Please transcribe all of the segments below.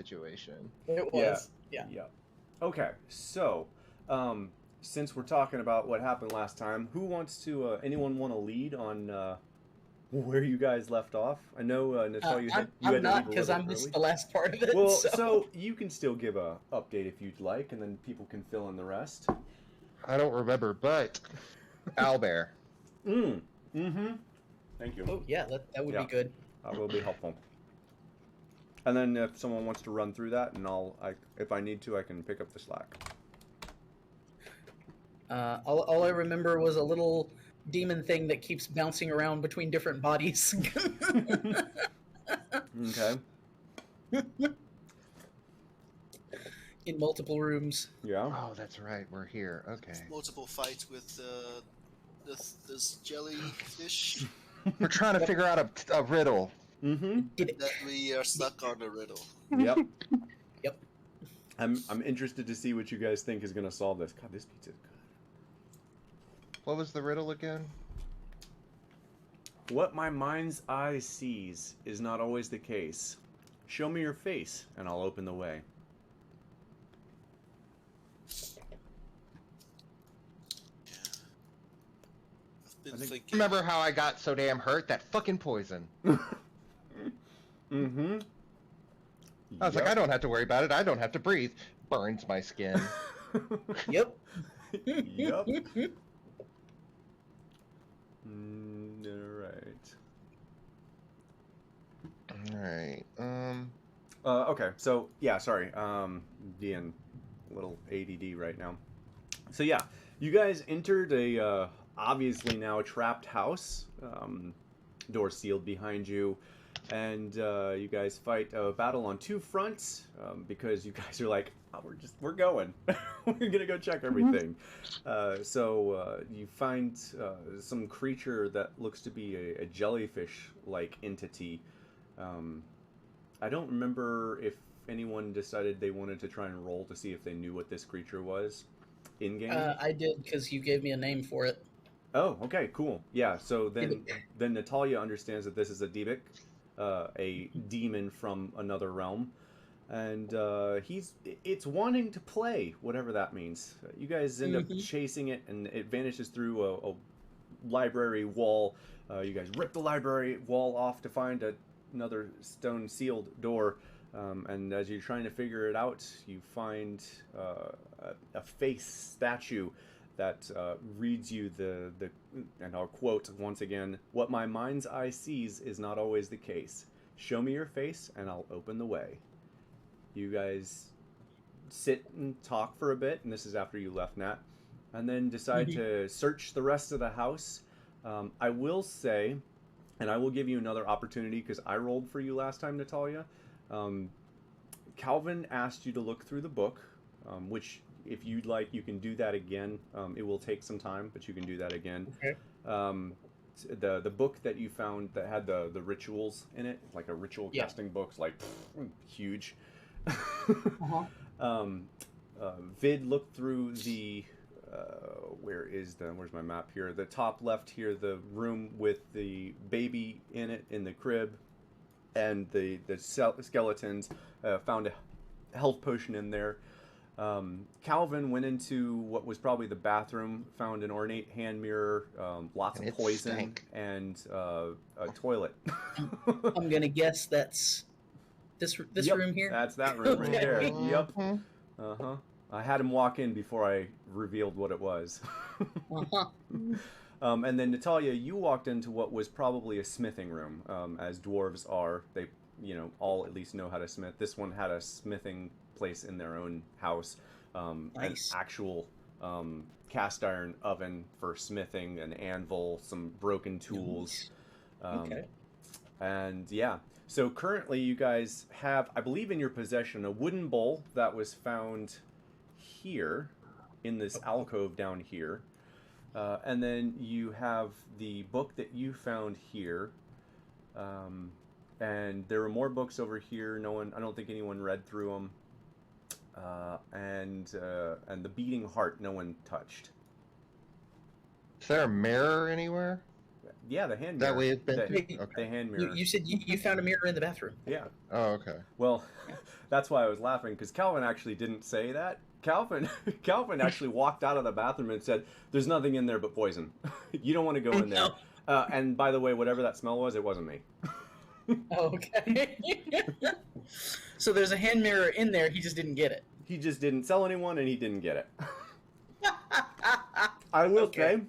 situation. It was. Yeah. Okay, so since we're talking about what happened last time, who wants to? Anyone want to lead on where you guys left off? I know Natalia, you I'm not, because I missed the last part of it. Well, so you can still give a update if you'd like, and then people can fill in the rest. I don't remember, but Owlbear. Thank you. Oh yeah, that would be good. That will be helpful. And then if someone wants to run through that, and if I need to, I can pick up the slack. All I remember was a little demon thing that keeps bouncing around between different bodies. Okay. In multiple rooms. Yeah. Oh, that's right. We're here. Okay. Multiple fights with this jellyfish. We're trying to figure out a riddle. That we are stuck on a riddle. Yep. Yep. I'm interested to see what you guys think is going to solve this. God, this pizza is good. What was the riddle again? What my mind's eye sees is not always the case. Show me your face, and I'll open the way. I've been thinking. Remember how I got so damn hurt? That fucking poison. I was like, I don't have to worry about it. I don't have to breathe. Burns my skin. Yep. Yep. Alright. Okay, so, yeah, sorry. Being a little ADD right now. So, yeah, you guys entered a, obviously now trapped house. Door sealed behind you. And you guys fight a battle on two fronts because you guys are like, oh, we're going. We're gonna go check everything. So you find some creature that looks to be a jellyfish-like entity. I don't remember if anyone decided they wanted to try and roll to see if they knew what this creature was in game. I did, because you gave me a name for it. Oh, okay, cool. Yeah. So then Natalia understands that this is a Debik. A demon from another realm, and it's wanting to play, whatever that means. You guys end up chasing it, and it vanishes through a library wall. You guys rip the library wall off to find another stone sealed door, and as you're trying to figure it out, you find a face statue that reads you and I'll quote once again, what my mind's eye sees is not always the case. Show me your face and I'll open the way. You guys sit and talk for a bit, and this is after you left, Nat, and then decide to search the rest of the house. I will say, and I will give you another opportunity because I rolled for you last time, Natalia. Calvin asked you to look through the book, which if you'd like, you can do that again. It will take some time, but you can do that again. Okay. The book that you found that had the rituals in it, like a ritual casting book's like huge. Vid looked through the where's my map here? The top left here, the room with the baby in it in the crib, and the skeletons. Found a health potion in there. Calvin went into what was probably the bathroom, found an ornate hand mirror, lots of poison, stank. and a toilet. I'm gonna guess that's this room here. That's that room right there. Yep. I had him walk in before I revealed what it was. And then Natalia, you walked into what was probably a smithing room, as dwarves are. They, all at least know how to smith. This one had a smithing place in their own house, Nice. an actual cast iron oven for smithing, an anvil, some broken tools. Okay. And yeah, so currently you guys have, I believe, in your possession a wooden bowl that was found here in this alcove down here, and then you have the book that you found here. And there were more books over here. I don't think anyone read through them. And the beating heart, no one touched. Is there a mirror anywhere? Yeah, the hand That mirror. way it's been. The, Okay. the hand mirror. You said you found a mirror in the bathroom. Yeah. Oh, okay. Well, that's why I was laughing, because Calvin actually didn't say that. Calvin actually walked out of the bathroom and said, "There's nothing in there but poison. You don't want to go in there." And by the way, whatever that smell was, it wasn't me. Okay. So there's a hand mirror in there. He just didn't get it. He just didn't tell anyone, and he didn't get it. I will say,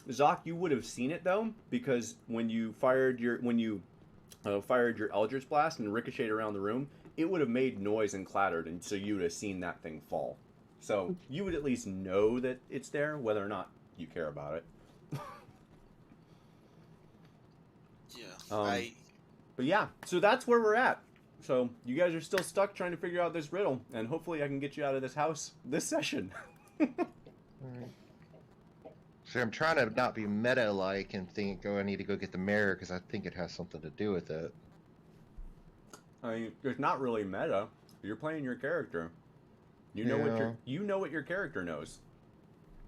Zoc, you would have seen it though, because when you fired your Eldritch Blast and ricocheted around the room, it would have made noise and clattered, and so you would have seen that thing fall. So you would at least know that it's there, whether or not you care about it. Yeah. But yeah, so that's where we're at. So you guys are still stuck trying to figure out this riddle, and hopefully I can get you out of this house this session. See, I'm trying to not be meta-like and think, I need to go get the mirror because I think it has something to do with it. I mean, it's not really meta. You're playing your character. You know what your character knows.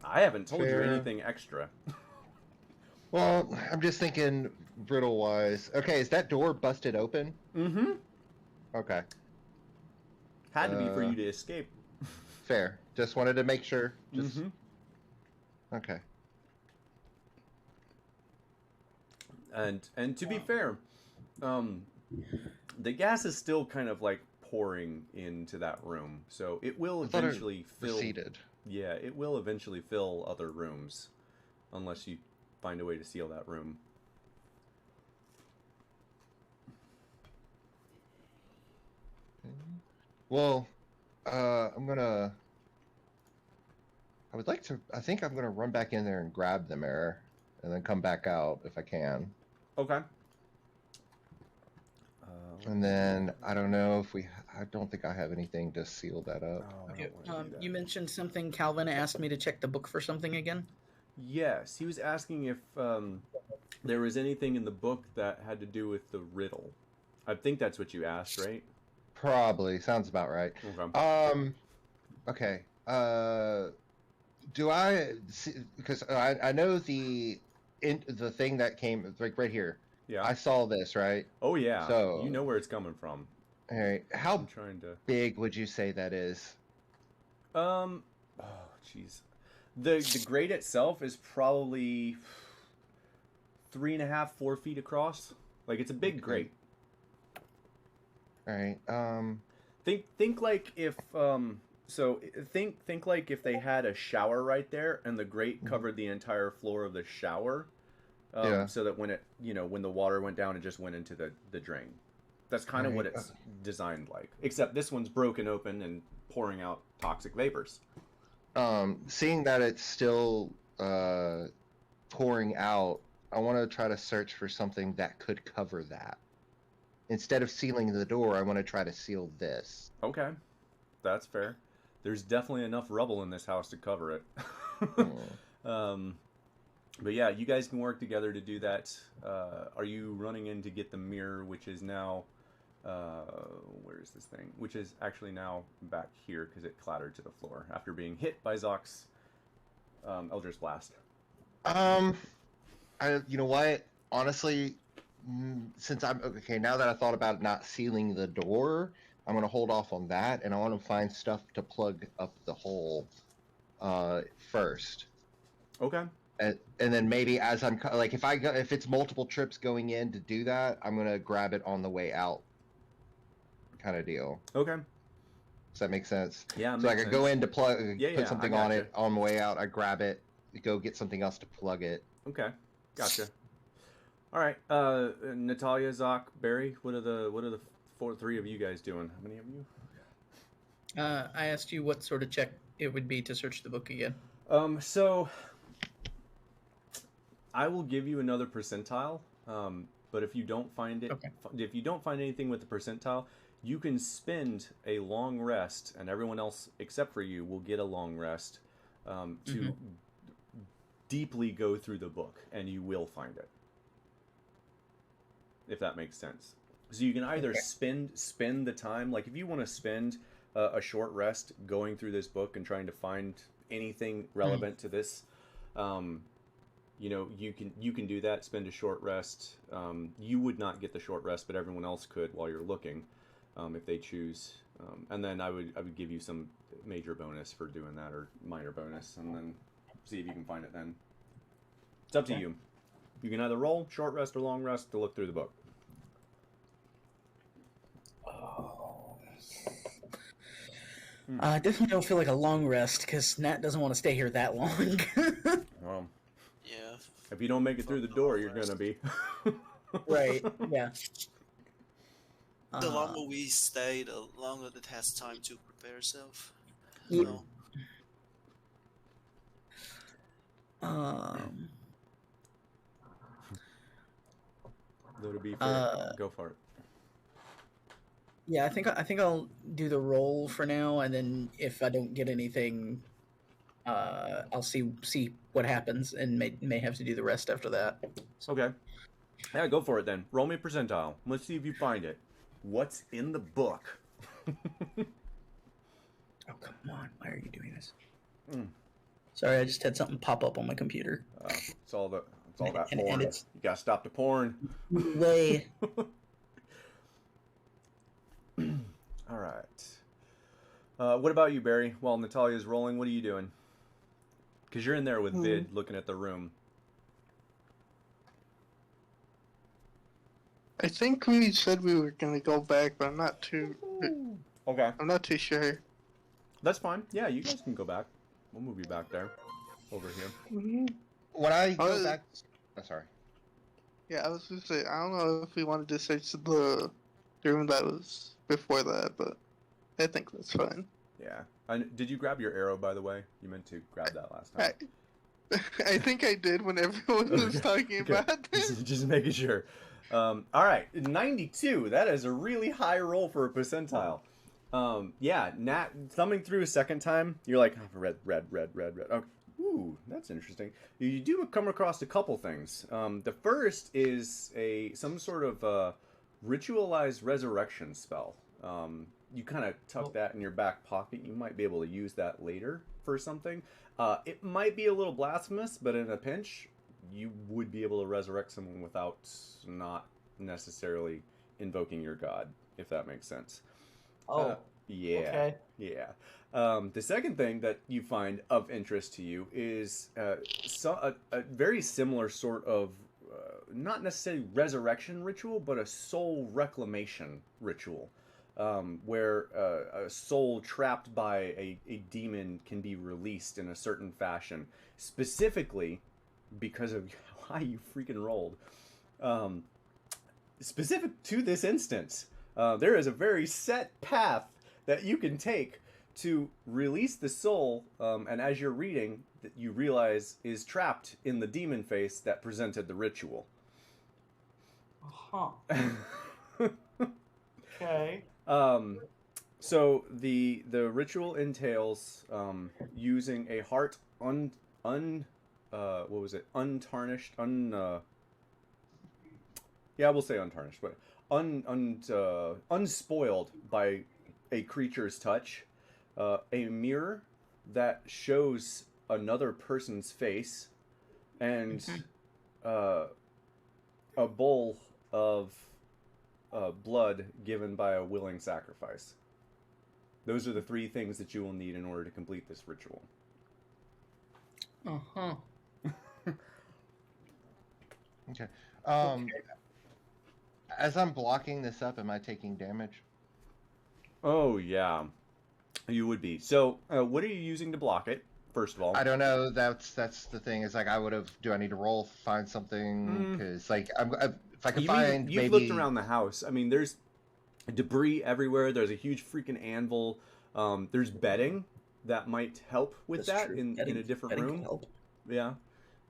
I haven't told you anything extra. Well, I'm just thinking riddle-wise. Okay, is that door busted open? Mm-hmm. Okay. Had to be for you to escape. Fair. Just wanted to make sure. Just... Mm-hmm. Okay. And to be fair, the gas is still kind of like pouring into that room, so it will eventually fill. Receded. Yeah, it will eventually fill other rooms, unless you find a way to seal that room. Well, I think I'm gonna run back in there and grab the mirror, and then come back out if I can. Okay. And then I don't know if I don't think I have anything to seal that up. Oh, I don't wanna do that. You mentioned something. Calvin asked me to check the book for something again. Yes, he was asking if there was anything in the book that had to do with the riddle. I think that's what you asked, right? Probably sounds about right. Okay. Okay. Do I? Because I know the thing that came like right here. Yeah. I saw this, right? Oh yeah. So you know where it's coming from. All right. How I'm trying to. big would you say that is? Oh jeez. The grate itself is probably 3.5, 4 feet across. Like it's a big grate. All right. Think like if think like if they had a shower right there and the grate covered the entire floor of the shower, so that when when the water went down, it just went into the drain. That's kind of what it's designed like. Except this one's broken open and pouring out toxic vapors. Seeing that it's still pouring out, I want to try to search for something that could cover that. Instead of sealing the door, I want to try to seal this. Okay, that's fair. There's definitely enough rubble in this house to cover it. But yeah, you guys can work together to do that. Are you running in to get the mirror, which is now... where is this thing? Which is actually now back here because it clattered to the floor after being hit by Zoc's Eldritch Blast. You know what? Honestly, since I'm okay, now that I thought about not sealing the door, I'm gonna hold off on that, and I want to find stuff to plug up the hole first. Okay. And then maybe as I'm like, if it's multiple trips going in to do that, I'm gonna grab it on the way out. Kind of deal. Okay. Does that make sense? Yeah. So I could go in to put something on gotcha. it on the way out. I grab it, go get something else to plug it. Okay. Gotcha. All right. Natalia, Zoc, Barry, what are the three of you guys doing? How many of you? I asked you what sort of check it would be to search the book again. So I will give you another percentile. But if you don't find it, if you don't find anything with the percentile, you can spend a long rest, and everyone else except for you will get a long rest to deeply go through the book, and you will find it. If that makes sense. So you can either spend the time, like if you want to spend a short rest going through this book and trying to find anything relevant to this, you can do that. Spend a short rest. You would not get the short rest, but everyone else could while you're looking, if they choose. And then I would give you some major bonus for doing that, or minor bonus, and then see if you can find it. Then it's up to you. You can either roll short rest or long rest to look through the book. I definitely don't feel like a long rest because Nat doesn't want to stay here that long. Well, Yeah. if you don't make it through the door, you're gonna be. Right. Yeah. The longer we stay, the longer it has time to prepare itself. Yeah. So, Though to be fair, go for it. Yeah, I think I'll do the roll for now, and then if I don't get anything, I'll see what happens, and may have to do the rest after that. Okay. Yeah, go for it then. Roll me a percentile. Let's see if you find it. What's in the book? Oh, come on. Why are you doing this? Sorry, I just had something pop up on my computer. It's all that And porn. it's- You gotta stop the porn. Way. All right. What about you, Barry? While Natalia's rolling, what are you doing? Because you're in there with Vid looking at the room. I think we said we were gonna go back, but I'm not too sure. That's fine. Yeah, you guys can go back. We'll move you back there. Over here. When I go back, oh, sorry. Yeah, I was gonna say, I don't know if we wanted to search the room that was before that, but I think that's fine. Yeah. And did you grab your arrow, by the way? You meant to grab that last time. I think I did when everyone was talking about this. Just making sure. All right, 92. That is a really high roll for a percentile. Yeah, Nat, thumbing through a second time, you're like, oh, red. Okay. Ooh, that's interesting. You do come across a couple things. The first is some sort of ritualized resurrection spell. You kind of tuck that in your back pocket. You might be able to use that later for something. It might be a little blasphemous, but in a pinch, you would be able to resurrect someone without not necessarily invoking your god, if that makes sense. Oh. Yeah. Okay. Yeah. The second thing that you find of interest to you is a very similar sort of, not necessarily resurrection ritual, but a soul reclamation ritual, where a soul trapped by a demon can be released in a certain fashion, specifically because of how you freaking rolled. Specific to this instance, there is a very set path that you can take to release the soul, and as you're reading, that you realize is trapped in the demon face that presented the ritual. Huh. Okay. So the ritual entails using a heart untarnished, yeah, we'll say untarnished, but unspoiled by a creature's touch, a mirror that shows another person's face, and a bowl of blood given by a willing sacrifice. Those are the three things that you will need in order to complete this ritual. Uh-huh. Okay. As I'm blocking this up, am I taking damage? Oh, yeah. You would be. So, what are you using to block it, first of all? I don't know. That's the thing. Is like I would have. Do I need to roll, find something? Because like if I could find You've maybe. looked around the house. I mean, there's debris everywhere. There's a huge freaking anvil. There's bedding that might help with That's that true. in a different Bedding room. can help. Yeah.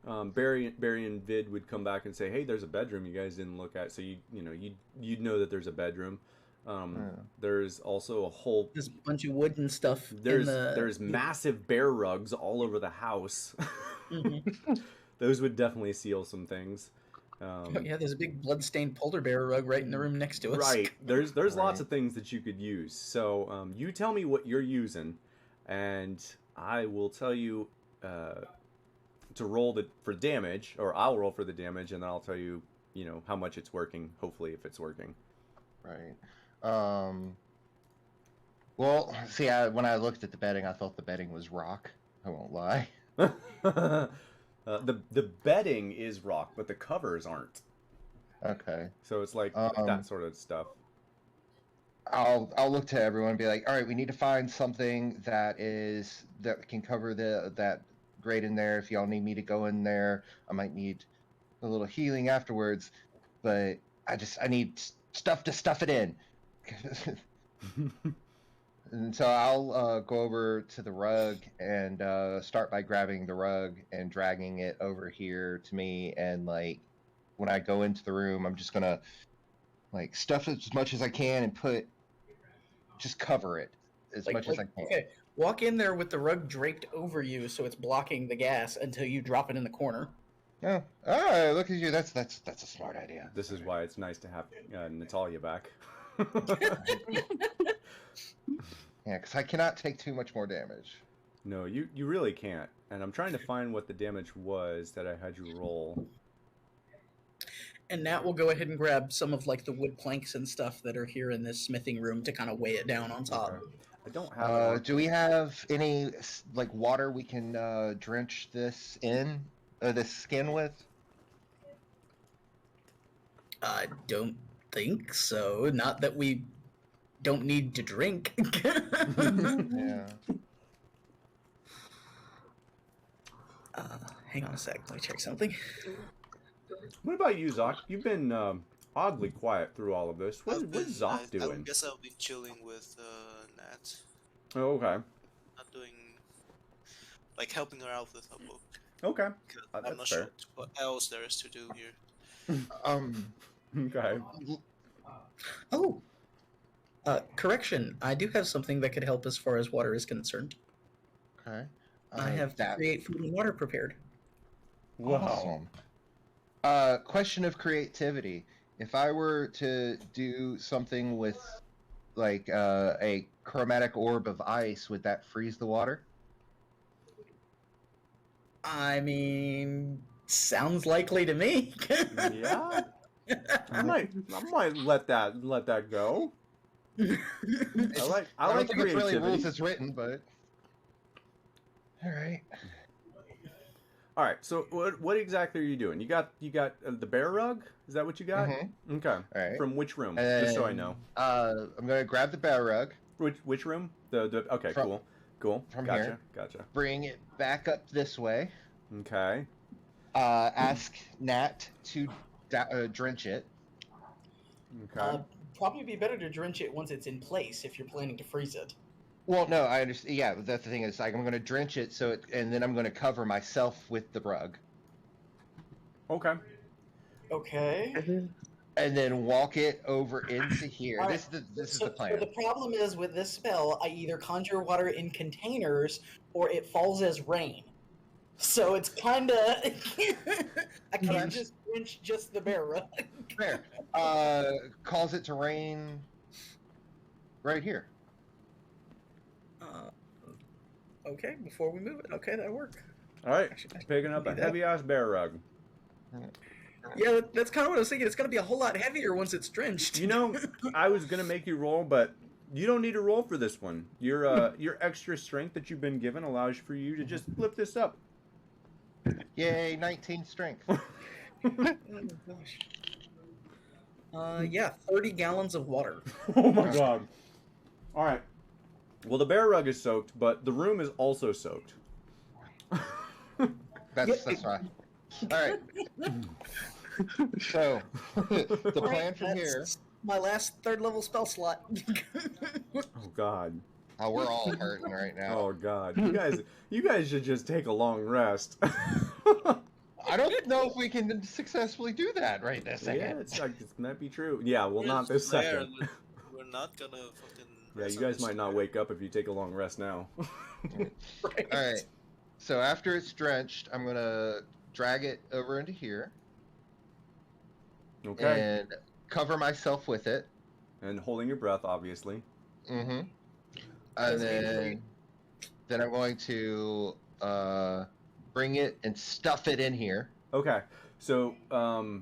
Barry and Vid would come back and say, "Hey, there's a bedroom you guys didn't look at." So you'd know that there's a bedroom. There's also a whole There's a bunch of wood and stuff. there's massive bear rugs all over the house. Mm-hmm. Those would definitely seal some things. Oh, yeah, there's a big bloodstained polar bear rug right in the room next to us. Right. There's lots of things that you could use. So you tell me what you're using, and I will tell you to roll for damage, or I'll roll for the damage, and then I'll tell you, how much it's working. Hopefully, if it's working. Right. Well, see, when I looked at the bedding, I thought the bedding was rock. I won't lie. The bedding is rock, but the covers aren't. Okay. So it's like that sort of stuff. I'll look to everyone and be like, all right, we need to find something that can cover that grate in there. If y'all need me to go in there, I might need a little healing afterwards, but I need stuff to stuff it in. And so I'll go over to the rug and start by grabbing the rug and dragging it over here to me. And like when I go into the room, I'm just gonna like stuff it as much as I can and just cover it as much as I can. Okay, walk in there with the rug draped over you so it's blocking the gas until you drop it in the corner. Oh, all right, look at you. That's a smart idea. This is why it's nice to have Natalia back. Yeah, because I cannot take too much more damage. No, you really can't. And I'm trying to find what the damage was that I had you roll. And Nat will go ahead and grab some of like the wood planks and stuff that are here in this smithing room to kind of weigh it down on top. Okay. I don't have. Do we have any like water we can drench this skin with? I don't think so. Not that we don't need to drink. Yeah. Hang on a sec. Let me check something. What about you, Zoc? You've been oddly quiet through all of this. What's Zoc doing? I guess I'll be chilling with Nat. Oh, okay. Not doing, like, helping her out with her book. Okay. I'm not fair. sure what else there is to do here. Okay. Oh, correction. I do have something that could help as far as water is concerned. Okay. I have to create food and water prepared. Wow. Question of creativity. If I were to do something with like a chromatic orb of ice, would that freeze the water? I mean, sounds likely to me. Yeah. I might let that go. I don't like think it's really creativity. rules as written, but all right. All right. So what exactly are you doing? You got the bear rug? Is that what you got? Mm-hmm. Okay. All right. From which room? And, just so I know. I'm gonna grab the bear rug. Which room? Okay. Cool. From Gotcha. here. Gotcha. Bring it back up this way. Okay. Ask Nat to drench it. Okay. Probably be better to drench it once it's in place if you're planning to freeze it. Well, no, I understand. Yeah, that's the thing. Is like I'm going to drench it and then I'm going to cover myself with the rug. Okay. Okay. And then walk it over into here. All This is the plan. So the problem is with this spell, I either conjure water in containers or it falls as rain. So it's kind of I can't just drench just the bear rug. Fair. Cause it to rain right here. Okay, before we move it. Okay, that'll work. All right. Picking up a heavy ass bear rug. Yeah, that's kind of what I was thinking. It's going to be a whole lot heavier once it's drenched. You know, I was gonna make you roll, but you don't need to roll for this one. Your extra strength that you've been given allows for you to just flip this up. Yay, 19 strength. Oh my gosh. Yeah, 30 gallons of water. Oh my god. All right. Well, the bear rug is soaked, but the room is also soaked. That's right. All right. So, the plan from here. My last third level spell slot. Oh god. Oh, we're all hurting right now. Oh god. You guys should just take a long rest. I don't know if we can successfully do that right this second. Yeah, it might be true. Yeah, well, not this second. We're not gonna fucking. Yeah, you guys might not wake up if you take a long rest now. Right. All right. So after it's drenched, I'm gonna drag it over into here. Okay. And cover myself with it. And holding your breath, obviously. Mm-hmm. And then I'm going to bring it and stuff it in here. Okay, so I'm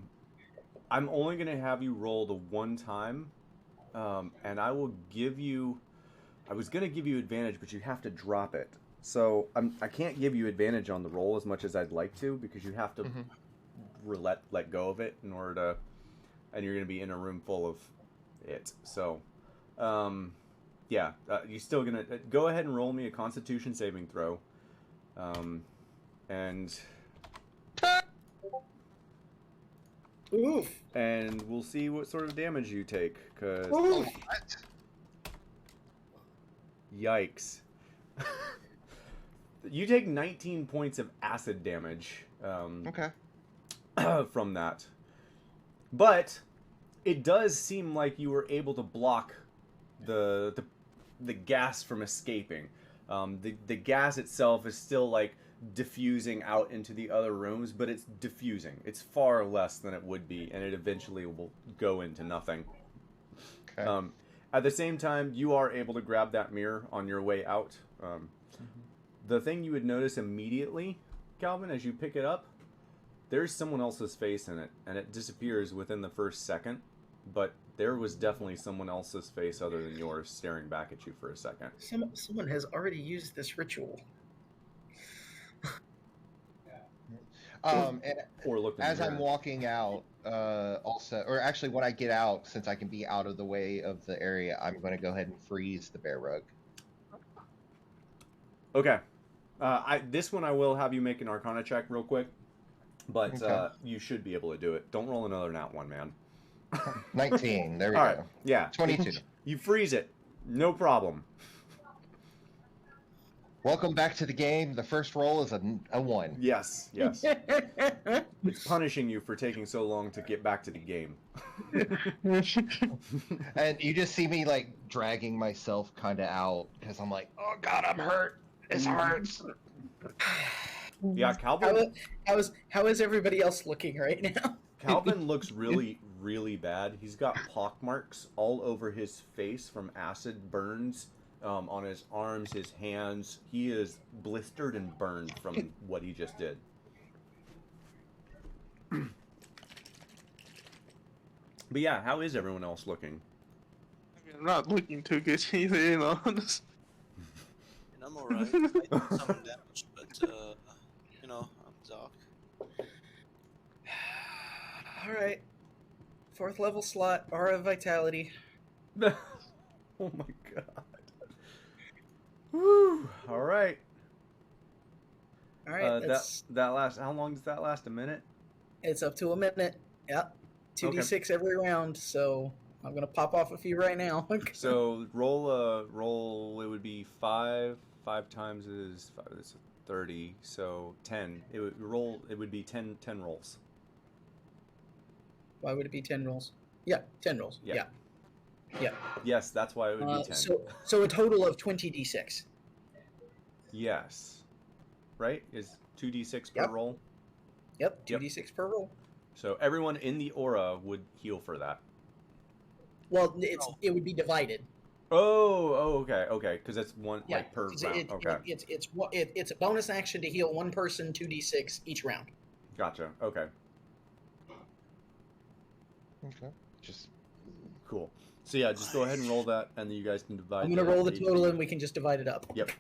only gonna have you roll the one time, and I will give you. I was gonna give you advantage, but you have to drop it. So I can't give you advantage on the roll as much as I'd like to because you have to let go of it in order to, and you're gonna be in a room full of it. So, yeah, you're still gonna go ahead and roll me a Constitution saving throw, and. Oof. And we'll see what sort of damage you take, because... Yikes. You take 19 points of acid damage Okay. from that. But it does seem like you were able to block the gas from escaping. The gas itself is still, like, diffusing out into the other rooms, but it's diffusing. It's far less than it would be, and it eventually will go into nothing. Okay. At the same time, you are able to grab that mirror on your way out. The thing you would notice immediately, Calvin, as you pick it up, there's someone else's face in it, and it disappears within the first second, but there was definitely someone else's face other than yours staring back at you for a second. Someone has already used this ritual. And Or looked in as the I'm mirror. walking out, also, or actually when I get out, since I can be out of the way of the area, I'm going to go ahead and freeze the bear rug. Okay. This one I will have you make an Arcana check real quick, but Okay. you should be able to do it. Don't roll another nat one, man. 19. There we All go. right. Yeah. 22. You freeze it. No problem. Welcome back to the game. The first roll is a 1. Yes. Yes. It's punishing you for taking so long to get back to the game. And you just see me like dragging myself kind of out because I'm like, oh god, I'm hurt. This hurts. Yeah, Calvin. How is everybody else looking right now? Calvin looks really, really bad. He's got pock marks all over his face from acid burns. On his arms, his hands. He is blistered and burned from what he just did. But yeah, how is everyone else looking? I mean, I'm not looking too good either, you know. And I'm alright. I did some damage, but you know, I'm Doc. Alright. 4th level slot, Aura Vitality. Oh my god. Woo! All right. Alright, that last. How long does that last? A minute? it's up to a minute. Yep. 2d6 every round, so I'm gonna pop off a few right now. So roll. It would be 5. 5 times is 5. It's 30. So 10. It would roll. It would be 10 rolls. Why would it be 10 rolls? Yeah, 10 rolls. Yeah. Yeah. Yes, that's why it would be 10. So a total of 20d6. Yes. Right? Is 2d6 per Yep. roll? Yep, Yep. 2d6 per roll. So everyone in the aura would heal for that. Well, it would be divided. Oh, okay, because it's one Yeah, like per 'cause round. Okay, it's a bonus action to heal one person 2d6 each round. gotcha. Okay, Okay. Just cool. So yeah, just go ahead and roll that, and then you guys can divide. I'm gonna roll the total and we can just divide it up. Yep.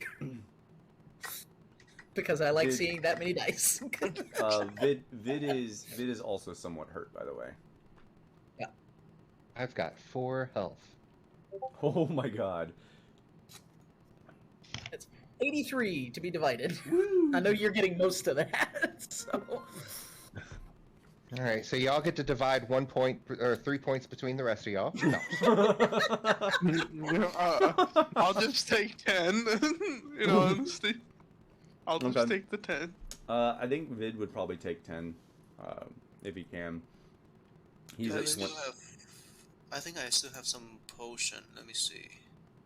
Because I like Did- seeing that many dice. Vid is also somewhat hurt, by the way. I've got 4 health. Oh my god. 83 to be divided. I know you're getting most of that. So All right, so y'all get to divide 1 point or 3 points between the rest of y'all. No. I'll just take 10. You know, honestly. I'll just Okay. take the 10. I think Vid would probably take 10, if he can. He's I at still one. have. I think I still have some potion. Let me see.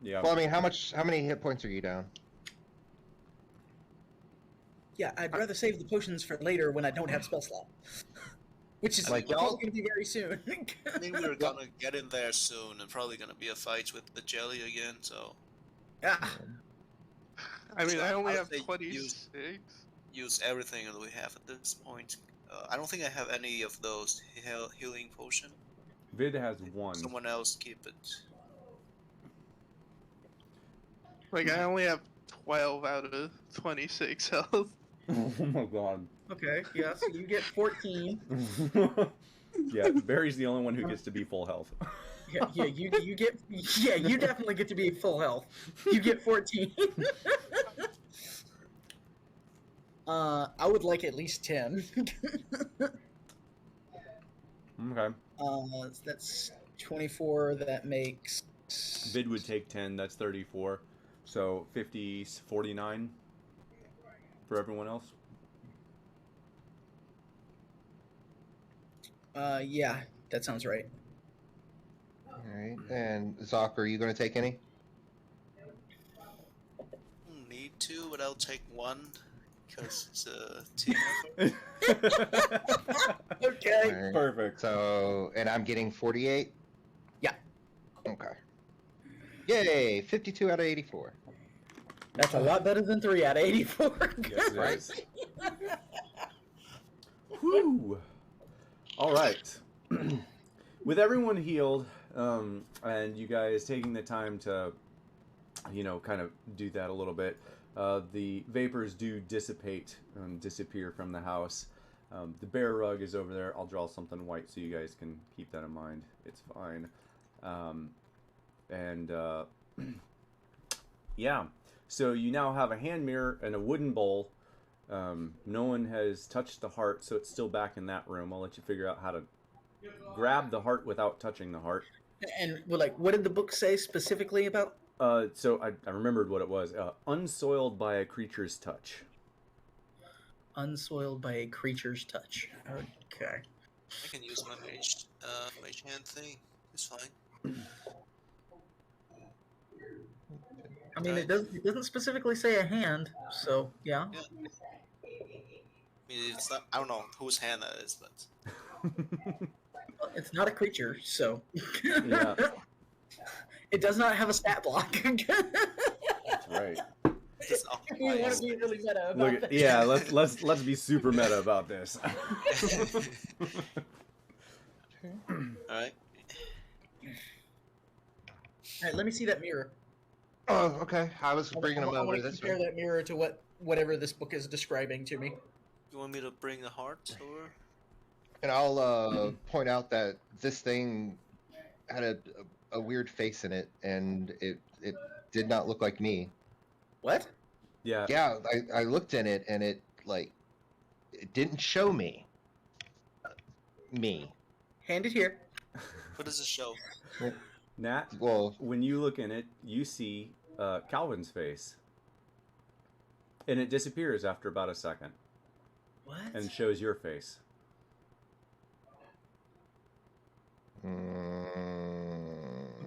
Yeah. Well, I mean, how many hit points are you down? yeah, I'd rather save the potions for later when I don't have spell slot. Which is Like, probably y'all- going to be very soon. I think we're gonna get in there soon, and probably gonna be a fight with the jelly again. So Ah, I mean, I only I'll have say 26. use everything that we have at this point. I don't think I have any of those healing potion. Vid has one. Someone else keep it. Like, I only have 12 out of 26 health. Oh my god. Okay, yeah, so you get 14. Yeah, Barry's the only one who gets to be full health. Yeah, you get, yeah, you definitely get to be full health. You get 14. I would like at least 10. Okay. That's 24. That makes. Vid would take 10, that's 34. So 50, 49 for everyone else. Yeah, that sounds right. All right. And Zoc, are you going to take any? Need to, but I'll take one because it's a team effort. Okay. All right. Perfect. So, and I'm getting 48? Yeah. Okay. Yay! 52 out of 84. That's a lot better than 3 out of 84. Yes, it Right. is. Whew. All right. With everyone healed, and you guys taking the time to, kind of do that a little bit, the vapors do dissipate and disappear from the house. The bear rug is over there. I'll draw something white so you guys can keep that in mind. It's fine. Yeah. So you now have a hand mirror and a wooden bowl. No one has touched the heart, so it's still back in that room. I'll let you figure out how to grab the heart without touching the heart. And what did the book say specifically about? So I remembered what it was. Unsoiled by a creature's touch. Unsoiled by a creature's touch. Okay. I can use my mage hand thing. It's fine. I mean, it doesn't specifically say a hand, so yeah. Yeah. I mean, it's not. I don't know whose hand that is, but Well, it's not a creature, so. Yeah. It does not have a stat block. That's right. it's not You want to be really meta about Look, that. yeah, let's be super meta about this. All right. Alright, let me see that mirror. Oh, okay. I was bringing them I over want to this compare way. that mirror to whatever this book is describing to me. You want me to bring the heart over? And I'll point out that this thing had a weird face in it, and it did not look like me. What? Yeah. Yeah, I looked in it, and it didn't show me. Me. Hand it here. What does it show? Nat, Well, when you look in it, you see Calvin's face. And it disappears after about a second What? and shows your face.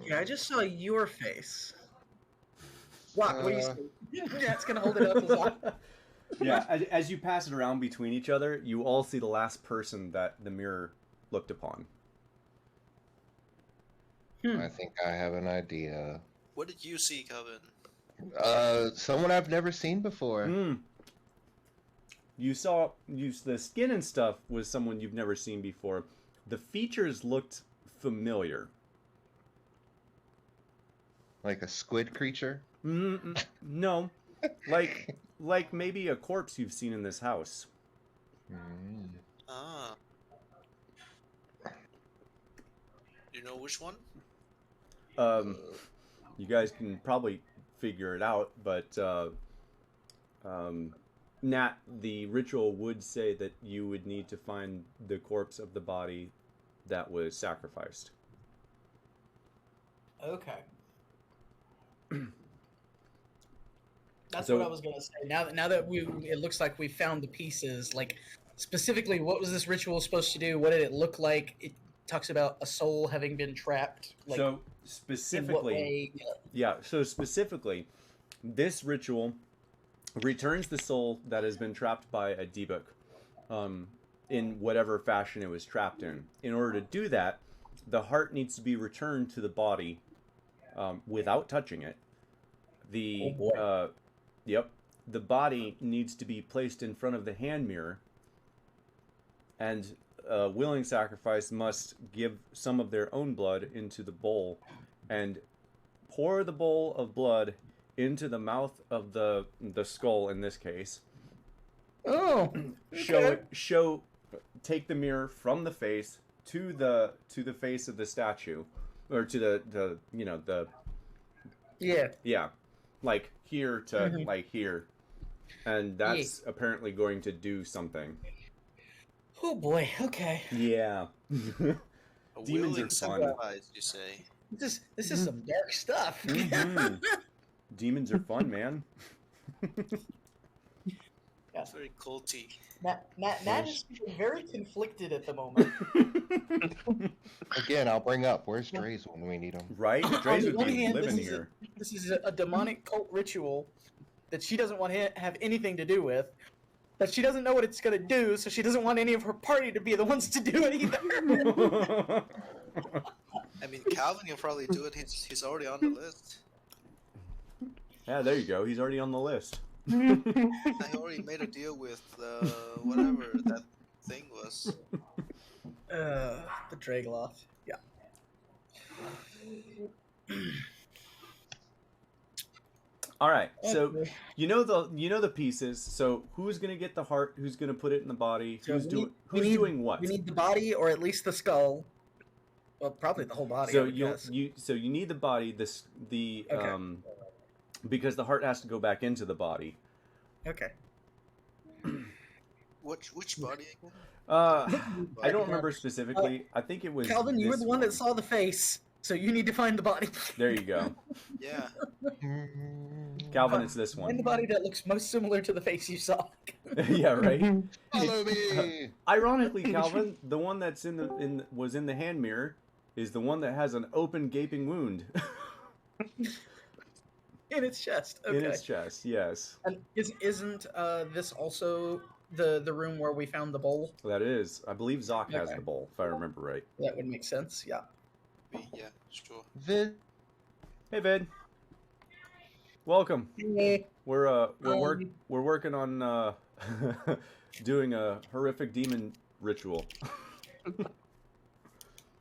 Yeah, I just saw your face. Rock, what do you see? That's gonna hold it up as well. Yeah, as you pass it around between each other, you all see the last person that the mirror looked upon. I think I have an idea. What did you see, Calvin? Someone I've never seen before. You saw the skin and stuff was someone you've never seen before. The features looked familiar. Like a squid creature? No, like maybe a corpse you've seen in this house. Ah. Do you know which one? You guys can probably figure it out, but Nat, the ritual would say that you would need to find the corpse of the body that was sacrificed. Okay. That's So- what I was gonna say. Now that it looks like we found the pieces. Like specifically, what was this ritual supposed to do? What did it look like? It talks about a soul having been trapped. Like, So in what specifically, way? yeah. So specifically, this ritual returns the soul that has been trapped by a Djedhema, in whatever fashion it was trapped in. In order to do that, the heart needs to be returned to the body without touching it. Oh, boy. Yep. the body needs to be placed in front of the hand mirror, and a willing sacrifice must give some of their own blood into the bowl and pour the bowl of blood into the mouth of the skull in this case. Oh, Take the mirror from the face to the face of the statue, or to the yeah, like here to like here, and that's apparently going to do something. Oh boy. Okay. Yeah. A Demons willing are fun. sacrifice, you say? This is some dark stuff. Mhm. Demons are fun, man. It's very culty. Matt is very conflicted at the moment. Again, I'll bring up, where's Dre's when we need him? Right? Dre's On the would one be hand, living this is here. This is a demonic cult ritual that she doesn't want to have anything to do with. But she doesn't know what it's going to do, so she doesn't want any of her party to be the ones to do it either. I mean, Calvin can probably do it. He's already on the list. Yeah, there you go. He's already on the list. I already made a deal with whatever that thing was. The Dragloth. Yeah. All right. So you know the pieces. So who's gonna get the heart? Who's gonna put it in the body? So Who's we doing what? We need the body, or at least the skull. Well, probably the whole body. So I would guess. you need the body. Okay. Because the heart has to go back into the body. Okay. Which body again? I don't remember specifically. I think it was Calvin, you were this the one that saw the face, so you need to find the body. There you go. Yeah. Calvin, it's this Find the one. body that looks most similar to the face you saw. Yeah, right. Follow me! Ironically, Calvin, the one that's was in the hand mirror is the one that has an open gaping wound In its chest. Okay. in its chest. Yes, And isn't this also the room where we found the bowl? that is. I believe Zoc has Okay. the bowl, if I remember right. That would make sense. Yeah. Yeah, sure. Vid, Hey, Vid. Welcome. Hey. We're working on doing a horrific demon ritual.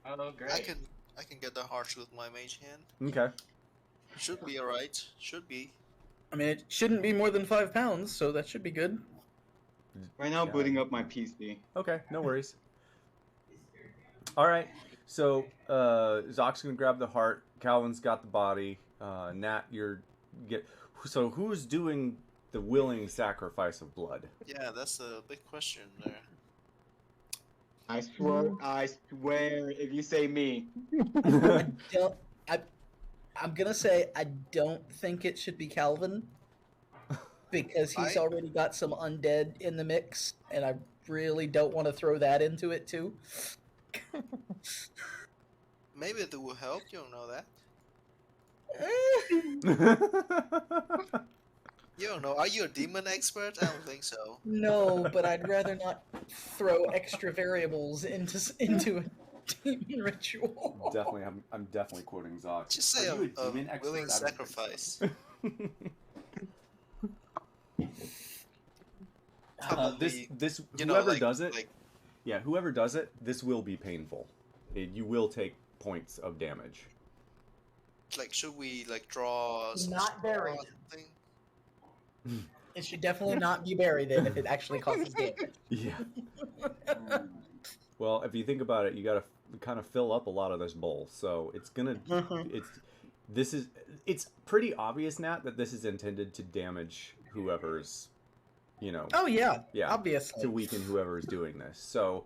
Oh, great. I can get the hearts with my mage hand. Okay. Should be alright. Should be. I mean, it shouldn't be more than 5 pounds, so that should be good. Right now, Yeah. booting up my PC. Okay, no worries. All right, so Zoc's gonna grab the heart. Calvin's got the body. Nat, So who's doing the willing sacrifice of blood? Yeah, that's a big question there. I swear, if you say me. I'm gonna say I don't think it should be Calvin because he's already got some undead in the mix, and I really don't want to throw that into it too. Maybe it will help. You don't know that. You don't know. Are you a demon expert? I don't think so. No, but I'd rather not throw extra variables into a demon ritual. Definitely, I'm definitely quoting Zoc. Just say Are you a demon expert? willing I don't think sacrifice. so. This You know, whoever like- does it, like- yeah, whoever does it, this will be painful. You will take points of damage. Like, should we like draw some Not buried. straw or something? It should definitely not be buried in if it actually causes damage. Yeah. Well, if you think about it, you got to kind of fill up a lot of this bowl, so it's gonna. It's pretty obvious, Nat, that this is intended to damage whoever's, Oh yeah, yeah, obviously. to weaken whoever's doing this. So,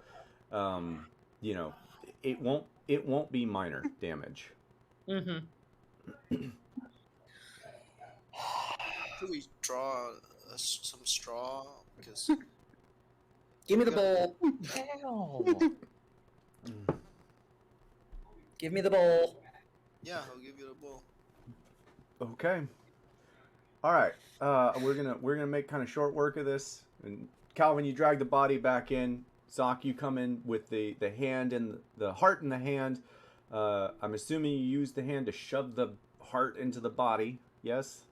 it won't be minor damage. Mm-hmm. Should we draw some straw? Because Give me the bowl. Give me the bowl. yeah, I'll give you the bowl. Okay. All right. We're gonna make kind of short work of this. And Calvin, you drag the body back in. Zoc, you come in with the hand and the heart in the hand. I'm assuming you use the hand to shove the heart into the body. Yes.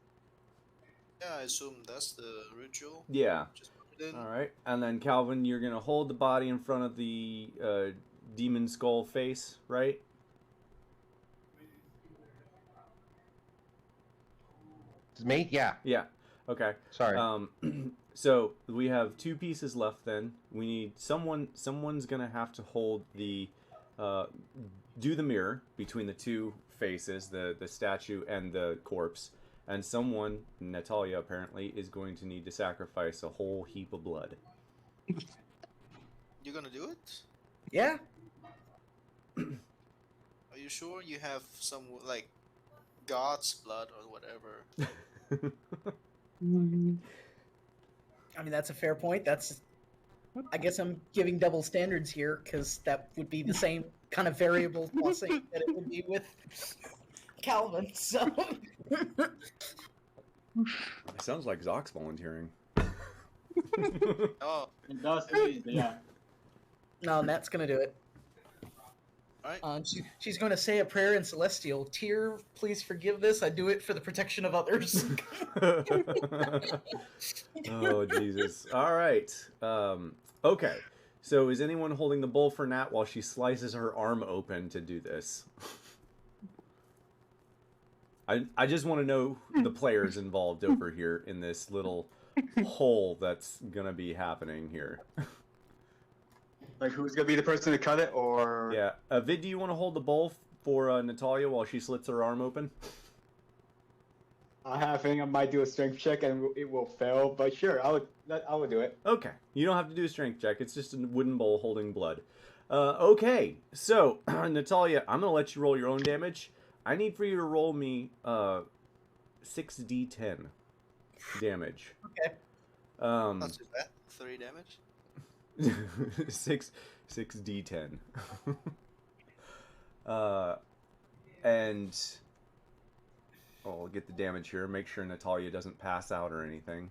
Yeah, I assume that's the ritual. Yeah. Just put it in. All right, and then Calvin, you're gonna hold the body in front of the demon skull face, right? It's me? Yeah. Yeah. Okay. Sorry. So we have two pieces left. Then we need someone. Someone's gonna have to hold the, do the mirror between the two faces, the statue and the corpse, and someone, Natalia apparently, is going to need to sacrifice a whole heap of blood. You're gonna do it? Yeah. Are you sure you have some like God's blood or whatever? I mean, that's a fair point. I guess I'm giving double standards here because that would be the same kind of variable tossing that it would be with Calvin. So It sounds like Zox volunteering. Oh, It does, yeah. no, Nat's gonna do it. alright. She's going to say a prayer in Celestial. Tyr, please forgive this. I do it for the protection of others. Oh, Jesus. All right. Okay. So is anyone holding the bowl for Nat while she slices her arm open to do this? I just want to know the players involved over here in this little hole that's going to be happening here. Like, who's gonna be the person to cut it, or... Yeah. Vid, do you want to hold the bowl for Natalia while she slits her arm open? I have a feeling I might do a strength check and it will fail, but sure, I would do it. Okay. You don't have to do a strength check. It's just a wooden bowl holding blood. Okay. So, Natalia, I'm going to let you roll your own damage. I need for you to roll me 6d10 damage. Okay. Not too bad. 3 damage. 6d10. And I'll get the damage here. Make sure Natalia doesn't pass out or anything.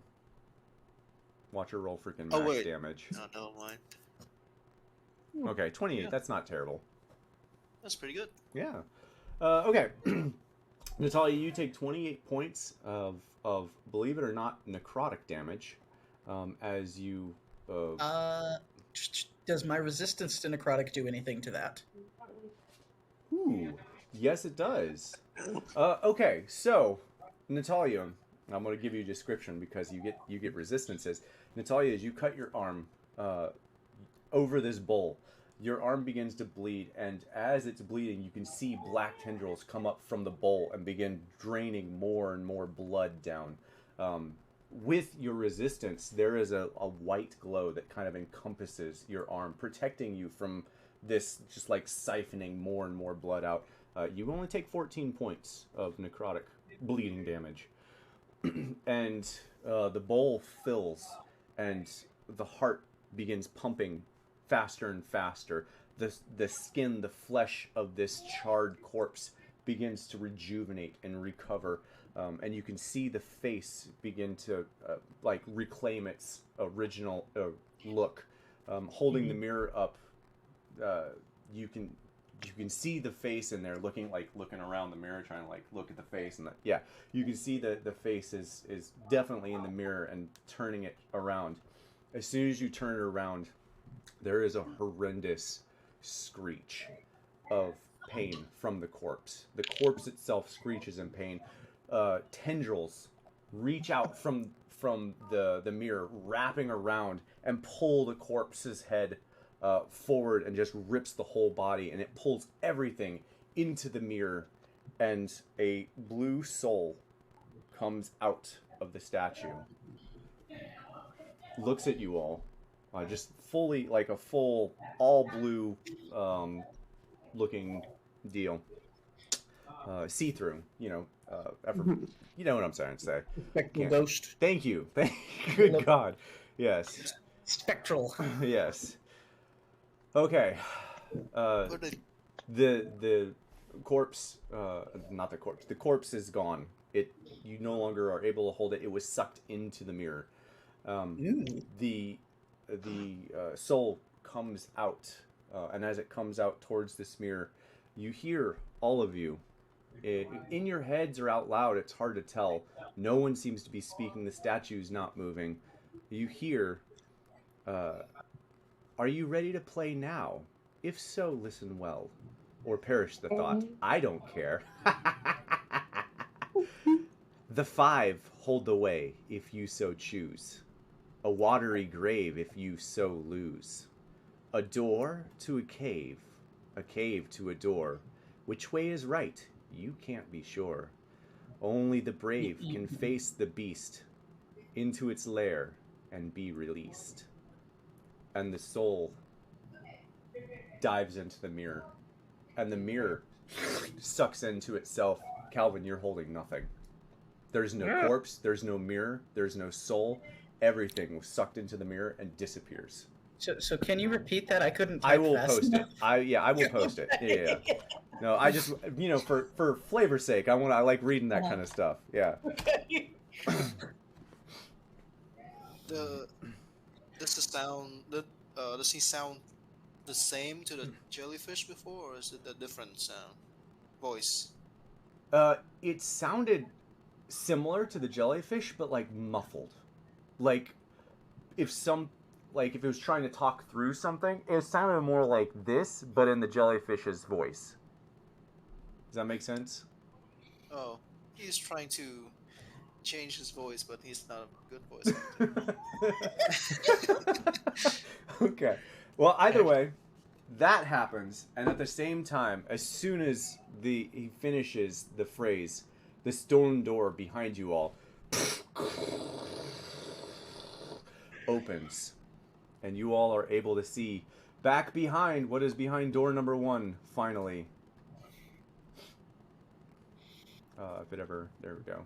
Watch her roll freaking Oh, max wait. damage. No, never mind. Okay, 28. Yeah. That's not terrible. That's pretty good. Yeah. Okay. Natalia, you take 28 points of believe it or not, necrotic damage as you... Does my resistance to necrotic do anything to that? Ooh, yes, it does. Okay, so Natalia, I'm going to give you a description because you get resistances. Natalia, as you cut your arm over this bowl, your arm begins to bleed, and as it's bleeding, you can see black tendrils come up from the bowl and begin draining more and more blood down. With your resistance, there is a white glow that kind of encompasses your arm, protecting you from this just like siphoning more and more blood out. You only take 14 points of necrotic bleeding damage. And the bowl fills, and the heart begins pumping faster and faster. The skin, the flesh of this charred corpse begins to rejuvenate and recover. And you can see the face begin to like reclaim its original look. Holding the mirror up, you can see the face in there, looking around the mirror, trying to like look at the face, and yeah, you can see the face is definitely in the mirror and turning it around. As soon as you turn it around, there is a horrendous screech of pain from the corpse. The corpse itself screeches in pain. Tendrils reach out from the mirror, wrapping around and pull the corpse's head forward and just rips the whole body, and it pulls everything into the mirror, and a blue soul comes out of the statue, looks at you all, just fully like a full all blue looking deal, see-through, you know what I'm saying to say. Spectral ghost. Thank you. Good God. Yes. Spectral. Yes. Okay. The corpse, not the corpse. The corpse is gone. You no longer are able to hold it. It was sucked into the mirror. The soul comes out, and as it comes out towards this mirror, you hear all of you. In your heads or out loud, it's hard to tell, No one seems to be speaking. The statue's not moving. You hear, "Are you ready to play now? If so, listen well, or perish the thought. I don't care." The 5 hold the way, if you so choose. A watery grave, if you so lose. A door to a cave to a door. Which way is right? You can't be sure. Only the brave can face the beast into its lair and be released. And the soul dives into the mirror. And the mirror sucks into itself. Calvin, you're holding nothing. There's no corpse, there's no mirror, there's no soul. Everything was sucked into the mirror and disappears. So can you repeat that? I couldn't type I will fast post enough. it. I will post it. Yeah. No, I just, for flavor's sake, I like reading that kind of stuff. Yeah. Okay. Does he sound the same to the jellyfish before, or is it a different sound? Voice? It sounded similar to the jellyfish, but like muffled. Like if it was trying to talk through something, it sounded more like this, but in the jellyfish's voice. Does that make sense? Oh, he's trying to change his voice, but he's not a good voice. Okay. Well, either way, that happens, and at the same time, as soon as he finishes the phrase, the stone door behind you all opens, and you all are able to see back behind what is behind door number 1, finally. There we go.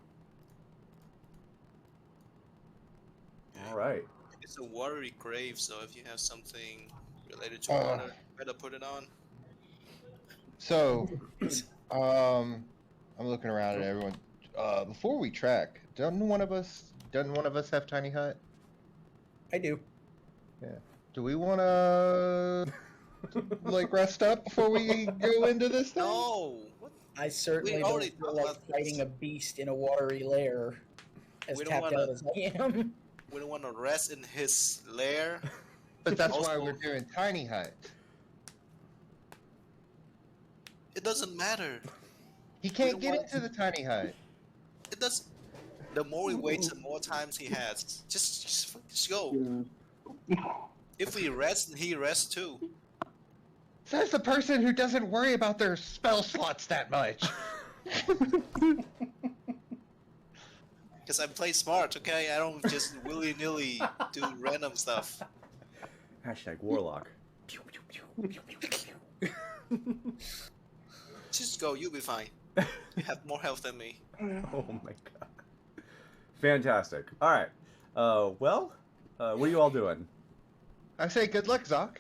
All right. It's a watery grave, so if you have something related to water, better put it on. So, I'm looking around at everyone. Before we track, doesn't one of us have tiny hut? I do. Yeah. Do we want to rest up before we go into this thing? No. What? I certainly We don't already feel talked like about fighting this. a beast in a watery lair, as We don't tapped wanna- out as I am. We don't want to rest in his lair. But that's why Also- we're doing tiny hut. It doesn't matter. He can't don't get want into the tiny hut. It does. The more he waits, the more times he has. Just go. If we rest, he rests too. Says the person who doesn't worry about their spell slots that much. Because I play smart, okay? I don't just willy-nilly do random stuff. Hashtag warlock. Just go, you'll be fine. You have more health than me. Oh my god. Fantastic. All right. What are you all doing? I say good luck, Zoc.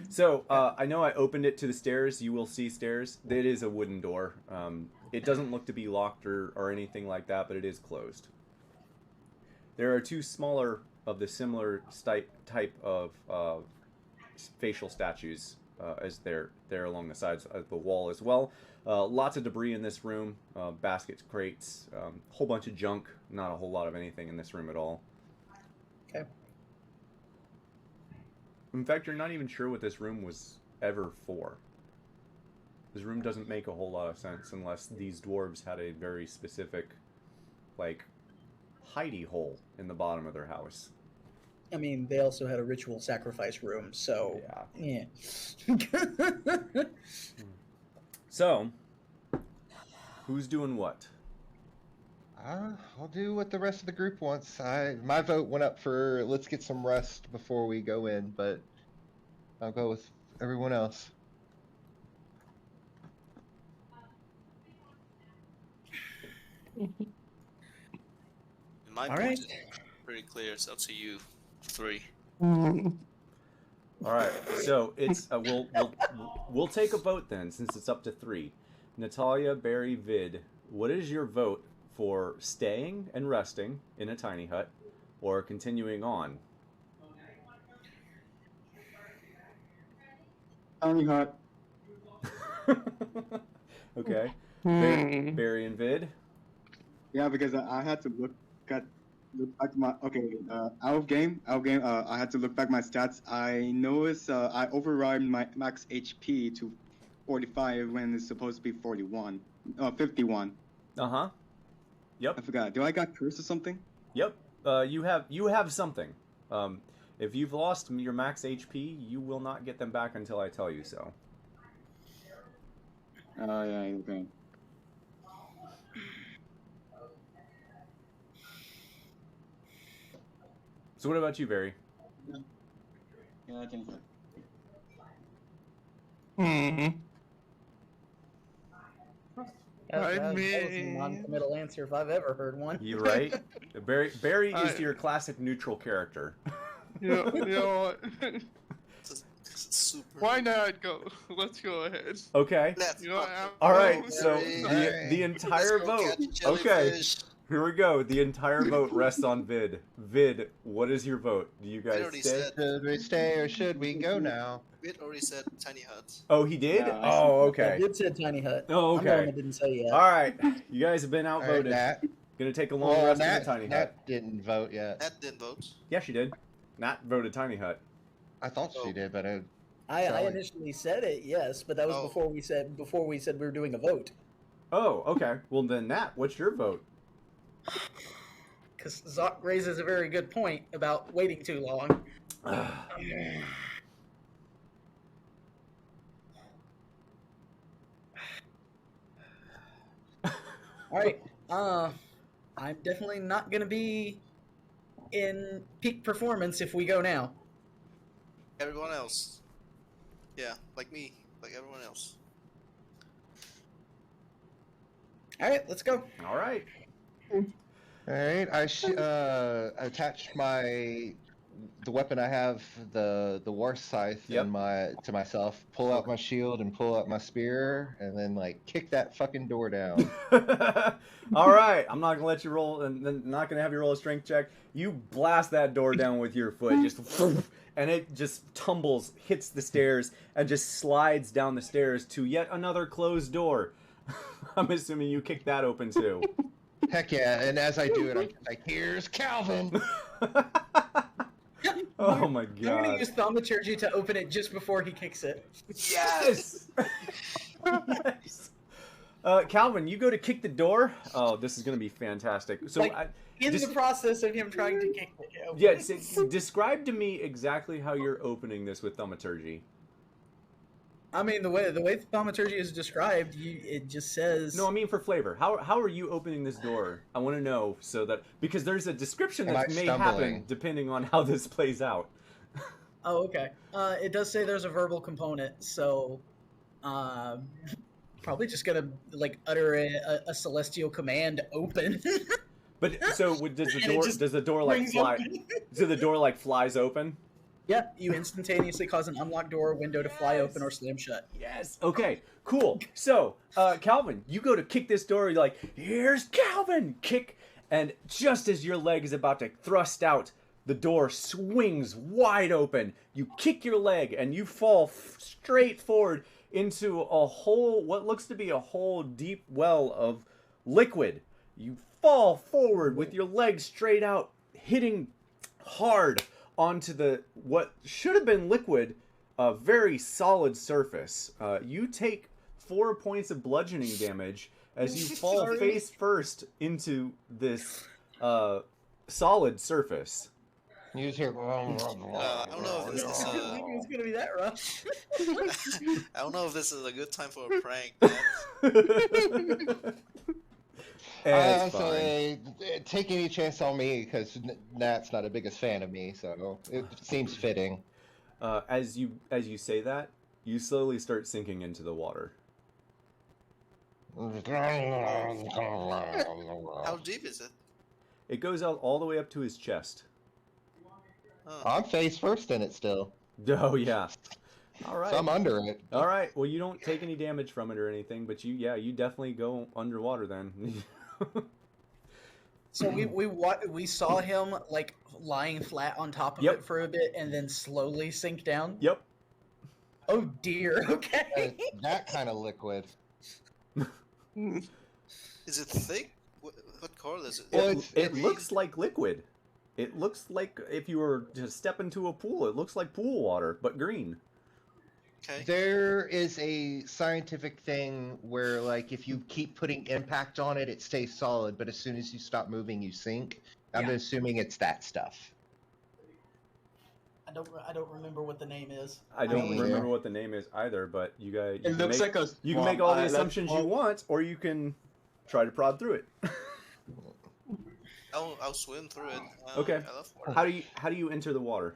So, I know I opened it to the stairs. You will see stairs. It is a wooden door. It doesn't look to be locked or anything like that, but it is closed. There are 2 smaller of the similar type of facial statues as they're along the sides of the wall as well. Lots of debris in this room, baskets, crates, a whole bunch of junk. Not a whole lot of anything in this room at all. Okay. In fact, you're not even sure what this room was ever for. This room doesn't make a whole lot of sense unless these dwarves had a very specific, hidey hole in the bottom of their house. I mean, they also had a ritual sacrifice room, so yeah. So, who's doing what? I'll do what the rest of the group wants. My vote went up for let's get some rest before we go in, but I'll go with everyone else. My All point right. is pretty clear. It's up to you 3. All right, so it's we'll take a vote then, since it's up to 3. Natalia, Barry, Vid, what is your vote for staying and resting in a tiny hut, or continuing on? Tiny hut. Okay. Hmm. Barry and Vid. Yeah, because I had to look back my out of game. I had to look back my stats. I noticed I override my max HP to 45 when it's supposed to be 51. Uh-huh. Yep. I forgot. Do I got cursed or something? Yep. You have something. If you've lost your max HP, you will not get them back until I tell you so. Oh yeah, okay. So what about you, Barry? Yeah, I can. Hmm. That was a non-committal answer if I've ever heard one. You're right. Barry is I- your classic neutral character. You know what? Super. Why not go? Let's go ahead. Okay. Let's You know, fucking All right. go, So Barry. the entire Let's go vote. catch a Okay. jellyfish. Here we go. The entire vote rests on Vid. Vid, what is your vote? Do you Vid guys already stay? said. Should we stay or should we go now? Vid already said tiny hut. Oh, he did? Yeah, I Oh, I okay. did say Tiny Hut. Oh, I'm the one okay. that didn't say yet. All right. You guys have been All right, outvoted. Nat. Gonna take a long Well, rest in Nat, the tiny hut. Nat didn't vote yet. Nat didn't vote. Yeah, she did. Nat voted tiny hut. I thought she did, but I Sorry. initially said it, yes, but that was Oh. before we said we were doing a vote. Oh, okay. Well then, Nat, what's your vote? Because Zoc raises a very good point about waiting too long. All right. I'm definitely not gonna be in peak performance if we go now. Everyone else. Yeah, like me, like everyone else. All right, let's go. All right. all right. I attached the weapon I have, the war scythe, Yep. to myself. Pull out my shield and pull out my spear, and then like kick that fucking door down. All right. I'm not gonna let you roll, and then not gonna have you roll a strength check. You blast that door down with your foot, just and it just tumbles, hits the stairs, and just slides down the stairs to yet another closed door. I'm assuming you kicked that open too. Heck yeah! And as I do it, I'm like, "Here's Calvin." Oh my I'm gonna god. use thaumaturgy to open it just before he kicks it. Yes! Yes! Calvin, you go to kick the door. Oh, this is going to be fantastic. So, Like, In the process of him trying to kick it open. yeah, describe to me exactly how you're opening this with thaumaturgy. I mean, the way thaumaturgy is described, it just says. No, I mean for flavor. How are you opening this door? I want to know so that because there's a description Am that I may stumbling? happen depending on how this plays out. Oh, okay. It does say there's a verbal component, so probably just gonna like utter a celestial command, open. But so does And it just the door like rings fly? open. So the door like flies open? Yeah, you instantaneously cause an unlocked door or window to fly open or slam shut. Yes. Okay. Cool. So, Calvin, you go to kick this door. You're like, "Here's Calvin!" Kick, and just as your leg is about to thrust out, the door swings wide open. You kick your leg, and you fall straight forward into a hole. What looks to be a whole deep well of liquid. You fall forward with your leg straight out, hitting hard onto what should have been liquid, a very solid surface. You take 4 points of bludgeoning damage as you fall Sorry. face first into this solid surface. Use your. I don't know if this I is didn't think it was gonna be that rough. I don't know if this is a good time for a prank. It's fine. So take any chance on me because Nat's not the biggest fan of me, so it seems fitting. As you say that, you slowly start sinking into the water. How deep is it? It goes out all the way up to his chest. Oh. I'm face first in it still, Oh yeah. All right. so I'm under it. All right. Well, you don't take any damage from it or anything, but you definitely go underwater then. So we saw him like lying flat on top of Yep. it for a bit and then slowly sink down. Yep. Oh dear. Okay. That kind of liquid. Is it thick? What color is it? Well, It looks like liquid. It looks like if you were to step into a pool, it looks like pool water, but green. Okay. There is a scientific thing where, like, if you keep putting impact on it, it stays solid, but as soon as you stop moving, you sink. I'm Yeah. assuming it's that stuff. I don't remember what the name is. I don't Me remember either. what the name is either, but you guys. It looks like a. You can make all the assumptions you want, or you can try to prod through it. I'll swim through it. Okay. I love water. How do you enter the water?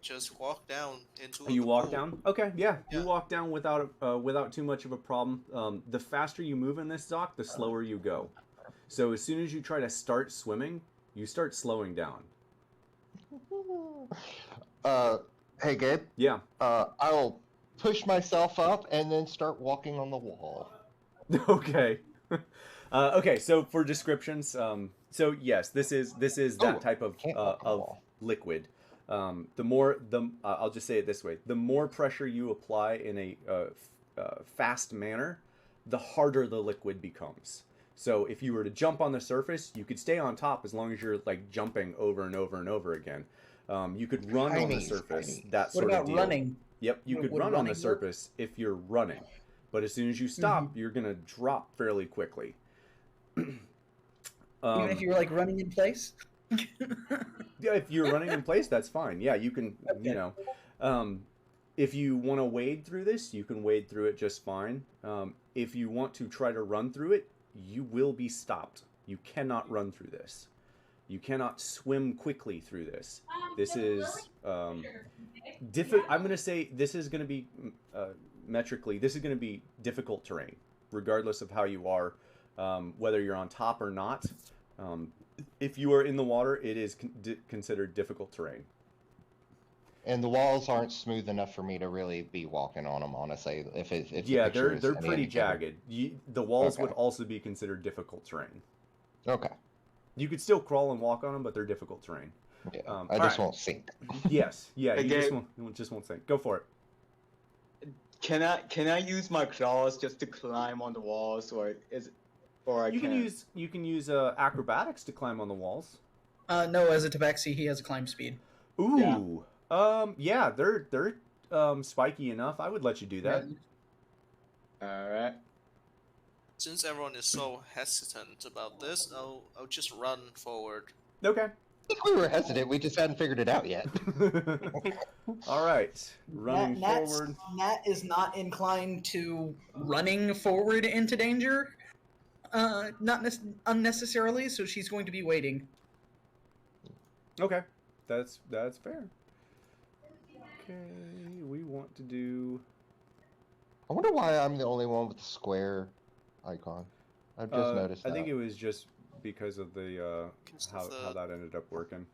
Just walk down into. You the walk pool. down. Okay, yeah, you Yeah. walk down without too much of a problem. The faster you move in this dock, the slower you go. So as soon as you try to start swimming, you start slowing down. Hey, Gabe. Yeah. I'll push myself up and then start walking on the wall. Okay. Okay. So for descriptions, so yes, this is that type of can't walk on the wall. liquid. I'll just say it this way: the more pressure you apply in a fast manner, the harder the liquid becomes. So if you were to jump on the surface, you could stay on top as long as you're like jumping over and over and over again. You could run on the surface. That What sort about of deal. running? Yep, you could Would run on the running work? surface if you're running, but as soon as you stop, you're gonna drop fairly quickly. Even if you were like running in place. Yeah, if you're running in place, that's fine. Yeah, you can, you know, if you want to wade through this, you can wade through it just fine. If you want to try to run through it, you will be stopped. You cannot run through this. You cannot swim quickly through this. This is difficult. I'm going to say this is going to be metrically. This is going to be difficult terrain, regardless of how you are, whether you're on top or not. If you are in the water, it is considered difficult terrain. And the walls aren't smooth enough for me to really be walking on them, honestly. If Yeah, the picture is they're any pretty indicator. jagged. The walls Okay. would also be considered difficult terrain. Okay. You could still crawl and walk on them, but they're difficult terrain. Yeah. All I just right. won't sink. Yes, yeah, you Okay. just won't think. Go for it. Can I use my claws just to climb on the walls, or I You can't? can use acrobatics to climb on the walls. No, as a tabaxi, he has a climb speed. Ooh, yeah, they're spiky enough. I would let you do that. All right. Since everyone is so hesitant about this, I'll just run forward. Okay. I think we were hesitant. We just hadn't figured it out yet. All right, running Nat's- forward. Nat is not inclined to running forward into danger, not unnecessarily. So she's going to be waiting. Okay, that's fair. Okay, we want to do. I wonder why I'm the only one with the square icon. I've just noticed that. I think it was just because of the Because how of that ended up working.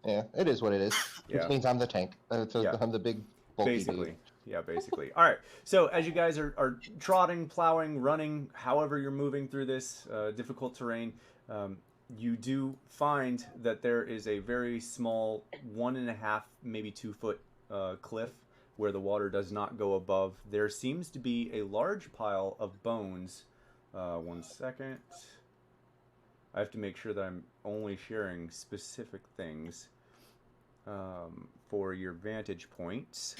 Yeah, it is what it is. Yeah. Which means I'm the tank. Yeah. I'm the big bulky Basically, dude. yeah, basically. All right. So as you guys are trotting, plowing, running, however you're moving through this difficult terrain, you do find that there is a very small 1.5, maybe 2 foot cliff where the water does not go above. There seems to be a large pile of bones. 1 second. I have to make sure that I'm only sharing specific things for your vantage points.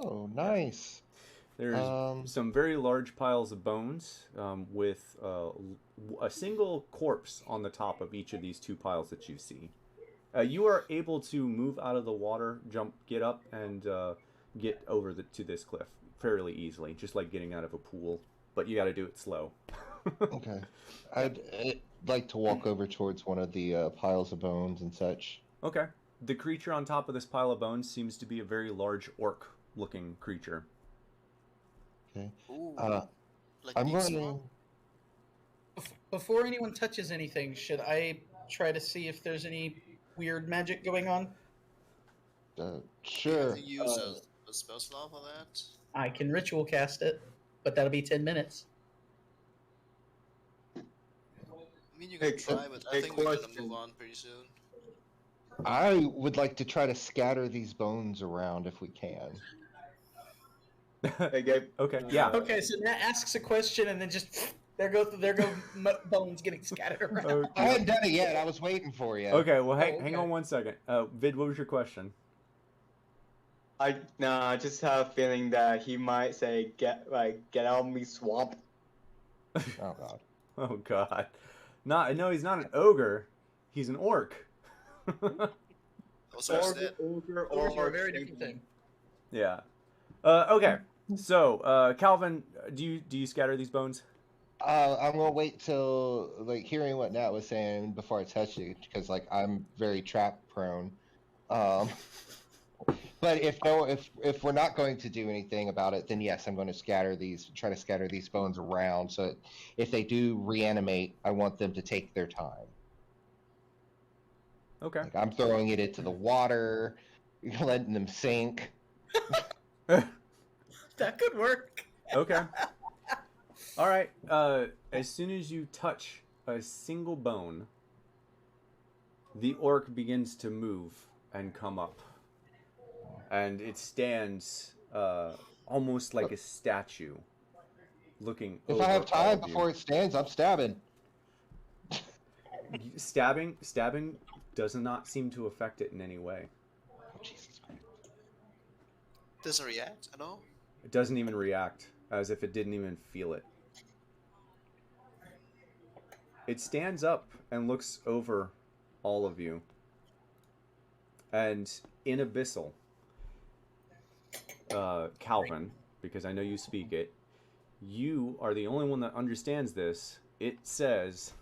Oh, nice. There's some very large piles of bones with a single corpse on the top of each of these 2 piles that you see. You are able to move out of the water, get up, and get over to this cliff fairly easily, just like getting out of a pool. But you got to do it slow. Okay. I'd like to walk over towards one of the piles of bones and such. Okay. The creature on top of this pile of bones seems to be a very large orc-looking creature. Okay. Ooh, like I'm deep going swamp? to... Before anyone touches anything, should I try to see if there's any weird magic going on? Sure. Can you use a spell slot for that? I can ritual cast it, but that'll be 10 minutes. I mean, you can Hey, try, but I hey, think we're gonna question. move on pretty soon. I would like to try to scatter these bones around if we can. Okay. Okay, yeah. Okay, so Nat asks a question and then just there go bones getting scattered around. Oh, I hadn't done it yet. I was waiting for you. okay, well, hang okay. on 1 second. Vid, what was your question? I just have a feeling that he might say get out of me swamp. Oh god. Oh God, no, he's not an ogre. He's an orc. Also, is that Ogre Those are a very different thing. Yeah. Okay. So, Calvin, do you scatter these bones? I'm gonna wait till like hearing what Nat was saying before I touch it, because like I'm very trap prone. But if we're not going to do anything about it, then yes, I'm going to try to scatter these bones around. So if they do reanimate, I want them to take their time. Okay. Like I'm throwing it into the water, letting them sink. That could work. Okay. All right. As soon as you touch a single bone, the orc begins to move and come up, and it stands almost like a statue, looking. If over I have all time of you. before it stands, I'm stabbing. Stabbing does not seem to affect it in any way. Oh, Jesus Christ. doesn't react at all? It doesn't even react, as if it didn't even feel it. It stands up and looks over all of you. And in Abyssal, Calvin, because I know you speak it, you are the only one that understands this. It says,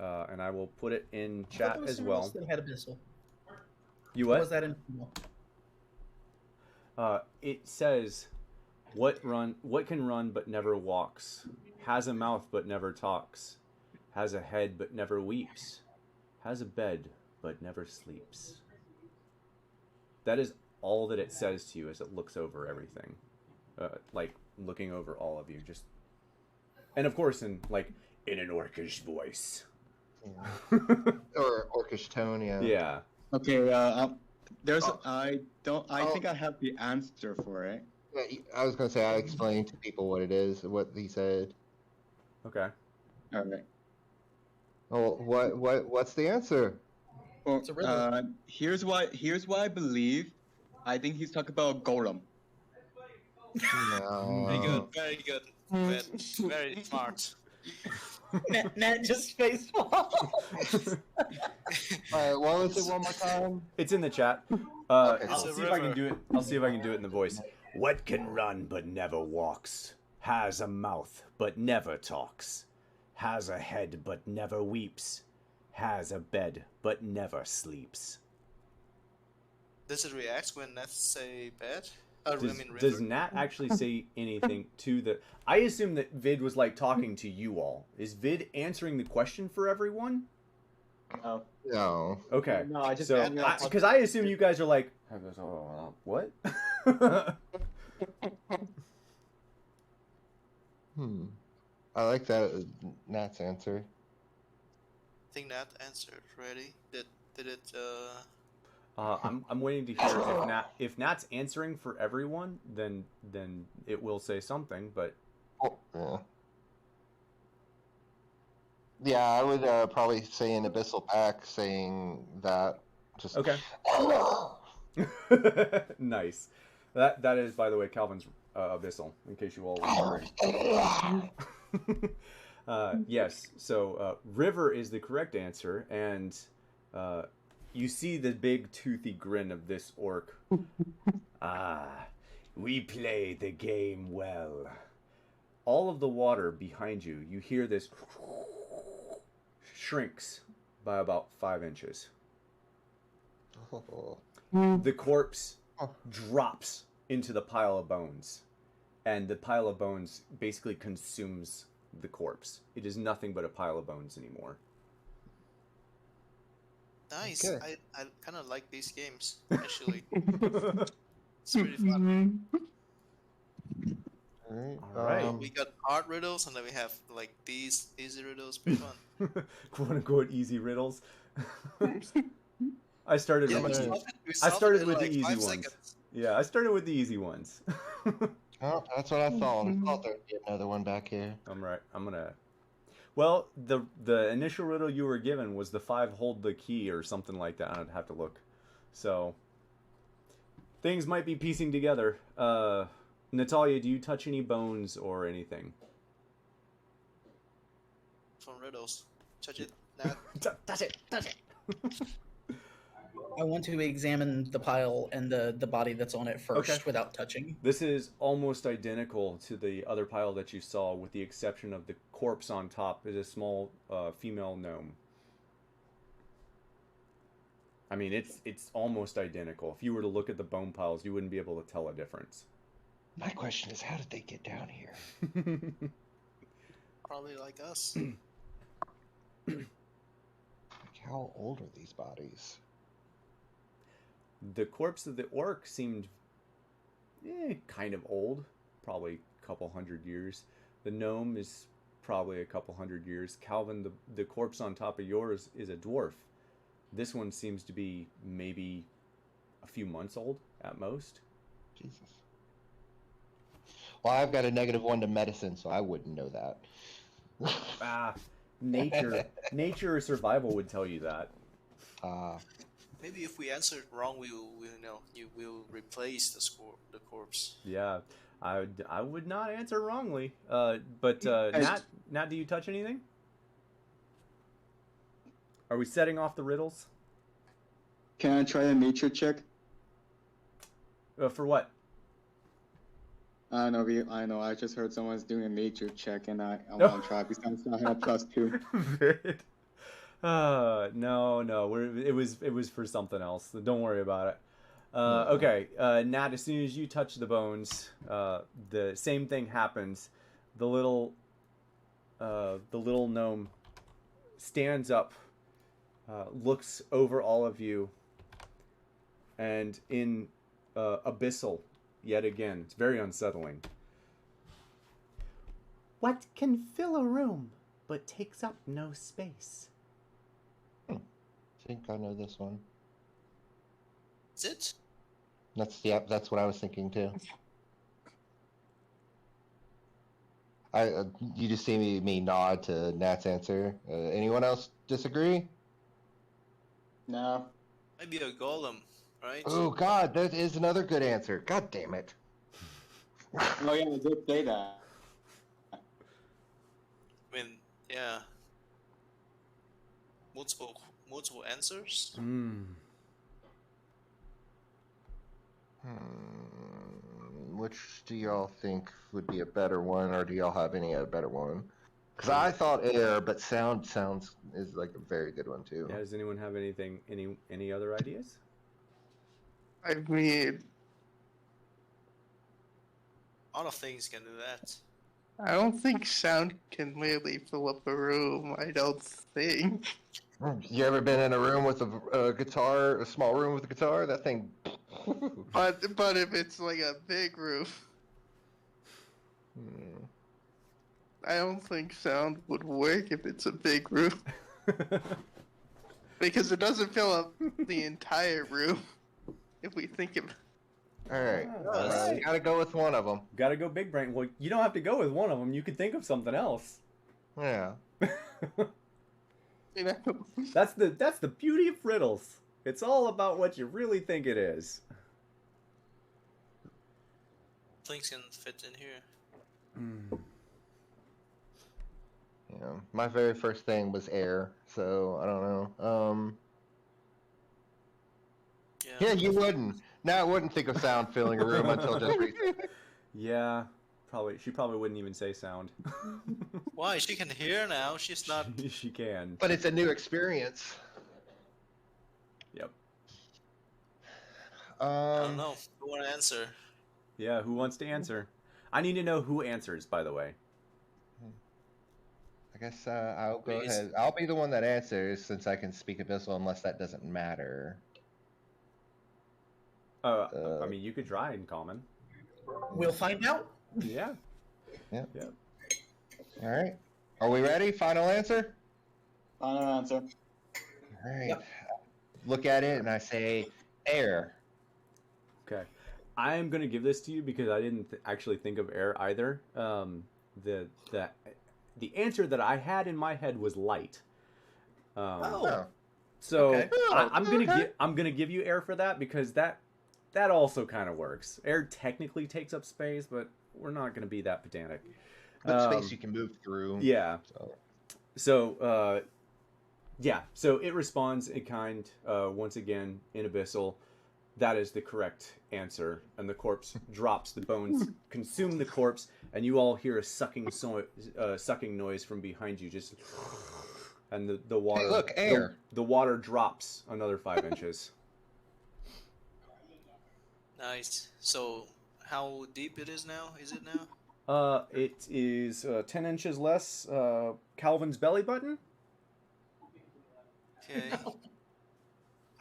and I will put it in chat as well. That had Abyssal. You Or what? was that in? It says, what can run but never walks, has a mouth but never talks, has a head but never weeps, has a bed but never sleeps. That is all that it says to you as it looks over everything, like looking over all of you. Just, and of course in an orcish voice. Yeah. Or orcish tone, yeah. Yeah. Okay. I think I have the answer for it. Yeah, I was gonna say I explained to people what it is, what he said. Okay. All right. Oh, what's the answer? Well, It's a riddle. here's why I believe. I think he's talking about golem. No. Very good, very good. Very smart. Nat just face falls. Alright, what was it one more time? It's in the chat. Okay, I'll cool. see if I can do it. I'll see if I can do it in the voice. What can run but never walks? Has a mouth but never talks. Has a head but never weeps. Has a bed but never sleeps. Does it react when Nats say bad? Does Nat actually say anything to the... I assume that Vid was talking to you all. Is Vid answering the question for everyone? No. Okay. No, I just because I assume you guys are like, what? I like that Nat's answer. I think Nat answered already. Did it? I'm waiting to hear if Nat's answering for everyone, then it will say something. But Oh, yeah. Yeah, I would probably say an Abyssal Pack saying that. Just okay. Nice. That is, by the way, Calvin's Abyssal. In case you all were wondering. Yes. So River is the correct answer, and you see the big toothy grin of this orc. We play the game well. All of the water behind you, you hear this shrinks by about 5 inches. The corpse drops into the pile of bones, and the pile of bones basically consumes the corpse. It is nothing but a pile of bones anymore. Nice. Okay. I kind of like these games actually. It's pretty fun. All right. We got hard riddles, and then we have these easy riddles. Pretty fun. Quote unquote easy riddles. I started Yeah, with but Yeah. we I solved started it in with the like easy 5 ones. seconds. Yeah, I started with the easy ones. Oh, that's what I thought. I thought there'd be another one back here. I'm right. I'm gonna. Well, the initial riddle you were given was the 5 hold the key or something like that. I'd have to look. So things might be piecing together. Natalia, do you touch any bones or anything? From riddles. Touch it. Nah. Touch it. Touch it. I want to examine the pile and the body that's on it first Okay. without touching. This is almost identical to the other pile that you saw, with the exception of the corpse on top is a small female gnome. I mean, it's almost identical. If you were to look at the bone piles, you wouldn't be able to tell a difference. My question is, how did they get down here? Probably like us. Like, how old are these bodies? The corpse of the orc seemed kind of old, probably a couple hundred years. The gnome is probably a couple hundred years. Calvin, the corpse on top of yours is a dwarf. This one seems to be maybe a few months old at most. Jesus. Well, I've got a -1 to medicine, so I wouldn't know that. Nature or survival would tell you that. Maybe if we answer it wrong, you will replace the corpse. Yeah, I would not answer wrongly. But Nat, do you touch anything? Are we setting off the riddles? Can I try a nature check? For what? I know. I just heard someone's doing a nature check, and I want to try because I have +2. No. It was for something else. So don't worry about it. Okay, Nat. As soon as you touch the bones, the same thing happens. The little gnome stands up, looks over all of you, and in abyssal, yet again, it's very unsettling. What can fill a room but takes up no space? I think I know this one. Is it? That's what I was thinking too. You just see me nod to Nat's answer. Anyone else disagree? No. Maybe a golem, right? Oh God, that is another good answer. God damn it. Oh yeah, I did say that. I mean, yeah. Multiple answers. Which do y'all think would be a better one, or do y'all have any other better one? Because I thought air, but sounds is like a very good one too. Yeah, does anyone have any other ideas? I mean, A lot of things can do that. I don't think sound can really fill up a room. I don't think. You ever been in a room with a guitar, a small room with a guitar? That thing. But if it's like a big room, I don't think sound would work if it's a big room. Because it doesn't fill up the entire room. If we think of All right, you gotta go with one of them. Gotta go big brain. Well, you don't have to go with one of them. You could think of something else. Yeah. you know. That's the beauty of riddles. It's all about what you really think it is. Things can fit in here. You know, my very first thing was air, so I don't know. Yeah, you wouldn't. Now I wouldn't think of sound filling a room until just recently. Yeah, she probably wouldn't even say sound. Why? She can hear now. She's not. She can. But it's a new experience. Yep. I don't know. Who want to answer? Yeah, who wants to answer? I need to know who answers, by the way. I guess I'll go ahead. I'll be the one that answers since I can speak Abyssal, unless that doesn't matter. I mean, you could try in common. We'll find out. Yeah. Yeah. Yep. All right. Are we ready? Final answer? Final answer. All right. Yep. look at it and I say, air. Okay. I am going to give this to you because I didn't actually think of air either. The answer that I had in my head was light. Oh. So Okay. I'm gonna give you air for that because that also kind of works. Air technically takes up space, but we're not gonna be that pedantic. But space you can move through. Yeah. So So it responds in kind once again in abyssal. That is the correct answer, and the corpse drops. The bones consume the corpse, and you all hear a sucking noise from behind you. Just and the water. Hey, look, air. The water drops another 5 inches. Nice. So, how deep it is now? Is it now? It is 10 inches less. Calvin's belly button. Okay.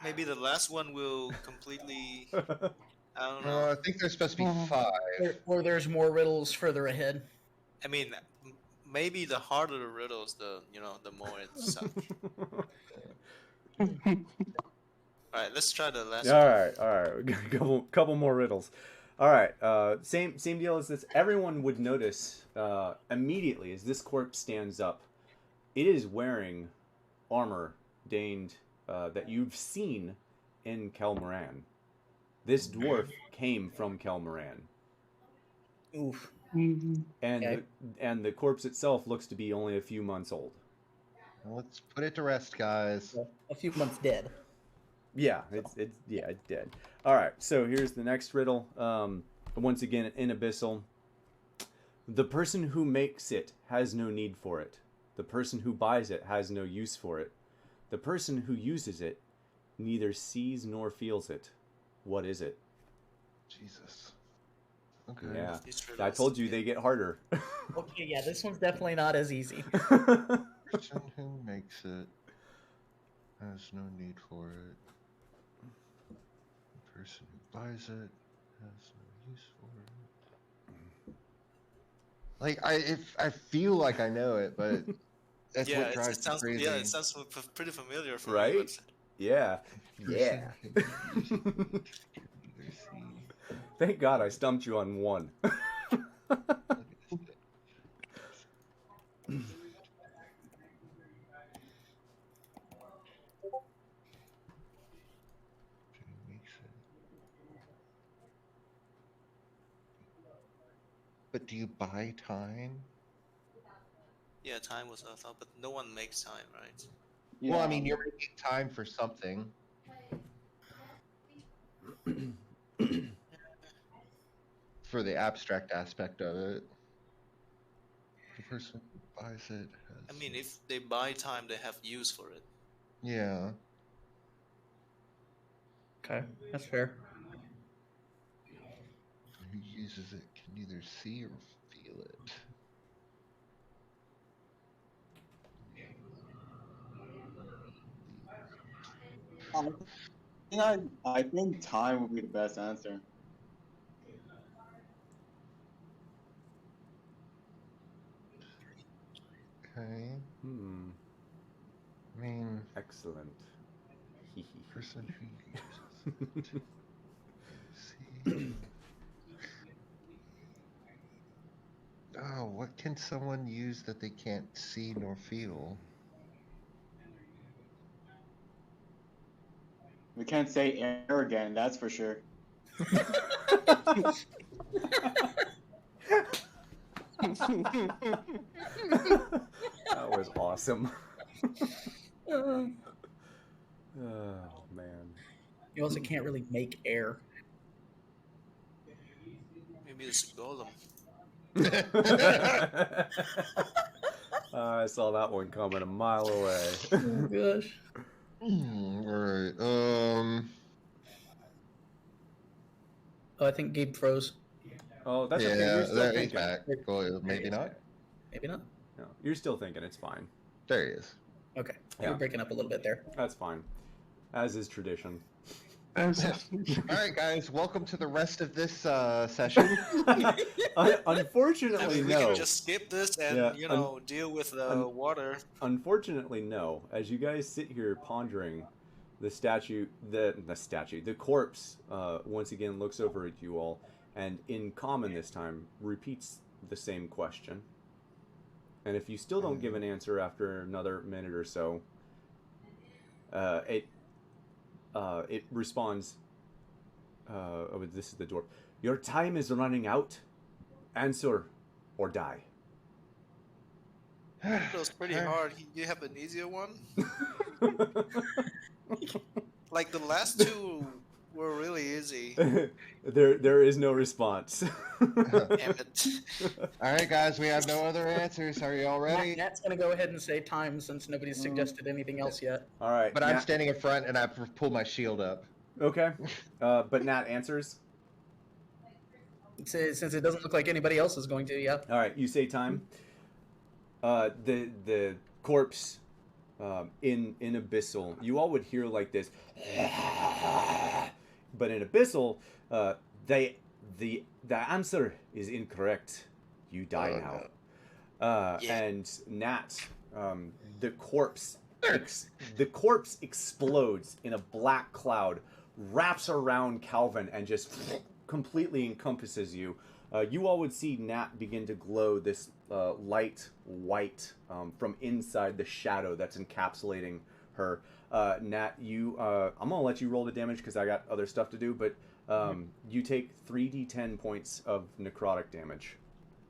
Maybe the last one will completely. I don't know. I think there's supposed to be 5. Or there's more riddles further ahead. I mean, maybe the harder the riddles, the more it's suck. All right, let's try the last. All right. We got a couple more riddles. All right. Same deal as this. Everyone would notice immediately as this corpse stands up. It is wearing armor deigned that you've seen in Kel'Moran. This dwarf came from Kel'Moran. Oof. And Okay. the corpse itself looks to be only a few months old. Let's put it to rest, guys. A few months dead. Yeah, it's dead. All right, so here's the next riddle. Once again, in abyssal. The person who makes it has no need for it. The person who buys it has no use for it. The person who uses it neither sees nor feels it. What is it? Jesus. Okay. Yeah, These I riddles. told you they get harder. Okay, yeah, this one's definitely not as easy. The person who makes it has no need for it. The person who buys it has no use for it. Like I feel like I know it, but that's Yeah, what drives it sounds. me crazy. Yeah, it sounds pretty familiar for Right? me. But Yeah. Person Yeah. who uses it can neither see. Thank God I stumped you on one. Who makes it? But do you buy time? yeah, time was a thought, but no one makes time, right? Well, I mean, you're making time for something. For the abstract aspect of it. The person who buys it has... I mean, if they buy time, they have use for it. Yeah. Okay, that's fair. Who uses it can neither see or feel it. I think time would be the best answer. Okay. I mean, Excellent. person who uses it. See. Oh, what can someone use that they can't see nor feel? We can't say air again, that's for sure. That was awesome. Uh, Oh, man. you also can't really make air. Maybe it's a golem. I saw that one coming a mile away. Oh gosh. Alright, Oh, I think Gabe froze. Oh, that's okay. yeah, You're still there he's thinking. back. Well, maybe not. Maybe not. No, you're still thinking. It's fine. There he is. Okay, Yeah. we're breaking up a little bit there. That's fine. As is tradition. Alright, guys, welcome to the rest of this session. I Unfortunately, mean, we no. can just skip this and deal with the water. Unfortunately, no. As you guys sit here pondering, The corpse once again looks over at you all, and in common this time repeats the same question. And if you still don't give an answer after another minute or so, it responds. Oh, this is the dwarf. Your time is running out. Answer or die. That was pretty hard. You have an easier one? Like the last two were really easy. There is no response. Damn it. All right, guys, we have no other answers. Are you all ready? Nat's gonna go ahead and say time since nobody's suggested anything else yet. All right. But Nat, I'm standing in front and I pull my shield up. Okay. But Nat answers. Since it doesn't look like anybody else is going to, yeah. All right. You say time. The corpse in Abyssal, you all would hear like this. But in Abyssal, the answer is incorrect. You die now. Yeah. And Nat, the corpse explodes in a black cloud, wraps around Calvin, and just completely encompasses you. You all would see Nat begin to glow this light white from inside the shadow that's encapsulating her. Nat, I'm gonna let you roll the damage because I got other stuff to do, but you take 3d10 points of necrotic damage.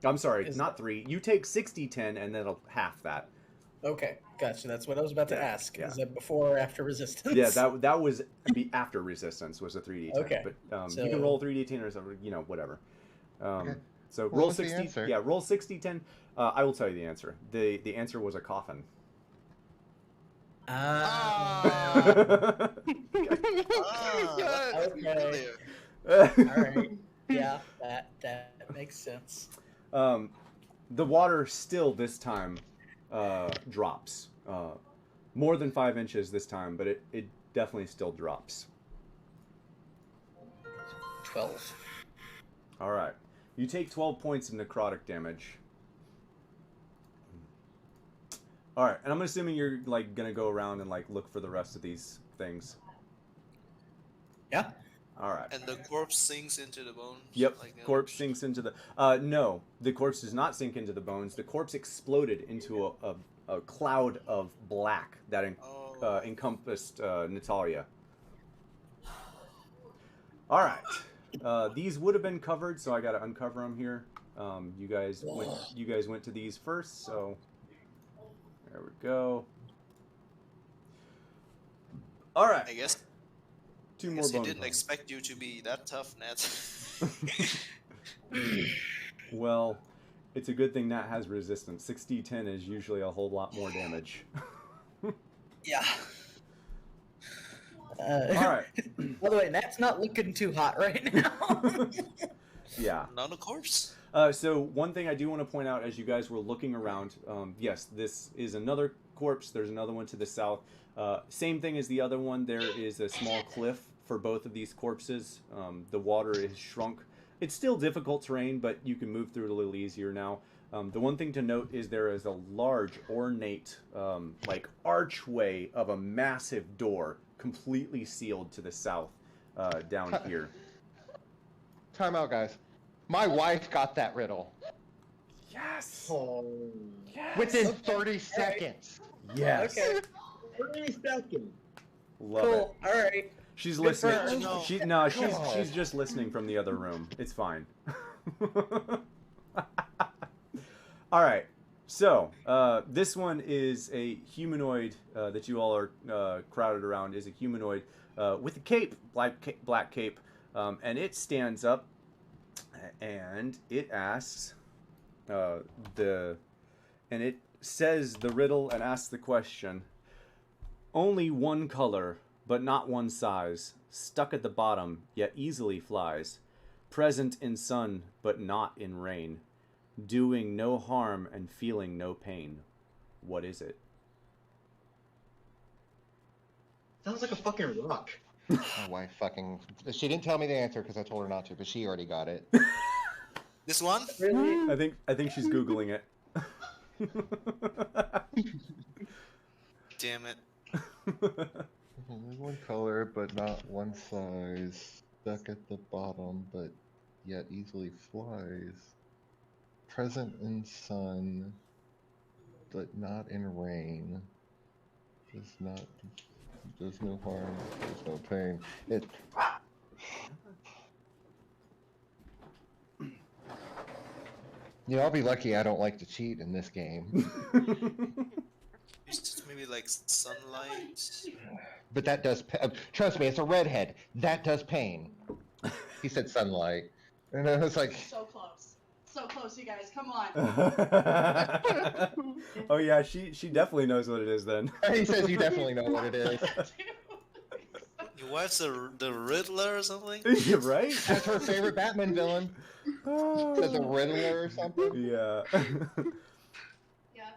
I'm sorry, not 3. You take 6d10 and then half that. Okay, gotcha. That's what I was about to ask. Yeah. Is that before or after resistance? Yeah, that was after resistance was a 3d10. Okay, But so... you can roll 3d10 or something, whatever. Okay. So What roll was the 60. answer? Yeah, roll 60-10. I will tell you the answer. The answer was a coffin. Ah. That's Okay. familiar. All right. Yeah, that makes sense. The water still this time drops. More than 5 inches this time, but it definitely still drops. 12. All right. You take 12 points of necrotic damage. All right, and I'm assuming you're like gonna go around and like look for the rest of these things. Yeah. All right. And the corpse sinks into the bones. Yep. Like that. Corpse sinks into the. No, the corpse does not sink into the bones. The corpse exploded into a cloud of black that encompassed Natalia. All right. These would have been covered, so I got to uncover them here. You guys went to these first, so there we go. All right. I guess. Two I more guess he bone didn't bones. expect you to be that tough, Nat. Well, it's a good thing Nat has resistance. 6d10 is usually a whole lot more damage. Yeah. All right. By the way, Nat's not looking too hot right now. Yeah. Not a corpse. So one thing I do want to point out as you guys were looking around, yes, this is another corpse. There's another one to the south. Same thing as the other one. There is a small cliff for both of these corpses. The water is shrunk. It's still difficult terrain, but you can move through it a little easier now. The one thing to note is there is a large, ornate, like archway of a massive door, completely sealed to the south, down here. Time out, guys. My wife got that riddle Yes. Oh. Yes. within 30 seconds. Yes. Okay. 30 seconds. Love Cool. it. All right. She's Good for listening. her. She's just listening from the other room. It's fine. All right. So this one is a humanoid that you all are crowded around. Is a humanoid with a cape, black cape, and it stands up and it asks and it says the riddle and asks the question. Only one color, but not one size, stuck at the bottom, yet easily flies, present in sun, but not in rain, doing no harm and feeling no pain. What is it? Sounds like a fucking rock. My wife fucking... She didn't tell me the answer because I told her not to, but she already got it. This one? Really? I think she's Googling it. Damn it. Only one color, but not one size. Stuck at the bottom, but yet easily flies. Present in sun, but not in rain. Does no harm, does no pain. I'll be lucky I don't like to cheat in this game. It's just maybe like sunlight. But that does, trust me, it's a redhead. That does pain. He said sunlight. And I was like, So close. So close, you guys. Come on. Oh yeah, she definitely knows what it is then. he says you definitely know what it is. Your wife's the Riddler or something? Yeah, right? That's her favorite Batman villain. Says a Riddler or something. Yeah. Yeah.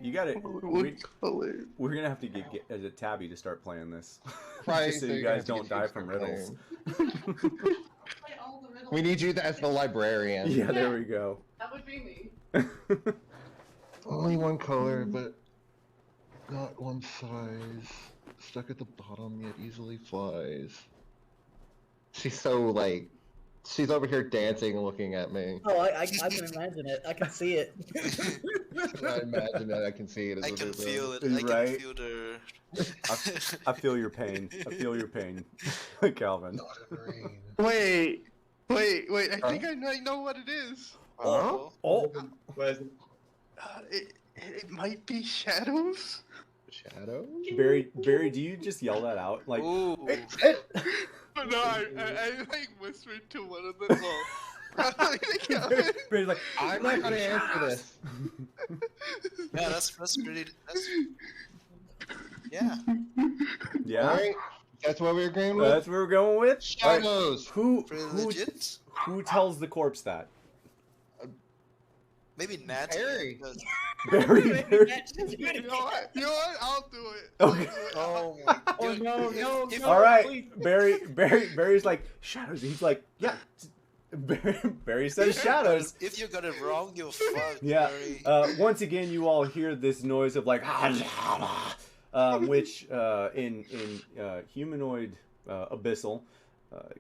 You got it. What color? We're gonna have to get as a Tabby to start playing this, Right, just so so you you're gonna guys have to don't get die used from to riddles. Play all the riddles. We need you as the librarian. Yeah, there we go. That would be me. Only one color, but not one size. Stuck at the bottom, yet easily flies. She's so like, she's over here dancing and looking at me. Oh, I can imagine it. I can see it. I imagine that. I can see it. As I a can visual. feel it. I Right. can feel the. I feel your pain. I feel your pain, Calvin. Not in rain. Wait. I think I know what it is. Oh. Oh, What is it? It might be shadows. Shadow? Barry, do you just yell that out? Like, Ooh. No, I like whispered to one of them. Well, Barry's like, I'm not gonna answer this. Yeah, that's pretty. Yeah. yeah, Alright, that's what we're agreeing with? that's what we're going with. All right, Shadows! Who Pretty legit. tells the corpse that? Maybe Nat. Harry. because- Barry. You know what? I'll do it. Okay. Oh my god. Oh no! All right, Barry's like shadows. He's like, yeah. Barry says shadows. If you got it wrong, you're fucked. Yeah. Barry. Once again, you all hear this noise of like, which in humanoid abyssal,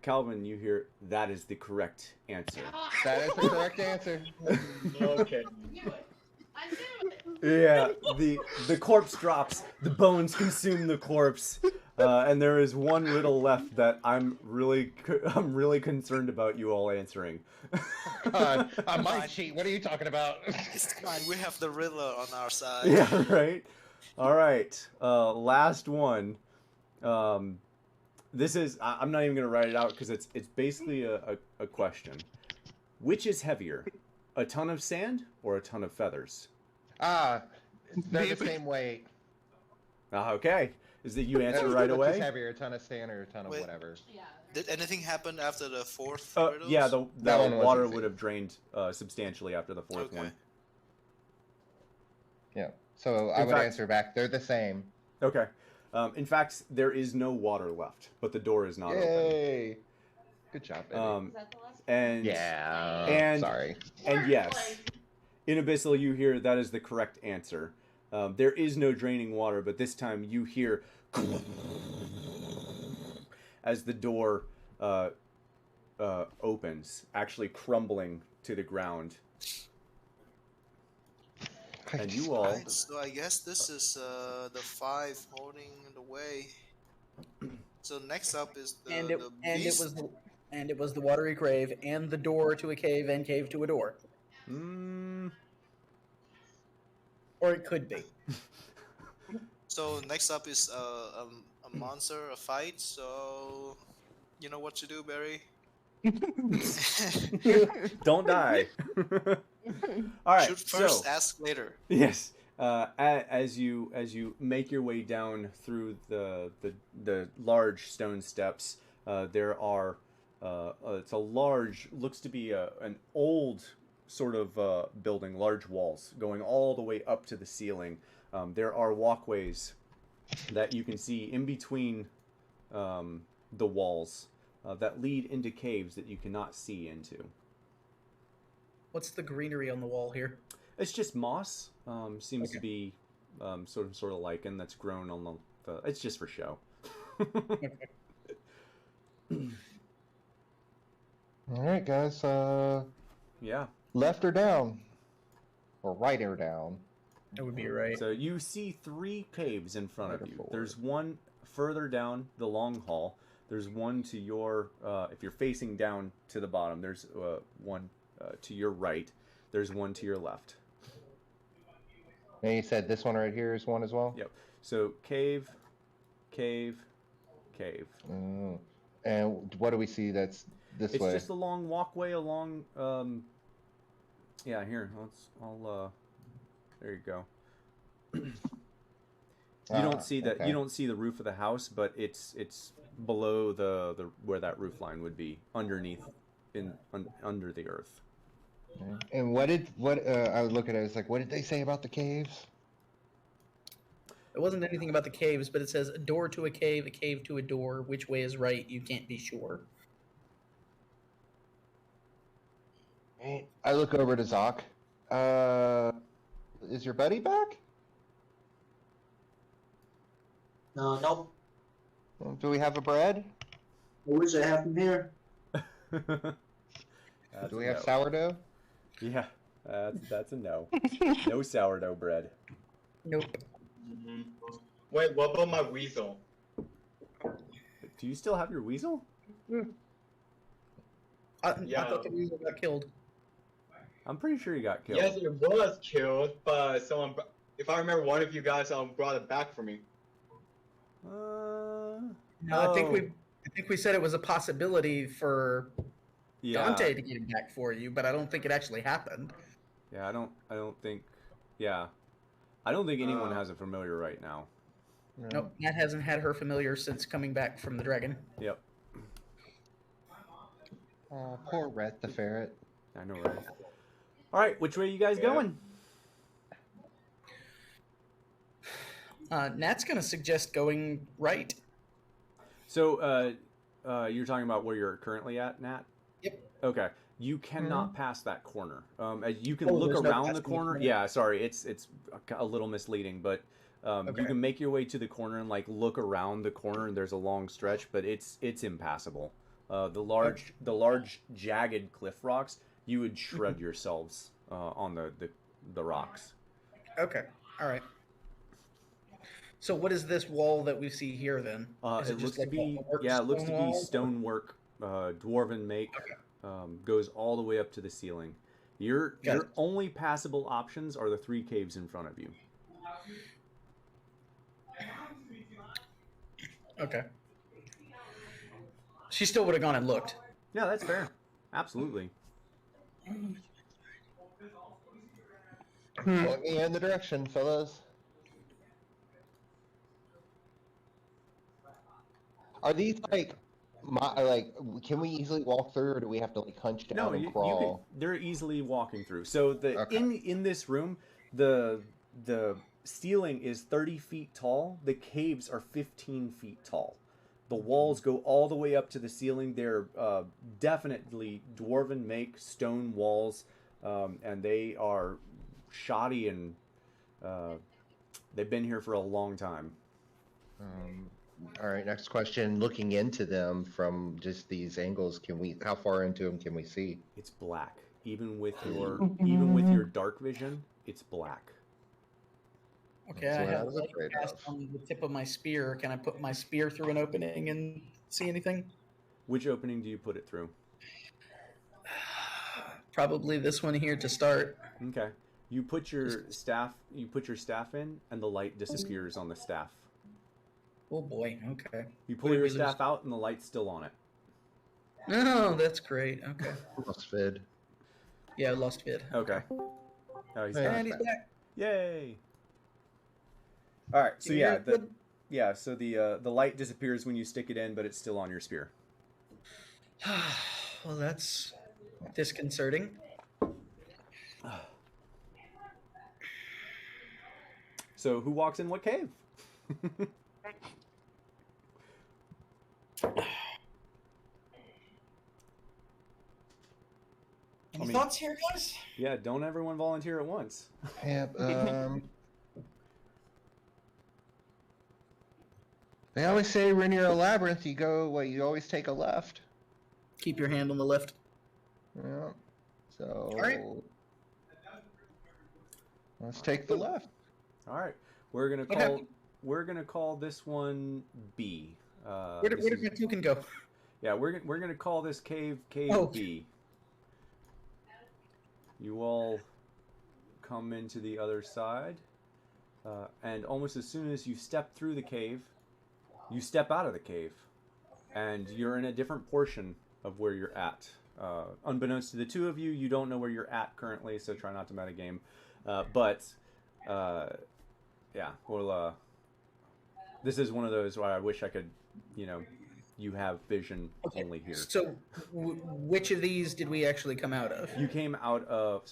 Calvin, you hear that is the correct answer. That is the correct answer. Okay. I knew it. I knew it. Yeah, the corpse drops, the bones consume the corpse, and there is one riddle left that I'm really concerned about you all answering. God, I might cheat. What are you talking about? It's fine. We have the Riddler on our side. Yeah, right. All right, last one. This is I'm not even gonna write it out because it's basically a question. Which is heavier, a ton of sand or a ton of feathers? They're the same weight. Okay. Is that you answer right Which away? is heavier, a ton of sand or a ton of Wait. whatever? Yeah. Did anything happen after the fourth? riddles? Yeah, the That one was water easy. would have drained substantially after the fourth Okay. one. Yeah. So I In would fact- answer back. They're the same. Okay. In fact, there is no water left, but the door is not open. Yay! Good job, baby. Is that the last And yeah. and- Sorry. and yes, in Abyssal you hear that is the correct answer. There is no draining water, but this time you hear as the door opens, actually crumbling to the ground. And you all, Alright, so I guess this is the five holding the way. So next up is the it was the Watery Grave and the door to a cave and cave to a door, or it could be. So next up is a monster, a fight. So you know what to do, Barry. don't die. All right. Shoot first, so ask later. yes, as you make your way down through the large stone steps, there are it's a large, looks to be an old sort of building, large walls going all the way up to the ceiling. There are walkways that you can see in between the walls that lead into caves that you cannot see into. What's the greenery on the wall here? It's just moss. Seems Okay. to be sort of lichen that's grown on It's just for show. All right, guys. Yeah. Left or down, or right or down. That would be right. So you see 3 caves in front of Right or you. forward. There's one further down the long hall. There's one to your, if you're facing down to the bottom, there's one to your right. There's one to your left. And you said this one right here is one as well? Yep. So cave, cave, cave. And what do we see that's this It's way? just a long walkway along, yeah, here, there you go. You don't see that. Okay. You don't see the roof of the house, but it's below the where that roof line would be, underneath, under the earth. And what I was looking at it, it's like, what did they say about the caves? It wasn't anything about the caves, but it says a door to a cave to a door. Which way is right? You can't be sure. I look over to Zoc. Is your buddy back? Nope. Do we have a bread? I wish I had him here. Do we have sourdough? Yeah, that's a no. No sourdough bread. Nope. Wait, what about my weasel? Do you still have your weasel? I thought the weasel got killed. I'm pretty sure you got killed. Yes, it was killed, but someone, if I remember, one of you guys brought it back for me. No, I think we said it was a possibility for Dante to get him back for you, but I don't think it actually happened. Yeah, I don't think. Yeah, I don't think anyone has a familiar right now. Nope, Nat hasn't had her familiar since coming back from the dragon. Yep. Oh, poor Rhett the ferret. I know, right? All right, which way are you guys going? Nat's gonna suggest going right. So, you're talking about where you're currently at, Nat? Yep. Okay. You cannot pass that corner. You can Oh, look there's no around the passing the corner. corner. Yeah, sorry, it's a little misleading, but Okay. you can make your way to the corner and like look around the corner, and there's a long stretch, but it's impassable. The large jagged cliff rocks, you would shred yourselves on the rocks. Okay. All right. So what is this wall that we see here then? Is It looks to be a it looks to stone be wall? stonework, dwarven make. Goes all the way up to the ceiling. Your only passable options are the 3 caves in front of you. Okay. She still would have gone and looked. Yeah, that's fair. Absolutely. Point me in the direction, fellas. Are these like can we easily walk through, or do we have to like hunch down and crawl? They're easily walking through. So in this room, the ceiling is 30 feet tall. The caves are 15 feet tall. The walls go all the way up to the ceiling. They're definitely dwarven make stone walls, and they are shoddy, and they've been here for a long time. All right, next question. Looking into them from just these angles, how far into them can we see? It's black. Even with your dark vision, it's black. Okay, I have a light cast on the tip of my spear. Can I put my spear through an opening and see anything? Which opening do you put it through? Probably this one here to start. Okay. You put your staff in, and the light disappears on the staff. Oh boy, okay. You pull your staff out, and the light's still on it. Oh, that's great. Okay. Lost vid. Yeah, I lost vid. Okay. Oh, he's And he's back. Yay! All right. So so the light disappears when you stick it in, but it's still on your spear. Well, that's disconcerting. So who walks in what cave? Any thoughts here, guys? Yeah, don't everyone volunteer at once. Yep. They always say when you're in a labyrinth, you always take a left. Keep your hand on the left. Yeah. So. All right. Let's take the left. All right. We're gonna What call. happened? We're gonna call this one B. Where did my token go? Yeah, we're gonna call this cave Oh. B. You all come into the other side, and almost as soon as you step through the cave, you step out of the cave, and you're in a different portion of where you're at. Unbeknownst to the two of you, you don't know where you're at currently, so try not to metagame. Yeah, well, this is one of those where I wish I could, you have vision only here. So, which of these did we actually come out of? You came out of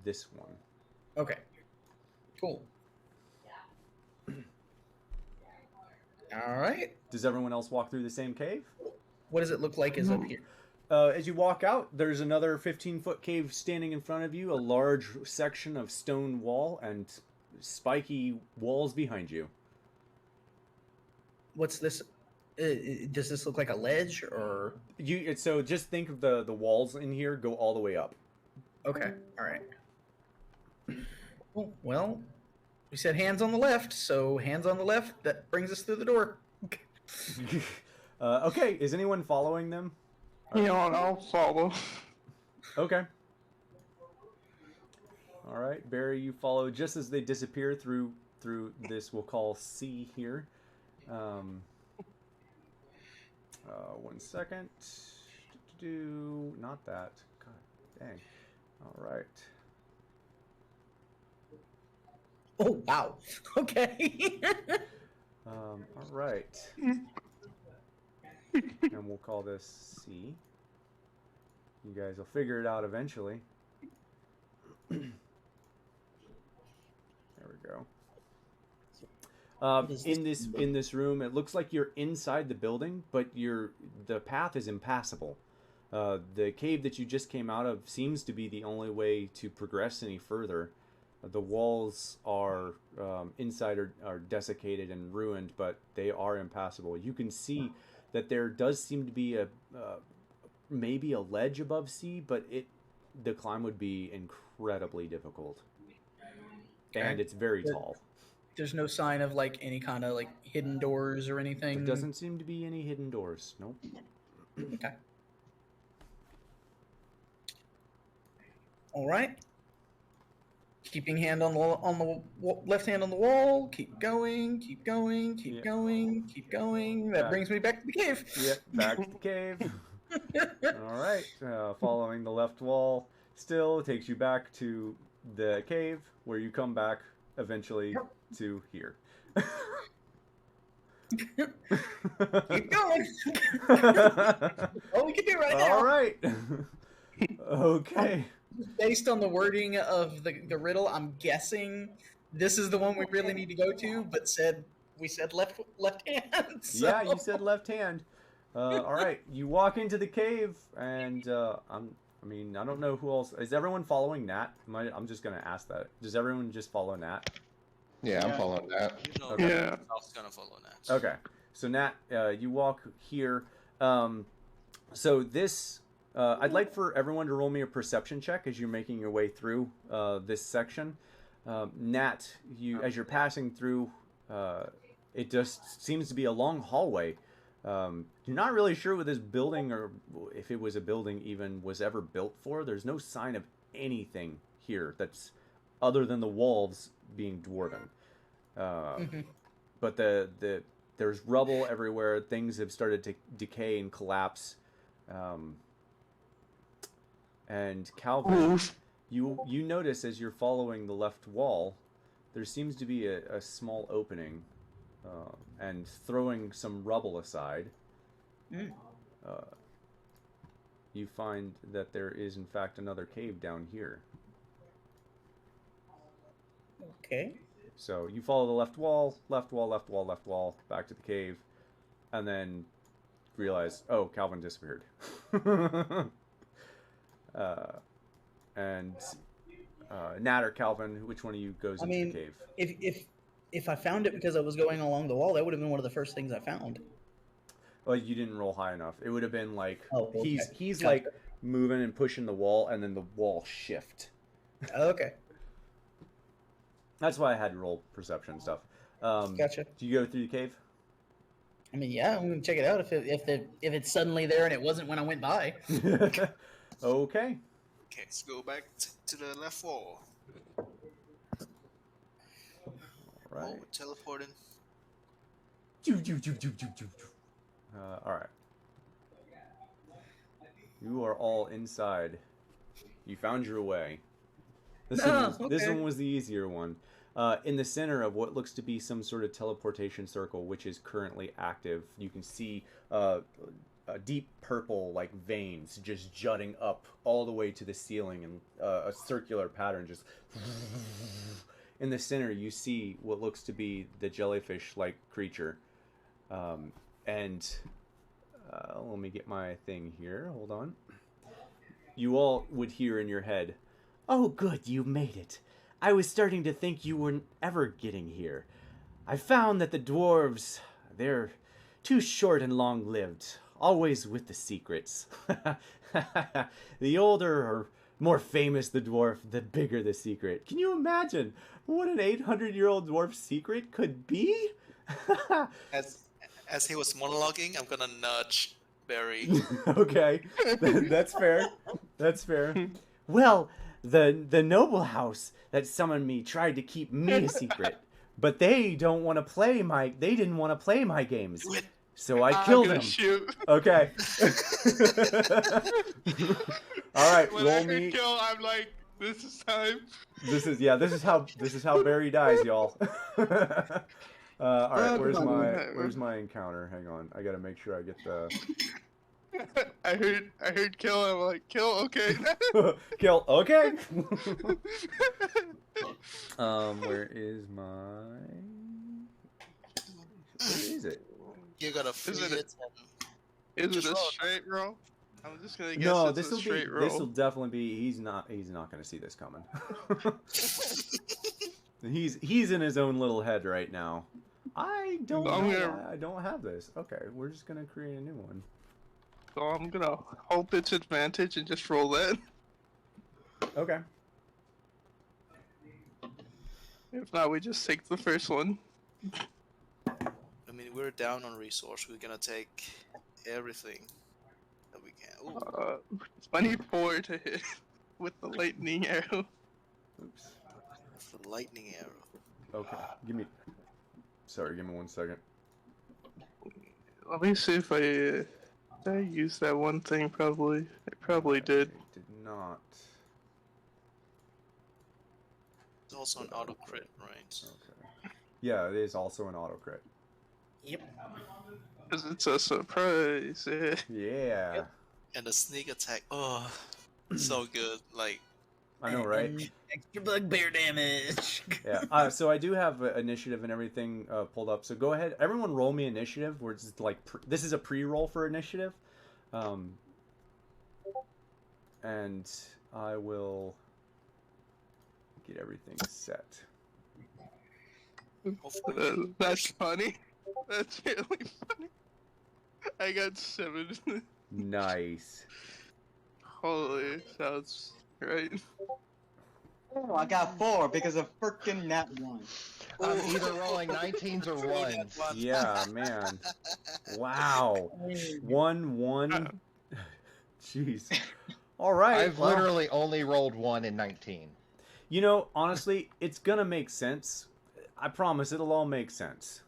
this one. Okay. Cool. All right. Does everyone else walk through the same cave? What does it look like is up here? As you walk out, there's another 15-foot cave standing in front of you, a large section of stone wall and spiky walls behind you. What's this? Does this look like a ledge or? So just think of the walls in here go all the way up. Okay. All right. Well, we said hands on the left, so hands on the left. That brings us through the door. Okay. Is anyone following them? I'll follow. Okay. All right, Barry, you follow just as they disappear through this. We'll call C here. 1 second. Not that. God dang. All right. Oh wow. Okay. All right. And we'll call this C. You guys will figure it out eventually. There we go. In this room, it looks like you're inside the building, but the path is impassable. The cave that you just came out of seems to be the only way to progress any further. The walls are inside are desiccated and ruined, but they are impassable. You can see that there does seem to be maybe a ledge above C, but the climb would be incredibly difficult, and it's very tall. There's no sign of like any kind of like hidden doors or anything. There doesn't seem to be any hidden doors. Nope. Okay. All right. Keeping hand on the left hand on the wall. Keep going. Keep going. Keep Yeah. going. Keep going. That brings me back to the cave. Yep, back to the cave. All right. Following the left wall still takes you back to the cave, where you come back eventually to here. Keep going. All we can do right now. All right. Okay. Based on the wording of the riddle, I'm guessing this is the one we really need to go to, but we said left hand. So. Yeah, you said left hand. All right. You walk into the cave, and I don't know who else. Is everyone following Nat? I'm just gonna ask that. Does everyone just follow Nat? Yeah, I'm following that. Okay. Yeah. I was gonna follow that. Okay. So Nat, you walk here. So this, I'd like for everyone to roll me a perception check as you're making your way through this section. Nat, as you're passing through, it just seems to be a long hallway. You're not really sure what this building, or if it was a building even, was ever built for. There's no sign of anything here that's other than the walls being dwarven. But there's rubble everywhere. Things have started to decay and collapse. And Calvin, you notice as you're following the left wall, there seems to be a small opening, and throwing some rubble aside, you find that there is in fact another cave down here. Okay. So you follow the left wall, back to the cave, and then realize, oh, Calvin disappeared. And Nat or Calvin, which one of you goes into the cave? If if I found it because I was going along the wall, that would have been one of the first things I found. Well, you didn't roll high enough. It would have been like Oh, okay. he's Gotcha. like moving and pushing the wall, and then the wall shift. Okay, That's why I had to roll perception and stuff. gotcha. Do you go through the cave? I mean, yeah, I'm gonna check it out if it's suddenly there and it wasn't when I went by. Okay. Okay, let's go back to the left wall. Right. Oh, teleporting. All right. You are all inside. You found your way. This one was the easier one. In the center of what looks to be some sort of teleportation circle, which is currently active, you can see a deep purple like veins just jutting up all the way to the ceiling in a circular pattern. Just in the center, you see what looks to be the jellyfish-like creature. Let me get my thing here. Hold on. You all would hear in your head, "Oh, good, you made it. I was starting to think you weren't ever getting here. I found that the dwarves, they're too short and long-lived, always with the secrets. The older or more famous the dwarf, the bigger the secret. Can you imagine what an 800-year-old dwarf's secret could be?" As he was monologuing, I'm gonna nudge Barry. Okay, that's fair. That's fair. Well, the noble house that summoned me tried to keep me a secret, but they didn't want to play my games. Do it. So I killed them. Shoot. Okay. All right, When roll I me. heard kill, I'm like, this is time. This is how Barry dies, y'all. All right, where's my encounter? Hang on, I gotta make sure I get the I heard kill. I'm like, kill. Okay. kill. Okay. Where is it? You gotta free Is it it. Is it a roll. straight roll? I'm just gonna guess No, it's this a will straight roll. definitely be. He's not gonna see this coming. He's in his own little head right now. I don't know why I don't have this. Okay, we're just gonna create a new one. So I'm gonna hope it's advantage and just roll that. Okay. If not, we just take the first one. I mean, we're down on resource. We're gonna take everything that we can. Ooh, 24 to hit with the lightning arrow. Oops. the lightning arrow. Okay. Give me 1 second. Let me see if did I use that one thing. Probably. I probably did. I did not. It's also an auto crit, right? Okay. Yeah, it is also an auto crit. Yep. Because it's a surprise. Yeah. Yep. And the sneak attack. Oh, so good. Like, I know, right? And extra bugbear damage. Yeah. So I do have initiative and everything pulled up. So go ahead, everyone, roll me initiative. We're just like this is a pre-roll for initiative, and I will get everything set. That's funny. That's really funny. I got 7. Nice. Holy, sounds right. Oh, I got 4 because of frickin' nat 1. I'm either rolling 19s or 1s. Yeah, man. Wow. 1. Jeez. All right. I've literally only rolled 1 in 19. You know, honestly, it's gonna make sense. I promise, it'll all make sense.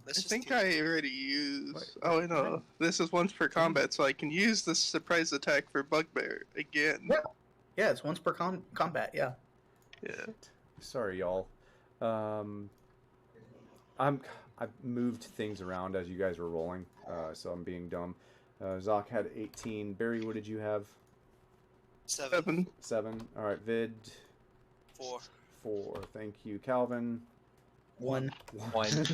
I think I already used. Oh, wait, no. This is once per combat, so I can use the surprise attack for Bugbear again. Yeah, it's once per combat. Yeah. Yeah. Sorry, y'all. I've moved things around as you guys were rolling, so I'm being dumb. Zoc had 18. Barry, what did you have? 7. 7. All right, Vid. 4. 4. Thank you, Calvin. 1.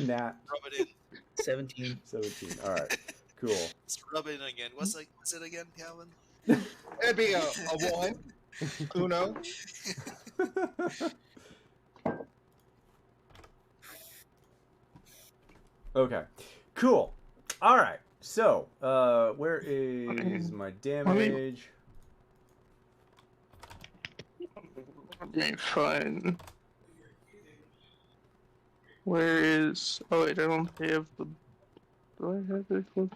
Nat. Rub it in. 17. 17. All right, cool. Let's rub it in again. What's it again, Calvin? It'd be a 1. Uno. Okay, cool. All right. So, where is my damage? Okay, fine. Where is? Oh wait, I don't have the. Do I have this one?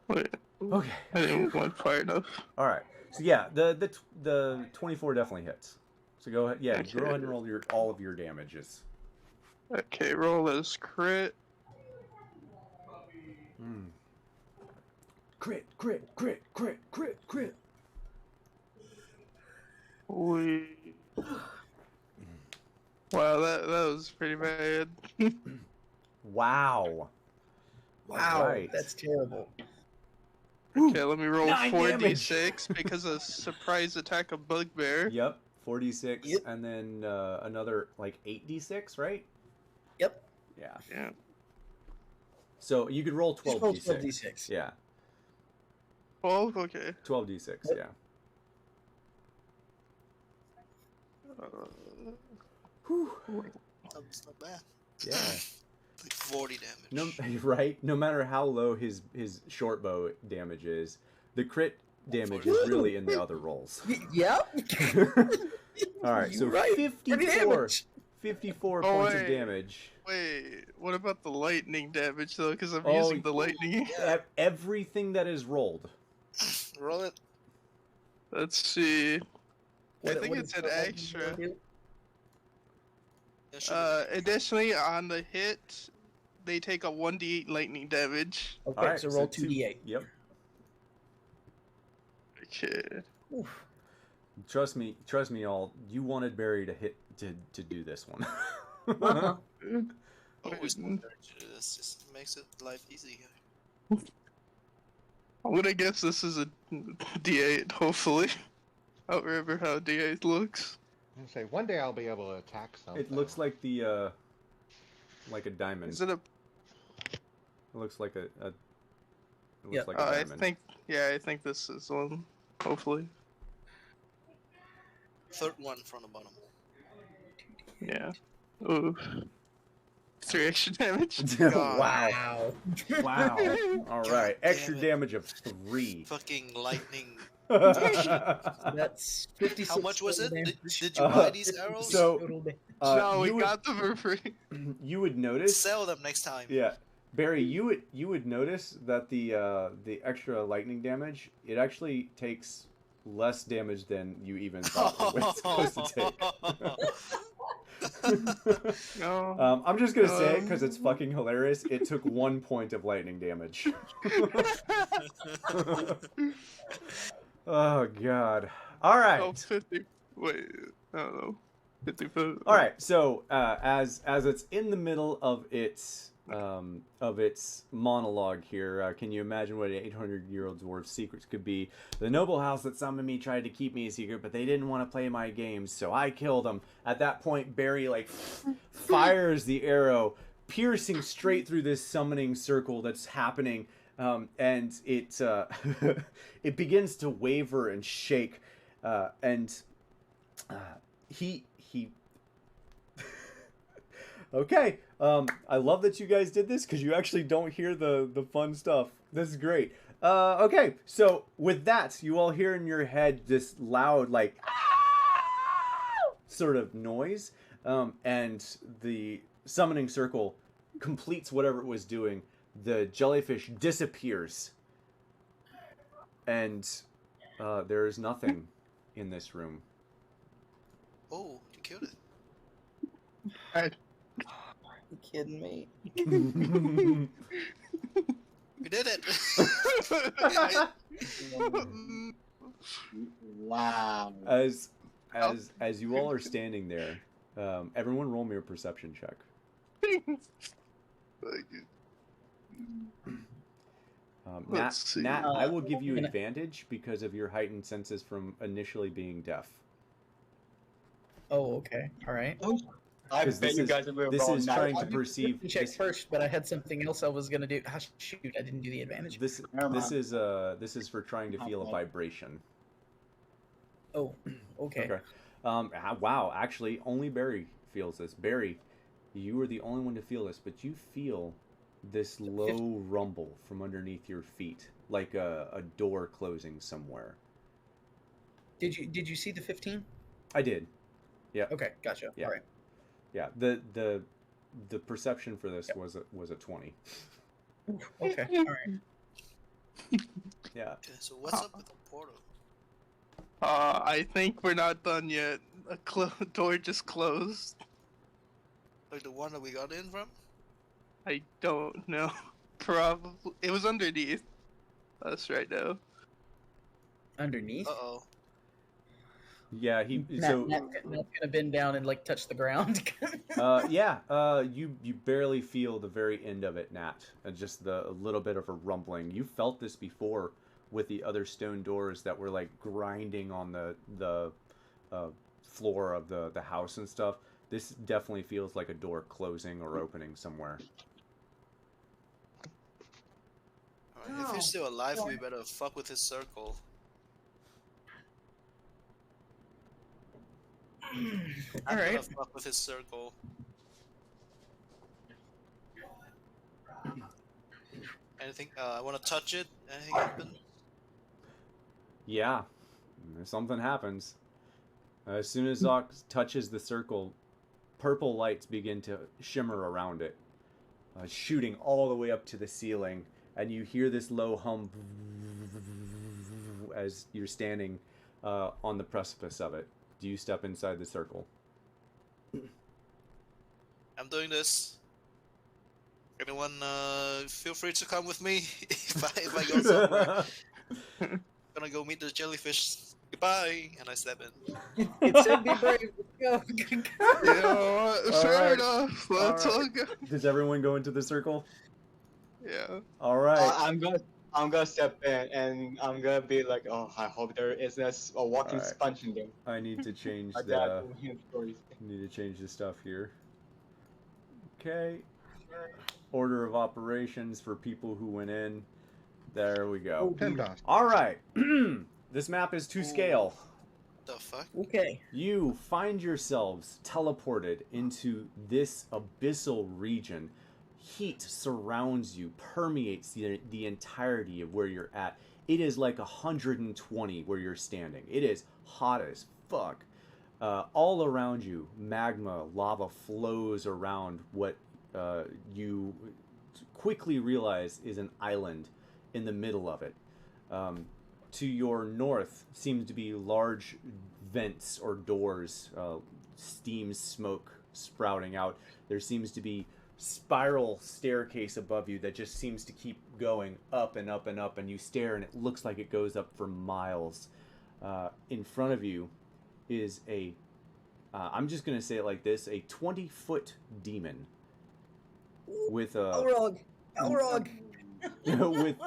Wait. Okay. I didn't went far enough. All right. So yeah, the 24 definitely hits. So go ahead. Yeah, Okay. go ahead and roll all of your damages. Okay, roll as crit. Crit, crit, crit, crit, crit, crit. Wow, that was pretty bad. Wow. Wow, Right. that's terrible. Okay, let me roll 9 4d6 because of surprise attack of bugbear. Yep, 46, Yep. and then another like 8d6, right? Yep. Yeah. Yeah. So you could roll Just roll 12d6. 12d6. Yeah, 12. Okay. 12d6. Yep. Yeah. That's not bad. Yeah. Like 40 damage. No, right. No matter how low his short bow damage is, the crit damage is really in the other rolls. Yep. All right, so You're right. 54 Oh, points of wait. damage. Wait, what about the lightning damage though? Because I'm Oh, using the lightning. Everything that is rolled. Roll it. Let's see. I What think does it's an the lightning extra. do? It should be- Additionally, on the hit, they take a 1d8 lightning damage. Okay, All right, so roll two- 2d8. Yep. Okay. Oof. Trust me, all. You wanted Barry to hit to do this one. Uh-huh. Always want to do this. Just makes it life easier. I'm gonna guess this is a d8, hopefully. I don't remember how d8 looks. I'm gonna say one day I'll be able to attack something. It looks like the like a diamond. Is it a... It looks like it looks Yep. like a I diamond. I think this is one, hopefully. Third one from the bottom. Yeah. Ooh. 3 extra damage. Wow. Wow. All right. Extra damn it. damage of 3. Fucking lightning. That's 56. How much was it? total Did damage. you buy these arrows? So- Total damage. No, we you would, got them for free. you would notice. Sell them next time. Yeah, Barry, you would notice that the extra lightning damage, it actually takes less damage than you even thought it was supposed to take. No. I'm just gonna say it because it's fucking hilarious. It took 1 point of lightning damage. Oh god. All right. Oh, 50. Wait, I don't know. 50. All right. So as it's in the middle of its monologue here, can you imagine what an 800-year-old dwarf's secrets could be? The noble house that summoned me tried to keep me a secret, but they didn't want to play my games, so I killed them. At that point, Barry fires the arrow, piercing straight through this summoning circle that's happening, and it it begins to waver and shake, and he. Okay. I love that you guys did this because you actually don't hear the fun stuff. This is great. Okay, so with that, you all hear in your head this loud, like, sort of noise, and the summoning circle completes whatever it was doing. The jellyfish disappears, and there is nothing in this room. Oh, you killed it. You kidding me? We did it. Wow. As you all are standing there, everyone roll me a perception check. Let's see. Nat, I will give you advantage because of your heightened senses from initially being deaf. Oh, okay. All right. I 'Cause bet this you is- guys are This wrong is now. trying to perceive. Check first, but I had something else I was gonna do. Ah, shoot, I didn't do the advantage. This Never is for trying to feel a Okay. vibration. Oh, okay. Okay. Wow, actually, only Barry feels this. Barry, you are the only one to feel this, but you feel this low rumble from underneath your feet, like a door closing somewhere. Did you see the 15? I did. Yeah. Okay, gotcha. Yeah. All right. Yeah. The perception for this was a 20. Okay. All right. Yeah. Okay, so what's up with the portal? I think we're not done yet. A door just closed. Like the one that we got in from? I don't know. Probably it was underneath us right now. Underneath. Uh-oh. Yeah, Matt's gonna bend down and like touch the ground. You barely feel the very end of it, Nat. Just a little bit of a rumbling. You felt this before with the other stone doors that were like grinding on the floor of the house and stuff. This definitely feels like a door closing or opening somewhere. Alright, if he's still alive, we better fuck with his circle. All right. Gonna fuck with his circle. Anything? I want to touch it. Anything happen? Yeah, something happens. As soon as Zoc touches the circle, purple lights begin to shimmer around it, shooting all the way up to the ceiling, and you hear this low hum as you're standing on the precipice of it. Do you step inside the circle? I'm doing this. Anyone, feel free to come with me if I go somewhere. Gonna go meet the jellyfish. Goodbye, and I step in. It said be brave. Let's go. You know what? Fair right. enough. Let's all go. Does everyone go into the circle? Yeah. All right. I'm gonna step in and I'm gonna be like, oh, I hope there isn't a walking Alright. sponge in there. I need to change Like the that in stories. stuff here. Okay. Order of operations for people who went in. There we go. PEMDAS. All right. This map is to scale. The fuck? Okay. You find yourselves teleported into this abyssal region. Heat surrounds you, permeates the entirety of where you're at. It is like 120 where you're standing. It is hot as fuck. All around you, magma, lava flows around what you quickly realize is an island in the middle of it. To your north seems to be large vents or doors, steam smoke sprouting out. There seems to be spiral staircase above you that just seems to keep going up and up and up, and you stare and it looks like it goes up for miles. In front of you is I'm just going to say it like this, a 20-foot demon with a Elrog.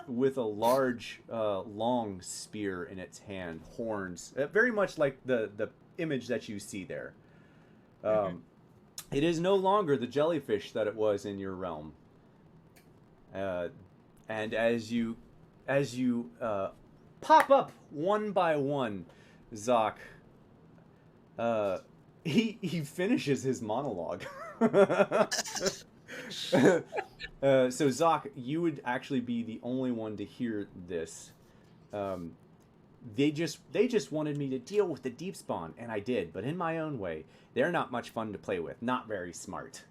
with a large long spear in its hand, horns, very much like the image that you see there. It is no longer the jellyfish that it was in your realm. And as you pop up one by one, Zoc, he finishes his monologue. So Zoc, you would actually be the only one to hear this. They just wanted me to deal with the deep spawn, and I did, but in my own way. They're not much fun to play with, not very smart.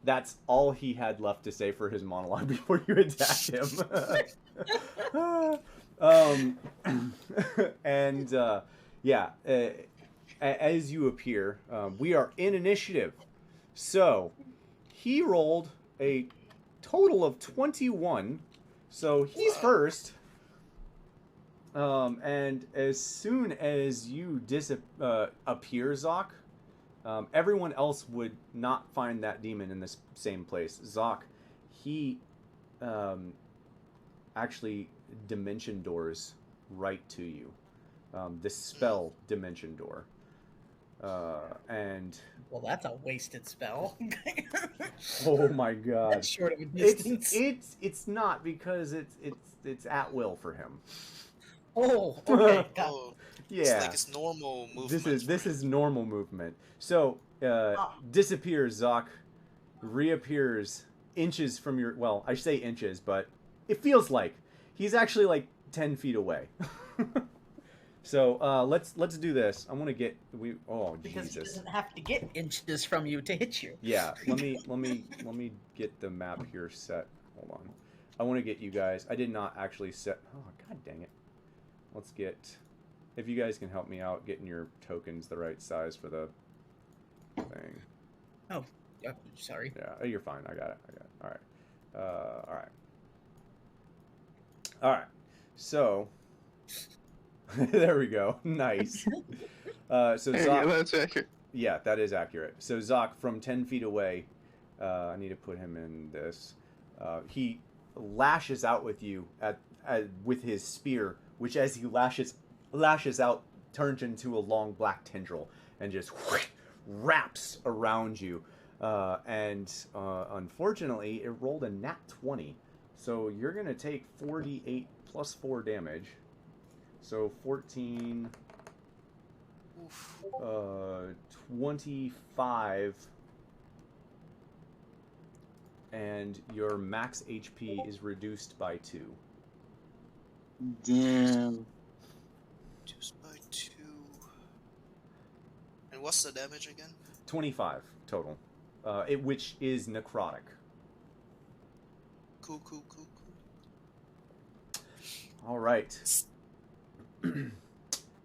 That's all he had left to say for his monologue before you attacked him. As you appear, we are in initiative. So, he rolled a total of 21, so he's first. And as soon as you appear, Zoc, everyone else would not find that demon in this same place. Zoc, he actually dimension doors right to you. The spell dimension door. And Well, that's a wasted spell. oh my god, That's short of a distance. It's not, because it's at will for him. Oh, okay. Got Oh, Yeah. it's like it's normal movement. This is normal movement. So disappears, Zoc, reappears inches from your. Well, I say inches, but it feels like he's actually like 10 feet away. So let's do this. I want to get because he Jesus. doesn't have to get inches from you to hit you. Yeah, let me get the map here set. Hold on. I want to get you guys. I did not actually set. Oh, god dang it. Let's get. If you guys can help me out getting your tokens the right size for the thing. Oh, sorry. Yeah, oh, you're fine. I got it. All right. All right. So there we go. Nice. So Zoc, that's accurate. yeah, that is accurate. So Zoc, from 10 feet away, I need to put him in this. He lashes out with you with his spear, which as he lashes out turns into a long black tendril and just wraps around you. And unfortunately, it rolled a nat 20. So you're going to take 48 plus 4 damage. So 14, 25, and your max HP is reduced by 2. Damn. Just by 2. And what's the damage again? 25 total, which is necrotic. Cool. All right.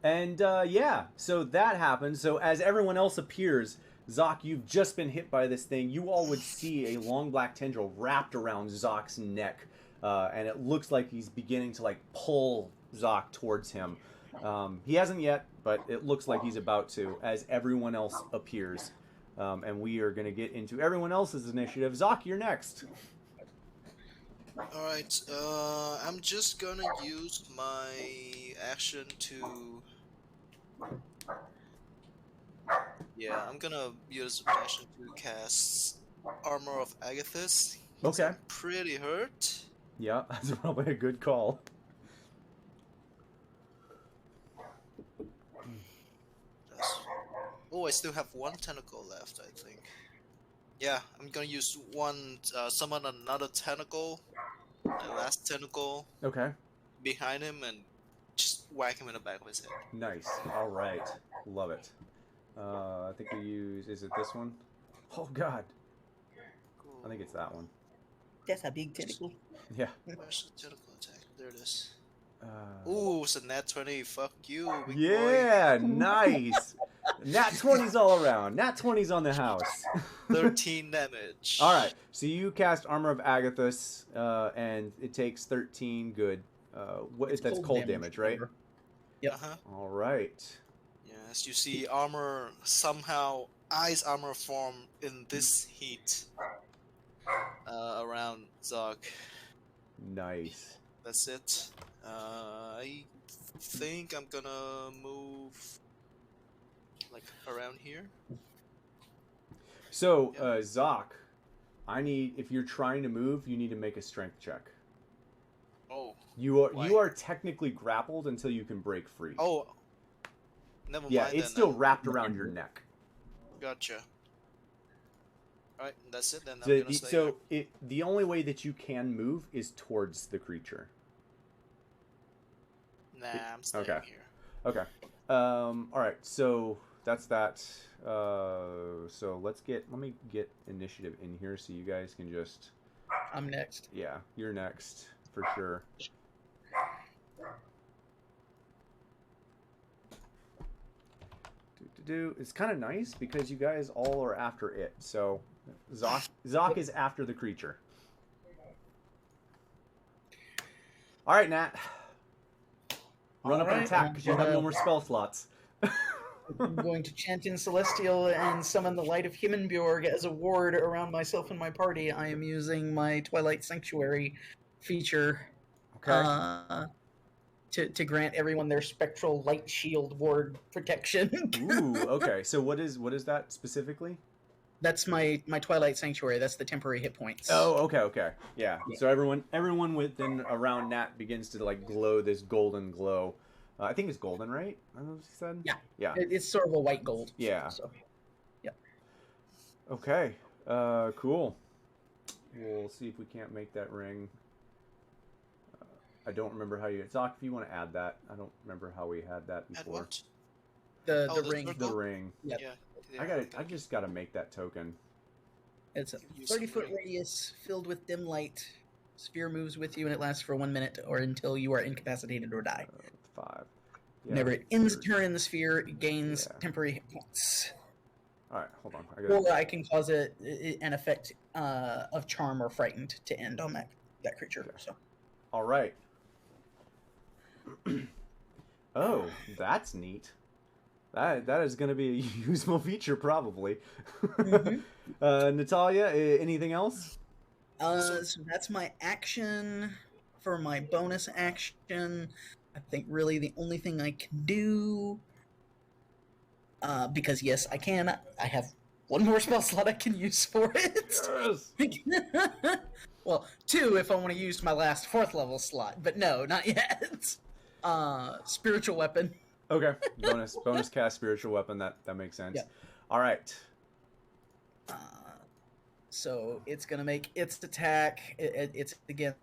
And yeah, so that happens. So as everyone else appears, Zoc, you've just been hit by this thing. You all would see a long black tendril wrapped around Zoc's neck, and it looks like he's beginning to like pull Zoc towards him. He hasn't yet, but it looks like he's about to as everyone else appears. And we are going to get into everyone else's initiative. Zoc, you're next. Alright, I'm just gonna use my action to... Yeah, I'm gonna use my action to cast Armor of Agathis. Okay. I'm pretty hurt. Yeah, that's probably a good call. Oh, I still have one tentacle left, I think. Yeah, I'm gonna use one, summon another tentacle, the last tentacle Okay. behind him, and just whack him in the back of his head. Nice. All right. Love it. I think we use... Is it this one? Oh, God. Cool. I think it's that one. That's a big tentacle. Yeah. Where's the tentacle attack? There it is. Uh, Ooh, it's a nat 20. Fuck you, big yeah, nice. Nat 20s all around. Nat 20s on the house. boy. 13 damage. All right. So you cast Armor of Agathis, and it takes 13 good. That's cold damage, right? Yep. Uh-huh. All right. Yes, you see armor, somehow ice armor form in this heat around Zoc. Nice. That's it. I think I'm gonna move like around here. So, Zoc, if you're trying to move, you need to make a strength check. Oh. You Why? are technically grappled until you can break free. Oh. Never yeah, mind. it's then, still wrapped around your neck. Gotcha. Alright, that's it then. I'm gonna stay here. The only way that you can move is towards the creature. Nah, I'm staying Okay. here. Okay. All right. So that's that. So let me get initiative in here so you guys can just. I'm next. Yeah, you're next for sure. It's kind of nice because you guys all are after it. So Zoc is after the creature. All right, Nat. Run up and attack because you have no more spell slots. I'm going to chant in Celestial and summon the Light of Himmenbjorg as a ward around myself and my party. I am using my Twilight Sanctuary feature to grant everyone their spectral light shield ward protection. Ooh, okay. So what is that specifically? That's my Twilight Sanctuary. That's the temporary hit points. Oh, okay. Yeah. So everyone within around Nat begins to like glow this golden glow. I think it's golden, right? I don't know what you said. Yeah. Yeah. It's sort of a white gold. Yeah. So, yeah. Okay. Cool. We'll see if we can't make that ring. I don't remember how you... Zoc, if you want to add that. I don't remember how we had that Add before. what? The Oh, ring. circle? The ring. Yep. Yeah. I just gotta make that token. It's a Use some 30-foot ring. radius filled with dim light. Sphere moves with you and it lasts for 1 minute or until you are incapacitated or die. 5. Yeah, Whenever it ends the 30. turn in the sphere, it gains Yeah. temporary hit points. Alright, hold on. Or I can cause an effect of charm or frightened to end on that creature. So. Alright. Oh, that's neat. That is going to be a useful feature, probably. Mm-hmm. Natalia, anything else? So that's my action. For my bonus action, I think really the only thing I can do, because yes, I can. I have one more spell slot I can use for it. Yes. Well, 2 if I want to use my last 4th level slot, but no, not yet. Spiritual weapon. Okay, bonus cast spiritual weapon. That makes sense. Yeah. All right. So it's gonna make its attack. It's again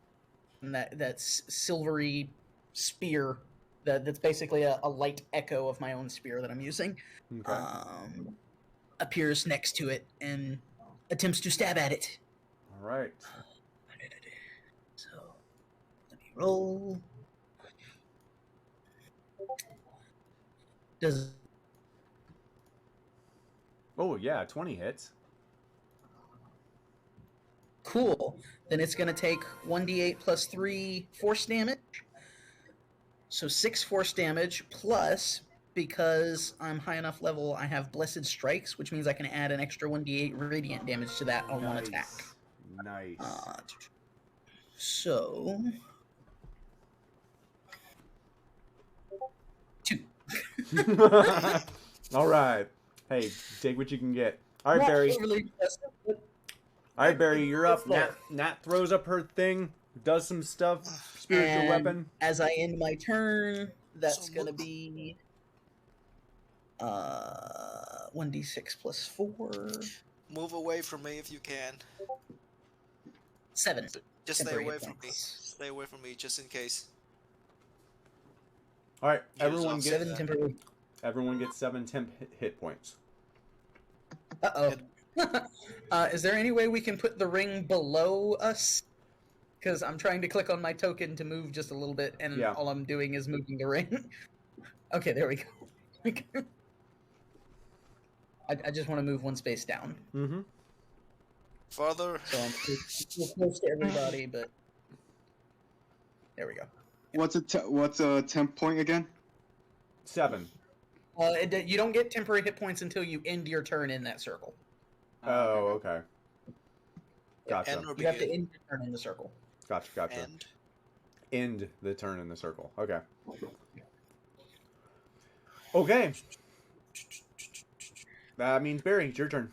that silvery spear that's basically a light echo of my own spear that I'm using. Okay. Appears next to it and attempts to stab at it. All right. So let me roll. Does Oh yeah, 20 hits. cool. Then it's gonna take 1d8 plus 3 force damage. So 6 force damage plus, because I'm high enough level, I have Blessed Strikes, which means I can add an extra 1d8 radiant damage to that on one attack. Nice. So 2. All right. Hey, take what you can get. All right, Not Barry. overly impressive, but All right, Barry, you're up. It's there. Nat throws up her thing, does some stuff. Spiritual And weapon. as I end my turn, that's So gonna move. be 1d6 plus 4. Move away from me if you can. 7. Just stay Temporary away hit from me. points. Stay away from me, just in case. All right, Use everyone off gets 7 temporary. 7 temp hit points. Uh oh. Is there any way we can put the ring below us? Because I'm trying to click on my token to move just a little bit, and Yeah. all I'm doing is moving the ring. Okay, there we go. I just want to move one space down. Mm-hmm. Father, So I'm still close to everybody, but there we go. What's a temp point again? 7. You don't get temporary hit points until you end your turn in that circle. Oh, okay. Gotcha. end or You have to begin. end your turn in the circle. Gotcha. End. End the turn in the circle. Okay. Okay. That means Barry, it's your turn.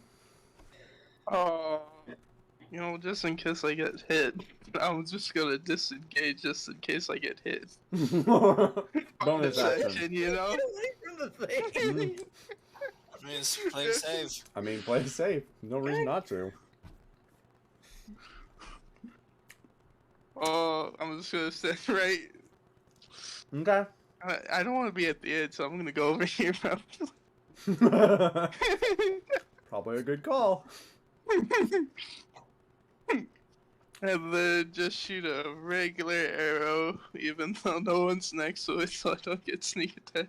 Just in case I get hit, I'm just gonna disengage just in case I get hit. Bonus action. Section, Get away from the thing. Means play it safe. I mean, play it safe. No reason not to. I'm just gonna stand right. Okay. I don't want to be at the end, so I'm gonna go over here. Probably a good call. And then just shoot a regular arrow, even though no one's next to it, so I don't get sneak attack.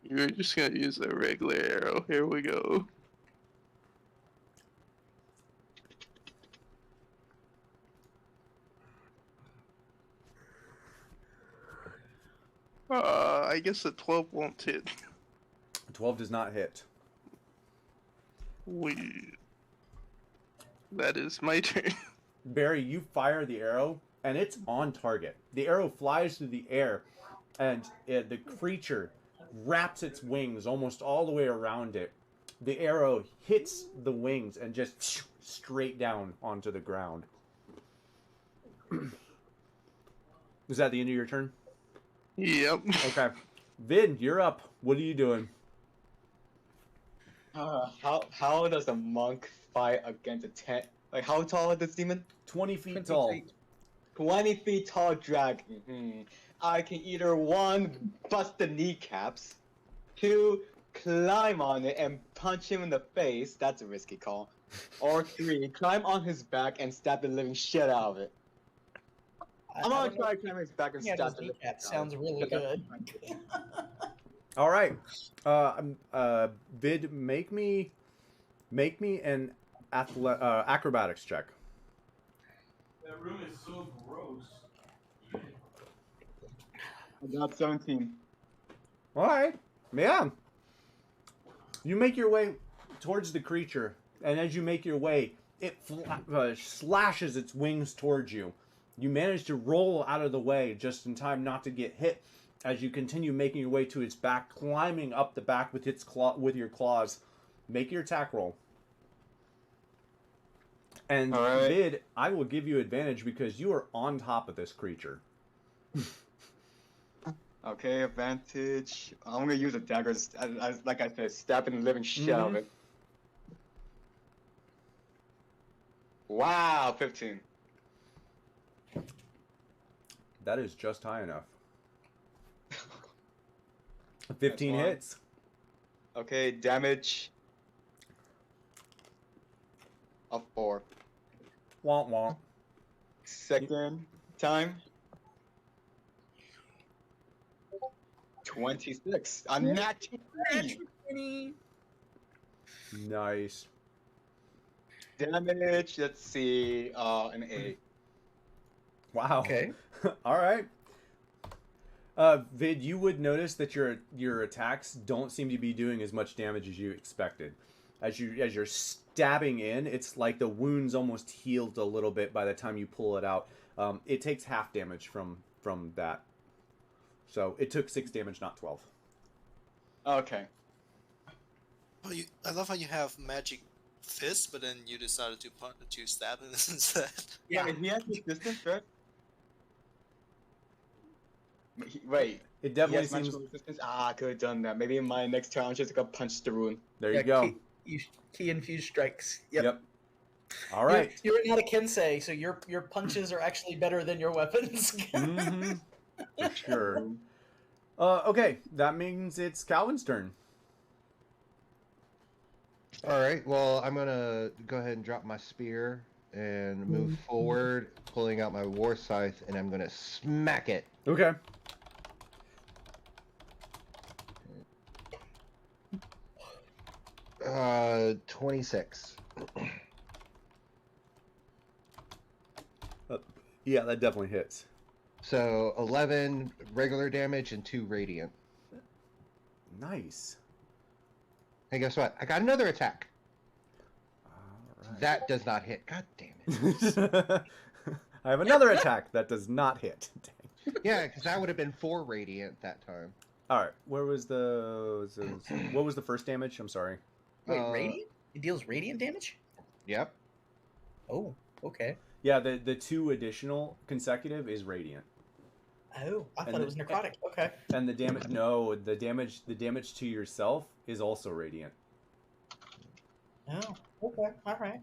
You're just gonna use a regular arrow. Here we go. I guess the 12 won't hit. 12 does not hit. That is my turn. Barry, you fire the arrow, and it's on target. The arrow flies through the air, and the creature wraps its wings almost all the way around it. The arrow hits the wings and just straight down onto the ground. Is that the end of your turn? Yep. Okay. Vid, you're up. What are you doing? How does a monk fight against a 10? Like, how tall is this demon? 20 feet 20 tall. feet. 20 feet tall dragon. I can either 1, bust the kneecaps, 2, climb on it and punch him in the face. That's a risky call. Or 3, climb on his back and stab the living shit out of it. I'm gonna try to climb on his back and Yeah, stab those the living shit kneecaps out sounds of it. really good. All right. Vid, make me an acrobatics check. That room is so gross. I got 17. All right. Yeah. You make your way towards the creature, and as you make your way, it slashes its wings towards you. You manage to roll out of the way just in time not to get hit as you continue making your way to its back, climbing up the back with with your claws. Make your attack roll. And Alright. Vid, I will give you advantage because you are on top of this creature. Okay, advantage. I'm gonna use a dagger, like I said, stabbing the living shit out of it. Wow, 15. That is just high enough. 15 one. hits. Okay, damage of 4. Womp womp. Second time. 26. A nat 20. Nice. Damage, let's see, an 8. Wow. Okay. All right. Vid, you would notice that your attacks don't seem to be doing as much damage as you expected. As you're stabbing in, it's like the wound's almost healed a little bit by the time you pull it out. It takes half damage from that. So it took 6 damage, not 12. Okay. Oh, I love how you have magic fist, but then you decided to stab him instead. Yeah, he has resistance, right? Wait. It definitely Yes, seems. magical resistance. I could have done that. Maybe in my next turn, I'm just gonna punch the rune. There you go. Key infused strikes. Yep. Yep. All right. You're not a Kensei, so your punches are actually better than your weapons. Mm-hmm. For sure. Okay, that means it's Calvin's turn. All right. Well, I'm gonna go ahead and drop my spear and move forward, pulling out my war scythe, and I'm gonna smack it. Okay. Uh, 26. Yeah, that definitely hits. So 11 regular damage and 2 radiant. Nice. Hey, guess what? I got another attack. All right. That does not hit. God damn it. I have another attack that does not hit. Dang. Yeah, because that would have been 4 radiant that time. All right. Where was what was the first damage? I'm sorry. Wait, radiant? It deals radiant damage? Yep. Oh, okay. Yeah, the 2 additional consecutive is radiant. Oh, I thought it was necrotic. Okay. And the damage the damage to yourself is also radiant. Oh, okay. All right.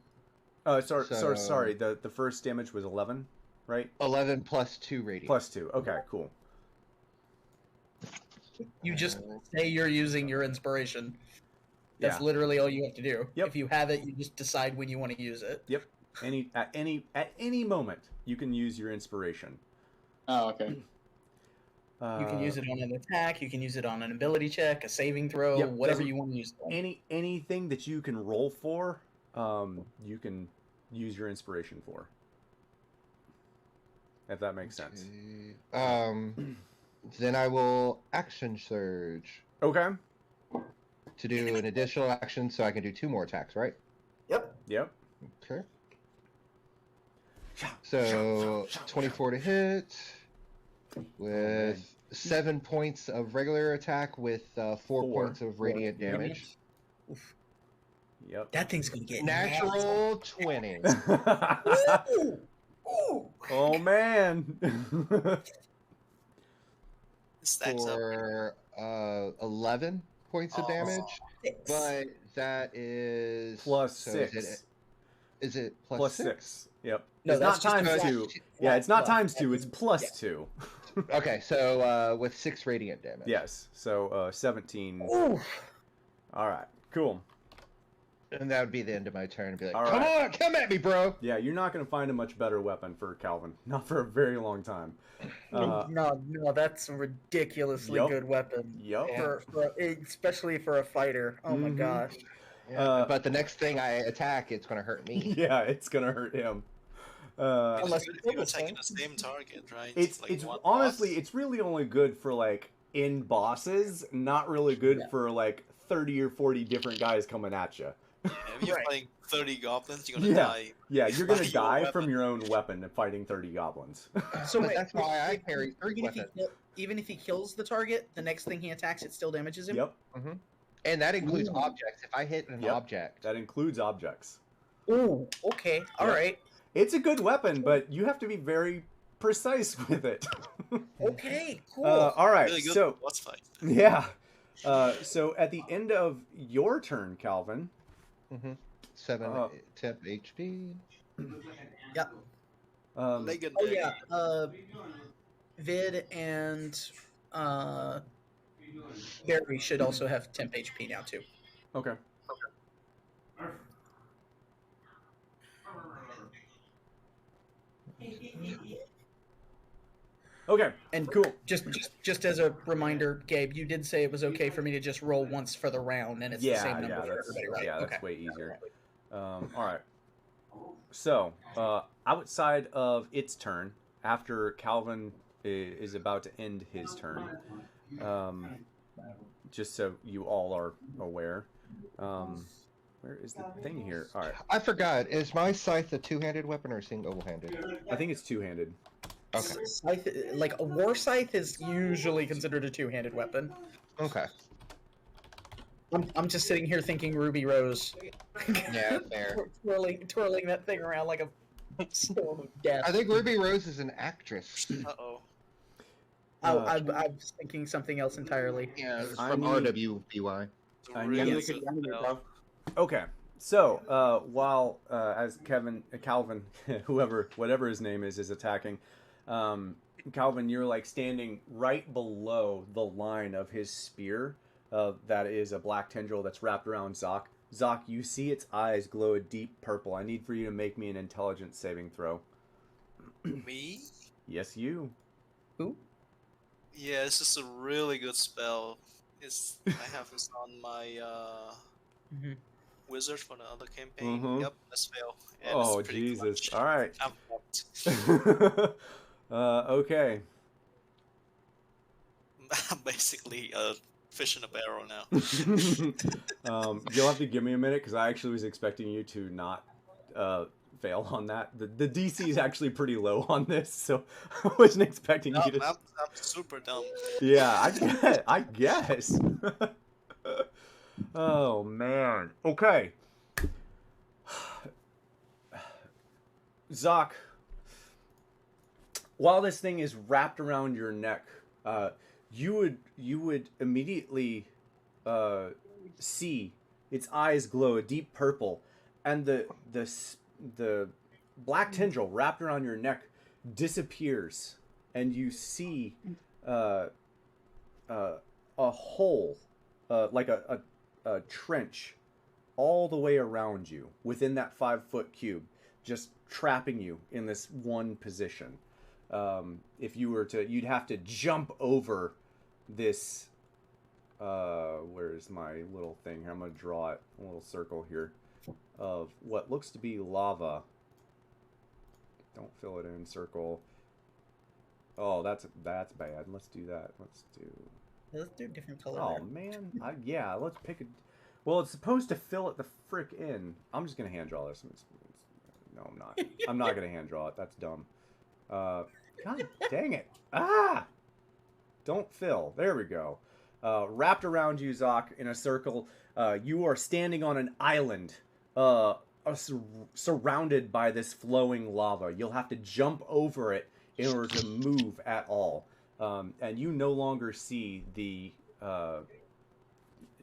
Oh, sorry. The first damage was 11, right? 11 plus 2 radiant. Plus 2. Okay, cool. You just say you're using your inspiration. That's literally all you have to do. Yep. If you have it, you just decide when you want to use it. Yep. At any moment you can use your inspiration. Oh, okay. You can use it on an attack. You can use it on an ability check, a saving throw, Yep, whatever you want to use it on. Anything that you can roll for, you can use your inspiration for. If that makes sense. Then I will action surge. Okay. To do an additional action, so I can do 2 more attacks, right? Yep. Okay. So 24 to hit with 7 points of regular attack with 4 points of radiant damage. Oof. Yep. That thing's gonna get Natural 20 Ooh! Ooh! Oh man. Stacks up. for 11 points of damage. But that is Plus so 6. Is it Plus 6? 6. Yep. No, It's that's not just times flat- 2. flat Yeah, it's not plus. times 2. It's plus Yeah. 2. Okay, so with 6 radiant damage. Yes. So 17. Ooh. All right. Cool. And that would be the end of my turn. And be like, All come right. on, come at me, bro. Yeah, you're not going to find a much better weapon for Calvin. Not for a very long time. No, that's a ridiculously Yup. good weapon. Yup. Especially for a fighter. Oh my Mhm. gosh. Yeah, but the next thing I attack, it's going to hurt me. Yeah, it's going to hurt him. Unless If you're attacking the same target, right? It's like one honestly, boss. it's really only good for like in bosses, not really good Yeah. for like 30 or 40 different guys coming at you. Yeah, if you're Right. playing 30 goblins, you're gonna Yeah. die. Yeah, you're gonna By your die from weapon. your own weapon fighting 30 goblins. So But wait, that's why I carry 3 even if, weapons. even if he kills the target, the next thing he attacks, it still damages him? Yep, And that includes Ooh. objects. If I hit an Yep. object. that includes objects. Ooh, okay. All Yep. right. It's a good weapon, but you have to be very precise with it. Okay, cool. All right, Really good so boss fight. yeah, so at the end of your turn, Calvin. 7 temp HP. Yep. Oh Legendary. yeah. Vid and Barry should also have temp HP now too. Okay. Okay. And Cool. just as a reminder, Gabe, you did say it was okay for me to just roll once for the round, and it's the same number for that's, everybody, right? yeah, that's Okay. way easier. All right. So, outside of its turn, after Calvin is about to end his turn, just so you all are aware, where is the thing here? All right. I forgot. Is my scythe a 2-handed weapon or single-handed? I think it's two-handed. Okay. Scythe, like a war scythe, is usually considered a two-handed weapon. Okay. I'm just sitting here thinking Ruby Rose. Yeah, fair. twirling that thing around like a storm of death. I think Ruby Rose is an actress. Uh-oh. I was thinking something else entirely. Yeah, it's I from need- RWBY. It's a I really need- good spell. Okay. So, while as Calvin, whatever his name is attacking, Calvin, you're like standing right below the line of his spear. That is a black tendril that's wrapped around Zoc. Zoc, you see its eyes glow a deep purple. I need for you to make me an intelligence saving throw. Me? Yes, you. Who? Yeah, this is a really good spell. I have this on my Mm-hmm. wizard for the other campaign. Mhm. Yep, that's fail. Yeah, Oh, that's pretty Jesus. clutch. All right. I'm fucked. Okay. I'm basically a fish in a barrel now. You'll have to give me a minute because I actually was expecting you to not fail on that. The DC is actually pretty low on this, so I wasn't expecting you to. I'm super dumb. Yeah, I guess. Oh man. Okay. Zoc, while this thing is wrapped around your neck, you would immediately see its eyes glow a deep purple, and the black tendril wrapped around your neck disappears, and you see a hole, like a trench, all the way around you within that 5-foot cube, just trapping you in this one position. If you were to, you'd have to jump over this. Where's my little thing here? I'm gonna draw it, a little circle here of what looks to be lava. Don't fill it in, circle. Oh, that's bad. Let's do that. Let's do a different color. Oh there. man, yeah. Let's pick a. Well, it's supposed to fill it the frick in. I'm just gonna hand draw this. No, I'm not. I'm not gonna hand draw it. That's dumb. God dang it! Ah. Don't fill. There we go. Wrapped around you, Zoc, in a circle. You are standing on an island, surrounded by this flowing lava. You'll have to jump over it in order to move at all. And you no longer see the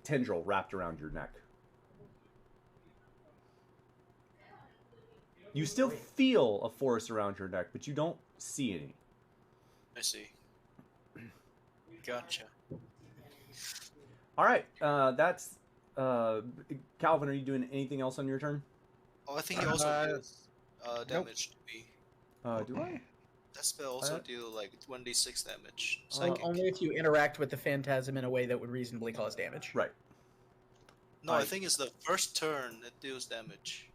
tendril wrapped around your neck. You still feel a force around your neck, but you don't see any. I see. Gotcha. All right, that's Calvin. Are you doing anything else on your turn? Oh, I think he also deals damage to me. Do I? That spell also deal like 1d6 damage. Only if you interact with the phantasm in a way that would reasonably cause damage. Right. No, I think it's the first turn that deals damage.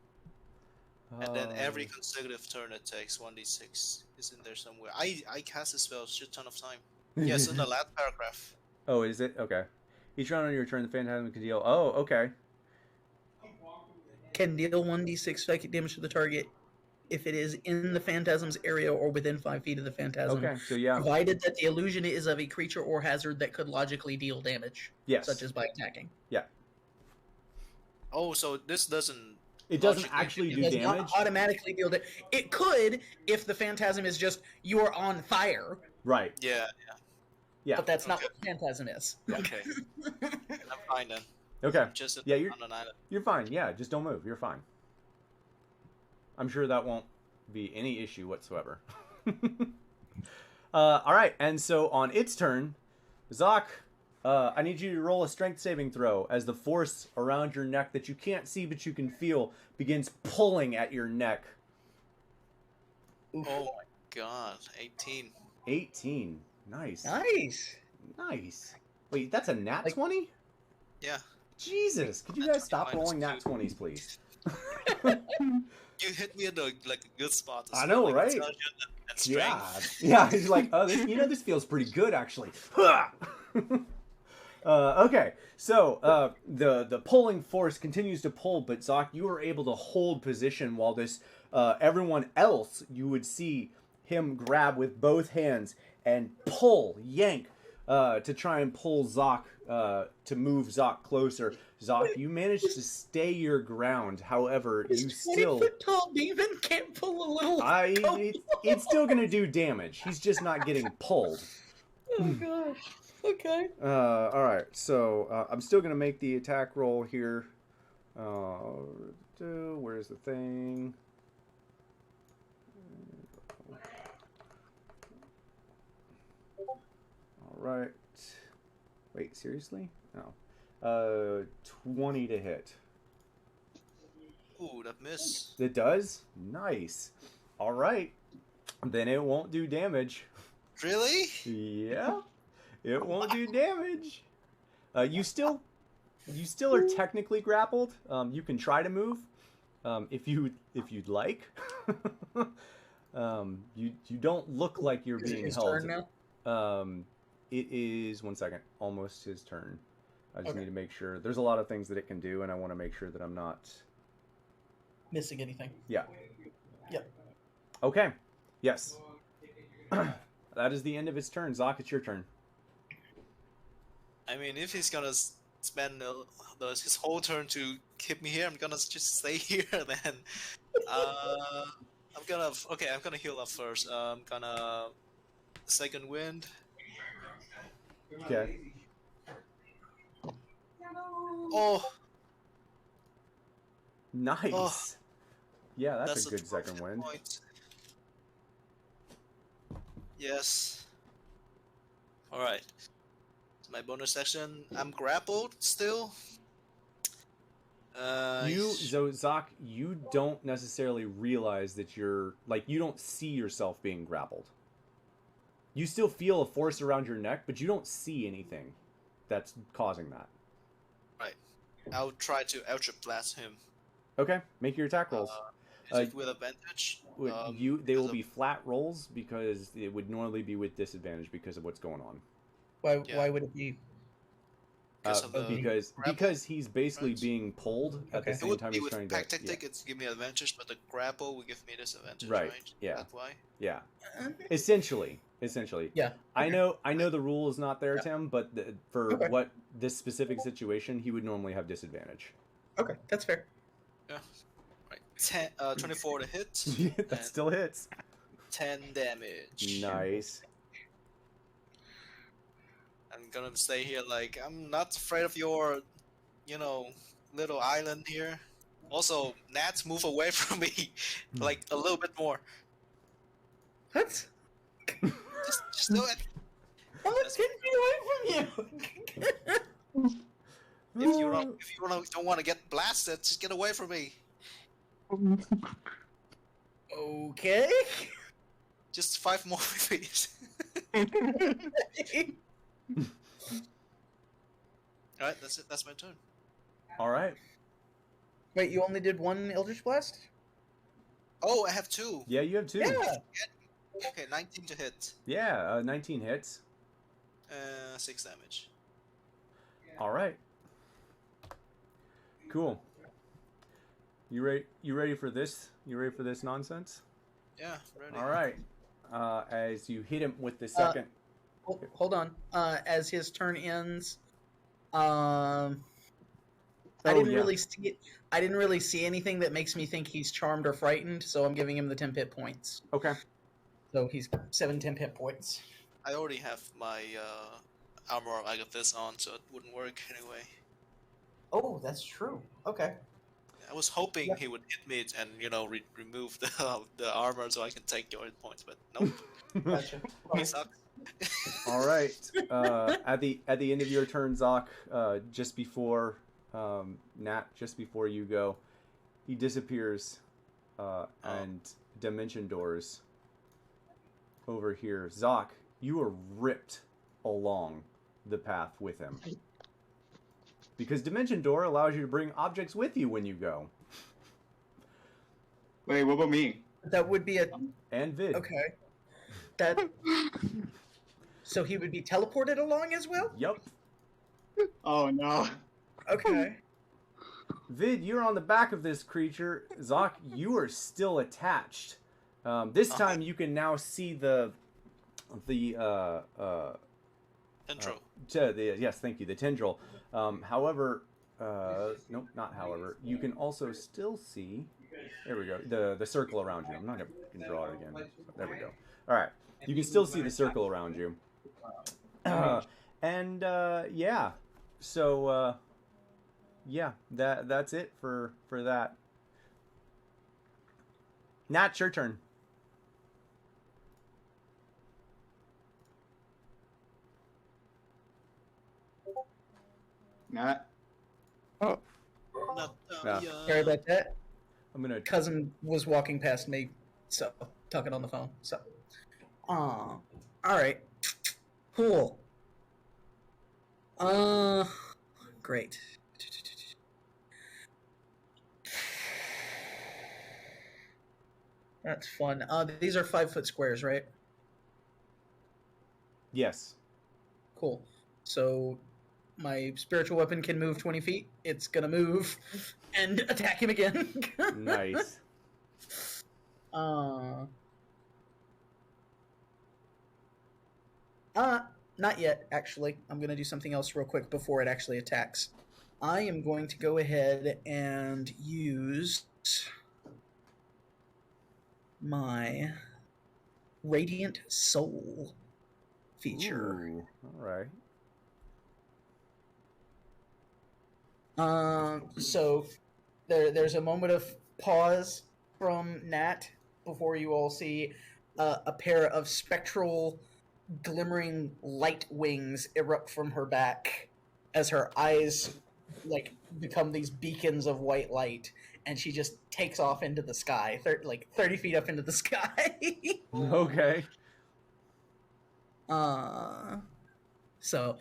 And then every consecutive turn it takes 1d6. Is in there somewhere. I cast this spell a shit ton of time. Yes, in the last paragraph. Oh, is it? Okay. Each round on your turn, the phantasm can deal... Oh, okay. Can deal 1d6 psychic damage to the target if it is in the phantasm's area or within 5 feet of the phantasm. Okay, so yeah. Provided that the illusion is of a creature or hazard that could logically deal damage. Yes. Such as by attacking. Yeah. Oh, so this doesn't... It doesn't actually do damage? Not automatically deal damage. It could if the phantasm is just, you are on fire. Right. Yeah. But that's not what the phantasm is. Yeah. Okay. I'm fine then. Okay. Just yeah, on an island. You're fine. Yeah, just don't move. You're fine. I'm sure that won't be any issue whatsoever. All right, and so on its turn, Zoc, I need you to roll a strength saving throw as the force around your neck that you can't see but you can feel begins pulling at your neck. Oh my god, 18. 18. Nice. Nice. Wait, that's a nat 20? Yeah. Jesus, could you guys stop rolling nat 20s, please? You hit me at a good spot. I know, right? Yeah. He's like, oh, this feels pretty good, actually. Okay, so the pulling force continues to pull, but Zoc, you are able to hold position while this everyone else, you would see him grab with both hands and yank to try and pull Zoc to move Zoc closer. Zoc, you managed to stay your ground. However, you still 20-foot tall demon can't pull a little. It's still gonna do damage. He's just not getting pulled. Oh gosh. Okay. All right. So I'm still gonna make the attack roll here. Where's the thing? All right. Wait, seriously? No. 20 to hit. Ooh, that miss. It does? Nice. All right. Then it won't do damage. Really? Yeah. It won't do damage. You still are technically grappled. You can try to move, if you'd like. You don't look like you're being held. Turn now? It is 1 second, almost his turn. I just need to make sure. There's a lot of things that it can do, and I want to make sure that I'm not missing anything. Yeah. Yep. Okay. Yes. That is the end of his turn. Zoc, it's your turn. I mean, if he's gonna spend his whole turn to keep me here, I'm gonna just stay here then. I'm gonna heal up first. I'm gonna second wind. Okay. Oh. Nice. Oh. Yeah, that's a good second wind. Point. Yes. Alright. My bonus action. I'm grappled still. Zoc, you don't necessarily realize that you don't see yourself being grappled. You still feel a force around your neck, but you don't see anything that's causing that. Right. I'll try to Ultra Blast him. Okay, make your attack rolls. Is it with advantage? They will be flat rolls because it would normally be with disadvantage because of what's going on. Why would it be? Because he's basically being pulled at the same time he's trying to. Tactic, it's give me advantage, but the grapple will give me disadvantage. Right? Yeah. That's why. Yeah. Essentially, essentially. Yeah. I know the rule is not there, Tim, but for Okay. what this specific situation, he would normally have disadvantage. Okay, that's fair. Yeah. Right. 24 to hit. That and still hits. 10 damage. Nice. I'm gonna stay here. Like, I'm not afraid of your, little island here. Also, gnats move away from me, like a little bit more. What? Just do it. I'm 10 feet away from you. If you don't want to get blasted, just get away from me. Okay. Just 5 more feet. Alright, that's it. That's my turn. All right. Wait, you only did one Eldritch Blast? Oh, I have 2. Yeah, you have 2. Yeah. Okay, 19 to hit. Yeah, 19 hits. 6 damage. All right. Cool. You ready for this? You ready for this nonsense? Yeah, ready. All right. As you hit him with the second. Hold on. As his turn ends, I didn't really see it. I didn't really see anything that makes me think he's charmed or frightened, so I'm giving him the 10 hit points. Okay. So he's 10 hit points. I already have my armor like this on, so it wouldn't work anyway. Oh, that's true. Okay. I was hoping he would hit me and remove the armor so I can take your hit points, but nope. Gotcha. He sucks. All right. At the end of your turn, Zoc, just before Nat, just before you go, he disappears, and dimension doors over here. Zoc, you are ripped along the path with him. Because Dimension Door allows you to bring objects with you when you go. Wait, what about me? That would be a... And Vid. Okay. That... So he would be teleported along as well? Yep. Oh, no. Okay. Vid, you're on the back of this creature. Zoc, you are still attached. This time you can now see the Tendril. Yes, thank you, the tendril. However, nope, not however. You can also still see. There we go. The circle around you. I'm not gonna draw it again. There we go. All right. You can still see the circle around you. Yeah. So yeah, that's it for that. Nat, your turn. Nat. No, Yeah. Sorry about that. I'm gonna. Cousin was walking past me, so talking on the phone. So, all right, cool. Great. That's fun. These are 5-foot squares, right? Yes. Cool. So my spiritual weapon can move 20 feet. It's gonna move and attack him again. Nice. Not yet, actually. I'm gonna do something else real quick before it actually attacks. I am going to go ahead and use my Radiant Soul feature. Ooh, all right. So there's a moment of pause from Nat before you all see a pair of spectral, glimmering light wings erupt from her back as her eyes become these beacons of white light, and she just takes off into the sky, 30 feet up into the sky. Okay. So,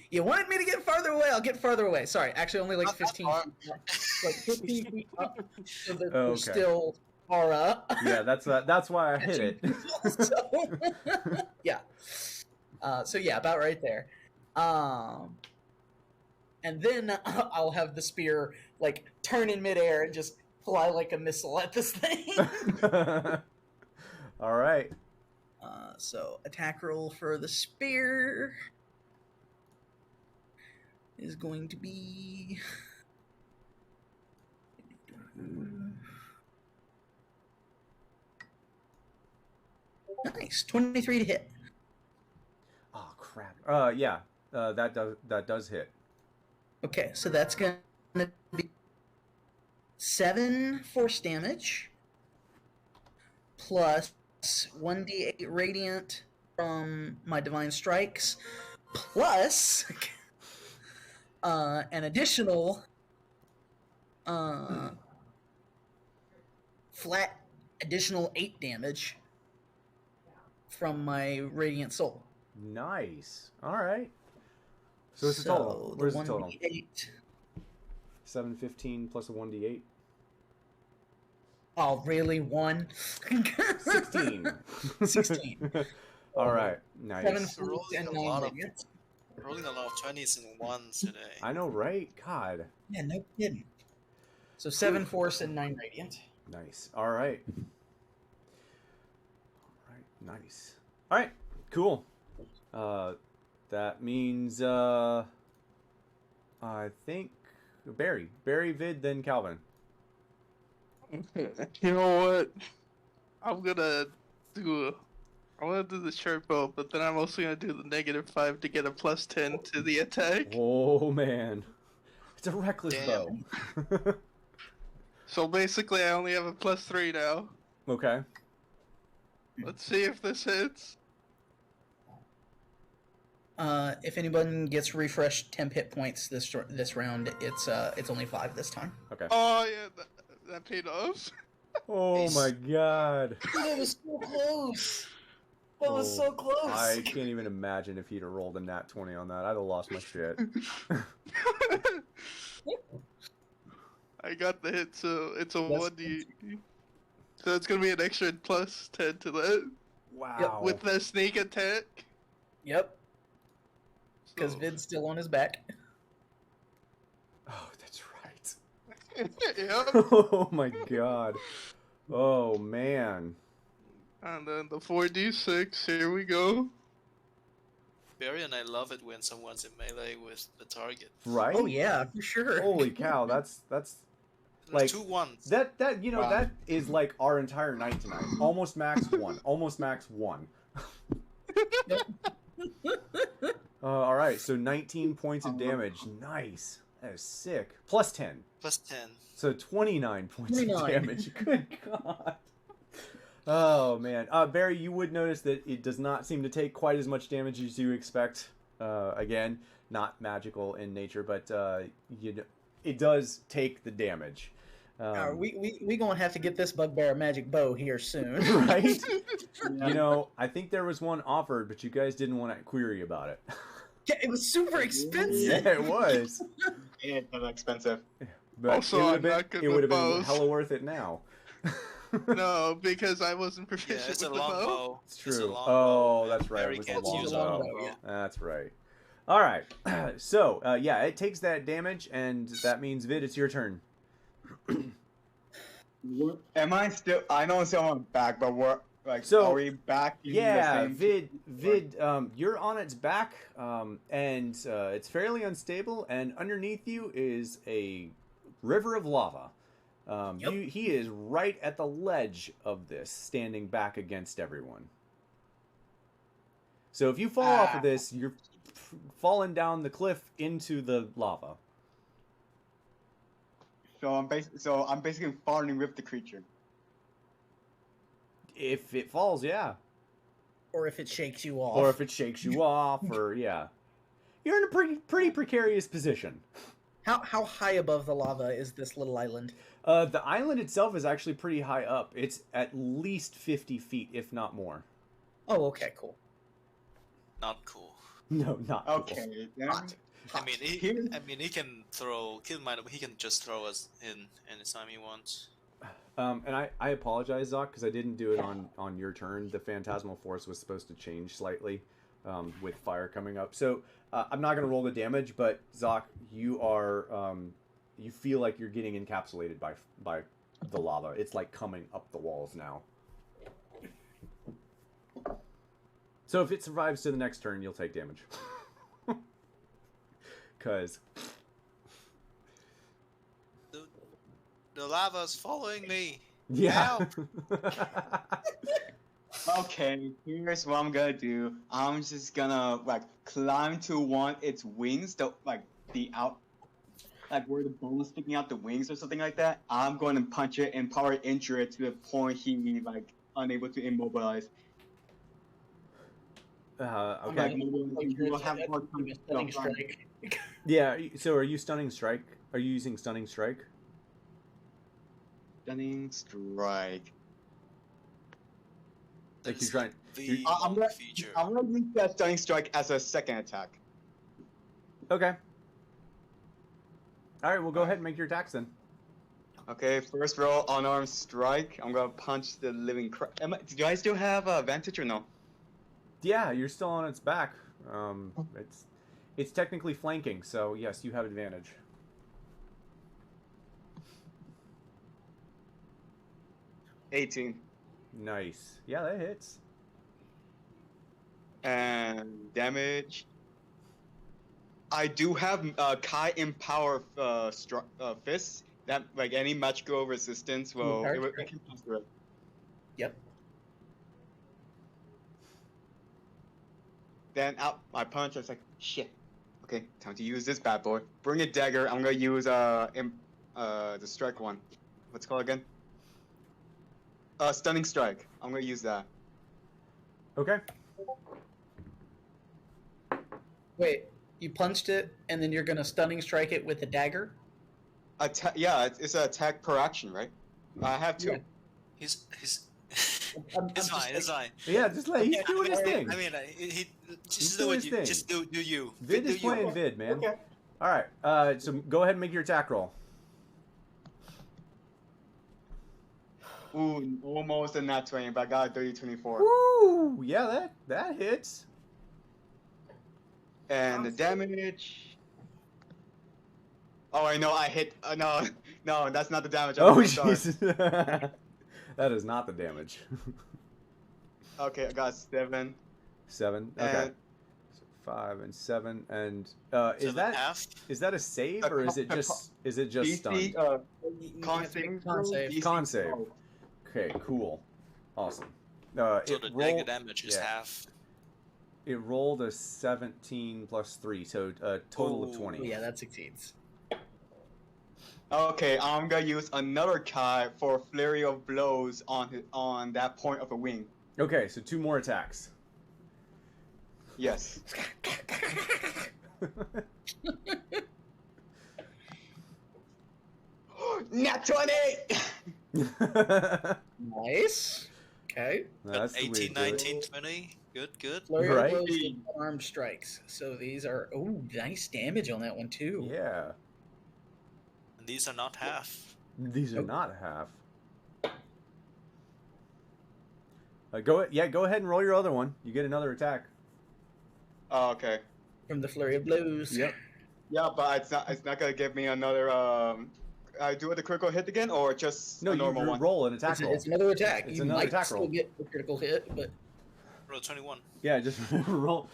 you wanted me to get farther away? I'll get farther away. Sorry, actually only 15 feet up. 15 feet up, so that we're still far up. Yeah, that's why I hit it. Yeah. So yeah, about right there. And then I'll have the spear turn in midair and just fly like a missile at this thing. All right. So attack roll for the spear is going to be nice 23 to hit. Oh crap. Yeah. That does hit. Okay, so that's going to be 7 force damage plus 1d8 radiant from my divine strikes plus an additional flat additional 8 damage from my radiant soul. Nice. All right. So what's the total? Where's the total? 1d8. 715 plus a 1d8. Oh, really? 1? 16. 16. All right. Nice. 7 Rolling force and a 9 lot of- radiant. Rolling a lot of 20s and 1s today. I know, right? God. Yeah, no kidding. So 7 force and 9 radiant. Nice. All right. All right. Nice. All right. Cool. That means I think Barry, Vid, then Calvin. You know what? I'm gonna do the short bow, but then I'm also gonna do the -5 to get a +10 to the attack. Oh man, it's a reckless Damn. bow. So basically, I only have a +3 now. Okay. Let's see if this hits. If anyone gets refreshed temp hit points this round, it's only 5 this time. Okay. Oh yeah, that paid off. Oh my god. That was so close. That was Oh, so close. I can't even imagine if he'd have rolled a nat 20 on that. I'd have lost my shit. I got the hit, so it's a That's 1d. So it's gonna be an extra +10 to that Wow. with the sneak attack. Yep, because So- Vid's still on his back. Oh, that's right. Yep. Oh my god. Oh man. And then the 4d6. Here we go. Barry and I love it when someone's in melee with the target. Right? Oh yeah, for sure. Holy cow, that's like 2 1s. that Wow. that is like our entire night tonight. Almost max 1. Almost max 1. All right, so 19 points of damage. Nice. That is sick. Plus 10. +10. So 29 points 29. of damage. Good God. Oh, man. Barry, you would notice that it does not seem to take quite as much damage as you expect. Again, not magical in nature, but it does take the damage. We gonna have to get this bugbear a magic bow here soon. Right? You know, I think there was one offered, but you guys didn't want to query about it. Yeah, it was super expensive. Yeah, it was. It's kind of expensive. But Also, I'm not good it would have with been bows. hella worth it now. No, because I wasn't Yeah, proficient it's a with the long bow. bow. It's It's a true. long Oh, bow, that's and right. Barry It was a can't long use a bow. long bow, yeah. That's right. All right. So, yeah, it takes that damage, and that means, Vid, it's your turn. Am I still? I know someone back, but we're like, So, are we back? in the Yeah, same Vid, you're on its back, and it's fairly unstable, and underneath you is a river of lava. Yep. He is right at the ledge of this, standing back against everyone. So if you fall off of this, you're falling down the cliff into the lava. So I'm basically falling with the creature. If it falls, yeah. Or if it shakes you off. Or if it shakes you off, or yeah. You're in a pretty precarious position. How high above the lava is this little island? The island itself is actually pretty high up. It's at least 50 feet, if not more. Oh, okay, cool. Not cool. No, not cool. Okay. Then, Hot. I mean, Here- he can throw. Keep in mind, he can just throw us in anytime he wants. And I apologize, Zoc, because I didn't do it on your turn. The Phantasmal Force was supposed to change slightly with fire coming up. So I'm not going to roll the damage, but Zoc, you are you feel like you're getting encapsulated by the lava. It's like coming up the walls now. So if it survives to the next turn, you'll take damage. Because the lava's following me. yeah. Okay, here's what I'm gonna do. I'm just gonna like climb to one its wings, the where the bone is sticking out the wings or something like that. I'm going to punch it and probably injure it to the point he like unable to immobilize. Okay. You will have more time to Stunning strike. Yeah. So are you stunning strike? Are you using stunning strike? Stunning strike. Like you're trying. The I'm feature. gonna use that stunning strike as a second attack. Okay. All right. Well, go ahead and make your attacks then. Okay, first roll unarmed strike. I'm gonna punch the living crap. Do I still have advantage or no? Yeah, you're still on its back. It's technically flanking, so yes, you have advantage. $18. Nice. Yeah, that hits. And damage. I do have Kai Empower fists. That like any magical resistance will it can pass through it. Yep. Then out my punch. I was like, shit. Okay, time to use this bad boy. Bring a dagger. I'm gonna use the strike one. What's it called again? Stunning strike. I'm gonna use that. Okay. Wait, you punched it, and then you're gonna stunning strike it with a dagger? Yeah, it's an attack per action, right? I have two. Yeah. He's It's fine. It's fine. Yeah, just let he's doing his thing. I mean, he He's just do doing what his you thing. just do you. Vid do is playing you. Vid, man. Okay. All right. So go ahead and make your attack roll. Ooh, almost a nat 20, but I got a 30-24. Woo! Yeah, that hits. And the damage. Oh, I know, I hit. No, that's not the damage. I'm Oh, sorry. Jesus. That is not the damage. Okay, I got 7. 7. Okay. And- So 5 and 7, and Seven half. is that a save or is it just DC, stunned? con save. Con save. DC Con save. 12. Okay, cool, awesome. So It the rolled. dagger damage is yeah. half. It rolled a 17 plus 3, so a total of Oh. 20. Yeah, that succeeds. Okay, I'm gonna use another Kai for flurry of blows on that point of a wing. Okay, so 2 more attacks. Yes. Nat 20! Nice. Okay. That's the way to 18, do it. 19, 20. Good. Flurry Right. of blows with armed strikes. So these are nice damage on that one too. Yeah, And these are not half. these are not half. Go ahead and roll your other one. You get another attack. Oh, okay. From the flurry of blows. Yep. Yeah, but it's not gonna give me another I do it a critical hit again or just No, a you normal one? roll an attack roll. It's another attack. It's You another might attack still roll. get a critical hit, but Roll 21. Yeah, just roll.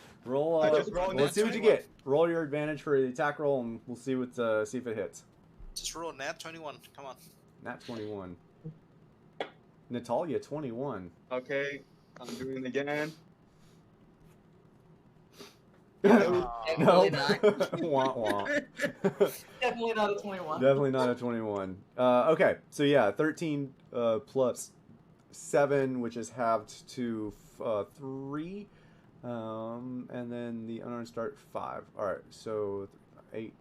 I just roll Let's see what you 21. get. Roll your advantage for the attack roll, and we'll see see if it hits. Just roll a nat 21. Come on. Nat 21. Natalia 21. Okay, I'm doing it again. No. Definitely not. Wah, wah. definitely not a 21. Definitely not a 21. Okay, so yeah, 13 plus 7, which is halved to 3. And then the unarmed start 5. All right, so 8,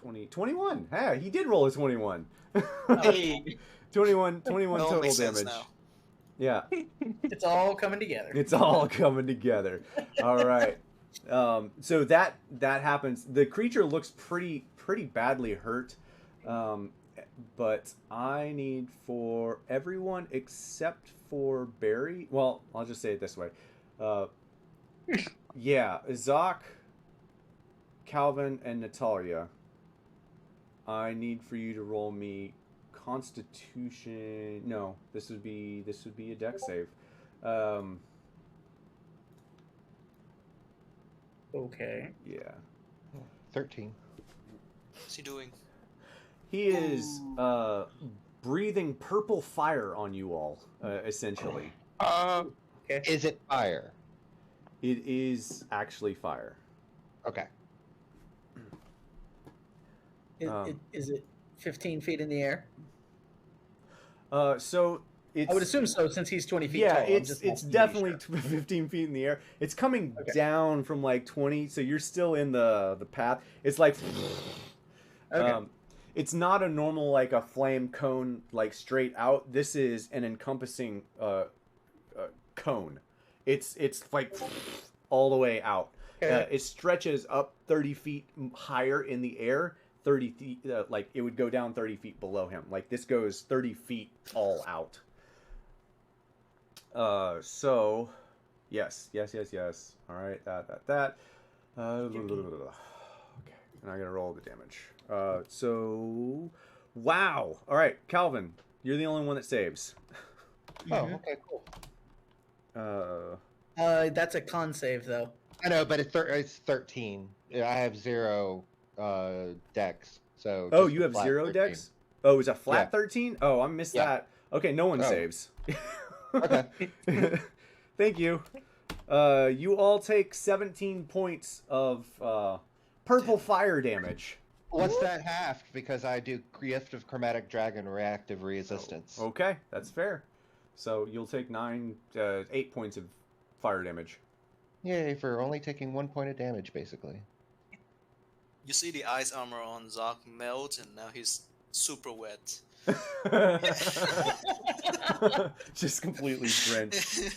20, 21. Hey, he did roll a 21. Hey, 21 It all total makes sense damage. now. Yeah, It's all coming together. it's all coming together. All right. So that happens. The creature looks pretty badly hurt, but I need for everyone except for Barry. Well, I'll just say it this way. Yeah, Zoc, Calvin, and Natalia. I need for you to roll me Constitution. No, this would be a dex save. Okay. Yeah. 13. What's he doing? He is breathing purple fire on you all, essentially. Okay. Is it fire? It is actually fire. Okay. Is it 15 feet in the air? So it's... I would assume so, since he's 20 feet yeah, tall. it's definitely 15 feet in the air. It's coming down from like 20, so you're still in the path. It's like... Okay. It's not a normal, like, a flame cone, like, straight out. This is an encompassing cone. It's like, all the way out. Okay. It stretches up 30 feet higher in the air. 30 feet, like, it would go down 30 feet below him. Like, this goes 30 feet all out. So, yes. All right, that. Okay, and I gotta roll the damage. So, wow. All right, Calvin, you're the only one that saves. Oh, okay, cool. That's a con save, though. I know, but it's 13. Yeah, I have 0 dex. So. Oh, just you a have flat 0 13. dex? Oh, is a flat Yeah. 13? Oh, I missed that. Okay, no one saves. Okay. Thank you. You all take 17 points of purple fire damage. What's that halved? Because I do Gift of Chromatic Dragon reactive resistance. Okay, that's fair. So you'll take 8 points of fire damage. Yay, for only taking 1 point of damage, basically. You see the ice armor on Zark melt, and now he's super wet. Just completely drenched.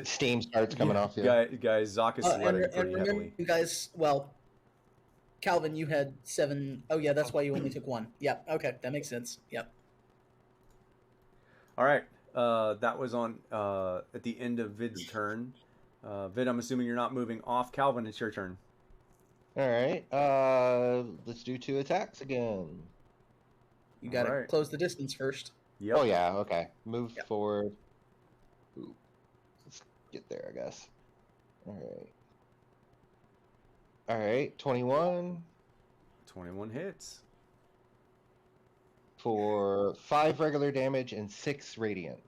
Steam starts coming off you. Guys, Zark is sweating pretty heavily. You guys, well, Calvin, you had 7. Oh, yeah, that's why you only took 1. Yep, okay, that makes sense. Yep. All right, that was on at the end of Vid's turn. Vid, I'm assuming you're not moving off. Calvin, it's your turn. All right, let's do 2 attacks again. You gotta close the distance first. Yep. Oh, yeah, okay. Move forward. Ooh. Let's get there, I guess. All right. All right, 21. 21 hits. For 5 regular damage and 6 radiant.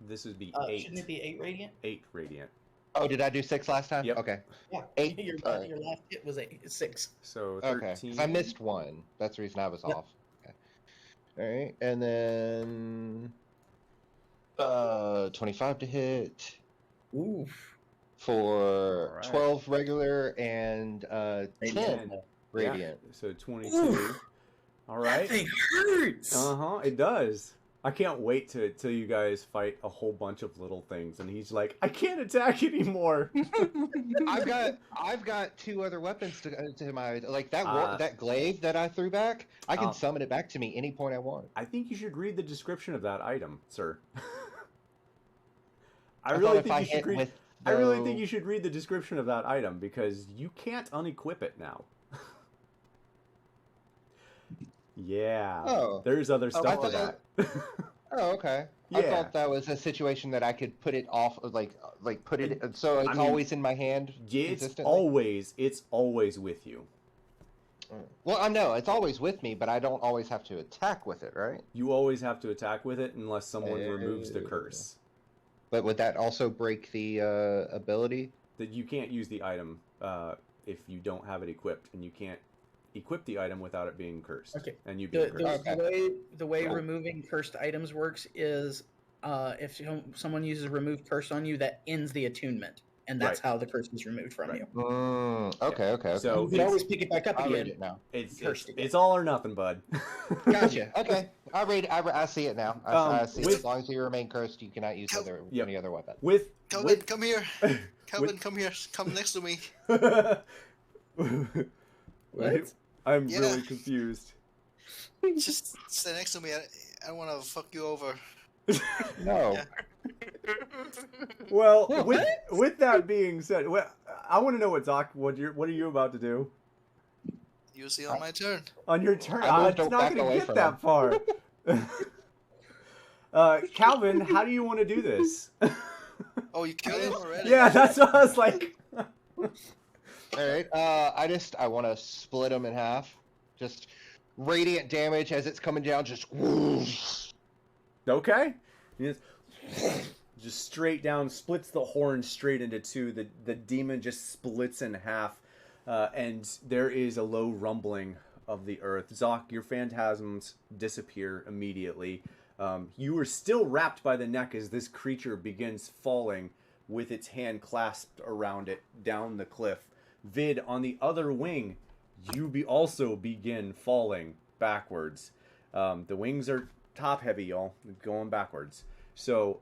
This would be 8. Shouldn't it be 8 radiant? 8 radiant. Oh, did I do 6 last time? Yep. Okay. Yeah. 8. Your last hit was 6. So 13. Okay. 'Cause I missed 1. That's the reason I was off. Okay. All right, and then 25 to hit. Oof. For All right. 12 regular and 10 radiant. Yeah. So 22. All right. That thing hurts. It does. I can't wait till you guys fight a whole bunch of little things, and he's like, I can't attack anymore. I've got 2 other weapons to my like that glaive that I threw back. I can summon it back to me any point I want. I think you should read the description of that item, sir. I really think you should read the description of that item, because you can't unequip it now. Yeah. Oh. There's other stuff to that. Oh, okay. Yeah. I thought that was a situation that I could put it off, like put it so it's always in my hand. Yeah, it's always with you. Well, I know it's always with me, but I don't always have to attack with it, right? You always have to attack with it unless someone removes the curse. But would that also break the ability? That you can't use the item if you don't have it equipped, and you can't equip the item without it being cursed. Okay. And you being cursed. The way removing cursed items works is if someone uses remove curse on you, that ends the attunement, and that's how the curse is removed from you. Okay. So you can always pick it back up I'll again. read it now. It's all or nothing, bud. Gotcha. Okay, I read. I see it now. I see. As long as you remain cursed, you cannot use any other weapon. Calvin, come here. Calvin, come here. Come next to me. What? I'm really confused. Just stay next to me. I want to fuck you over. No. Well, with that being said, I want to know what are you about to do? You see on my turn. On your turn, I moved it's not back going to away get from that far. Calvin, how do you want to do this? Oh, you killed him already? Yeah, that's what I was like. All right. I want to split him in half. Just radiant damage as it's coming down. Just. Okay. Just straight down, splits the horn straight into two. The demon just splits in half, and there is a low rumbling of the earth. Zoc, your phantasms disappear immediately. You are still wrapped by the neck as this creature begins falling with its hand clasped around it down the cliff. Vid, on the other wing, you also begin falling backwards. The wings are top heavy, y'all, going backwards. So,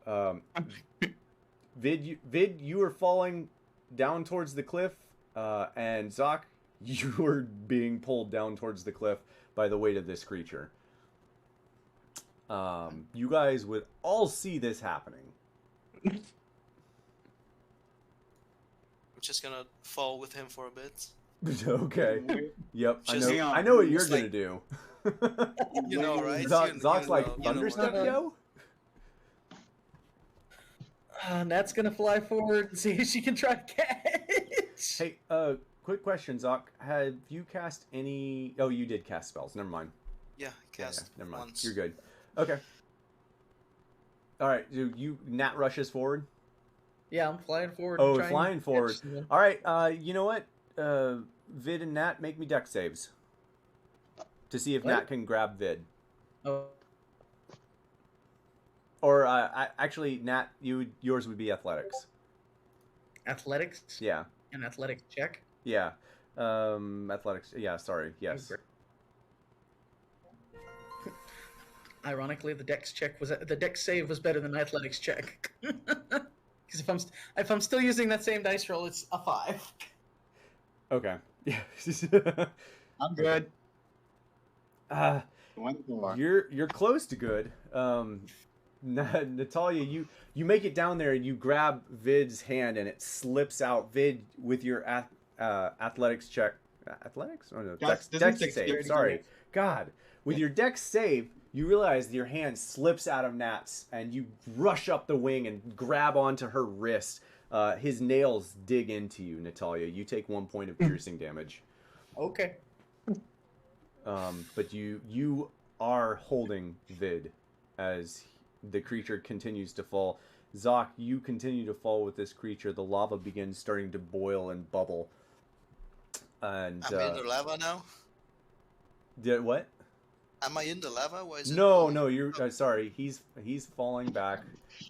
Vid, you are falling down towards the cliff, and Zoc, you are being pulled down towards the cliff by the weight of this creature. You guys would all see this happening. I'm just gonna fall with him for a bit. Okay. Yep. Just- I know what you're just gonna like- do. You know, right? Zoc's like you know thunderstep, what- yo. Nat's gonna fly forward and see if she can try to catch. Hey, quick question, Zoc. Have you cast any? Oh, you did cast spells. Never mind. Yeah, cast Never mind. once. You're good. Okay. All right. You Nat rushes forward. Yeah, I'm flying forward. Oh, and trying flying to forward. catch them. All right. You know what? Vid and Nat, make me dex saves to see if What? Nat can grab Vid. Oh, Or actually, Nat, yours would be athletics. athletics. Yeah. An athletic check. Yeah. Athletics. Yeah. Sorry. Yes. Ironically, the dex save was better than the athletics check. Because if I'm still using that same dice roll, it's a 5. Okay. Yeah. I'm good. You're close to good. Natalia, you make it down there and you grab Vid's hand and it slips out. Vid, with your athletics check, athletics? Oh no, dex save. Sorry, God. With your dex save, you realize your hand slips out of Nat's and you rush up the wing and grab onto her wrist. His nails dig into you, Natalia. You take 1 point of piercing damage. Okay. But you are holding Vid as the creature continues to fall. Zoc, you continue to fall with this creature. The lava begins starting to boil and bubble. And Am I in the lava now? did what? Am I in the lava? Why is it No, you're sorry. He's falling back.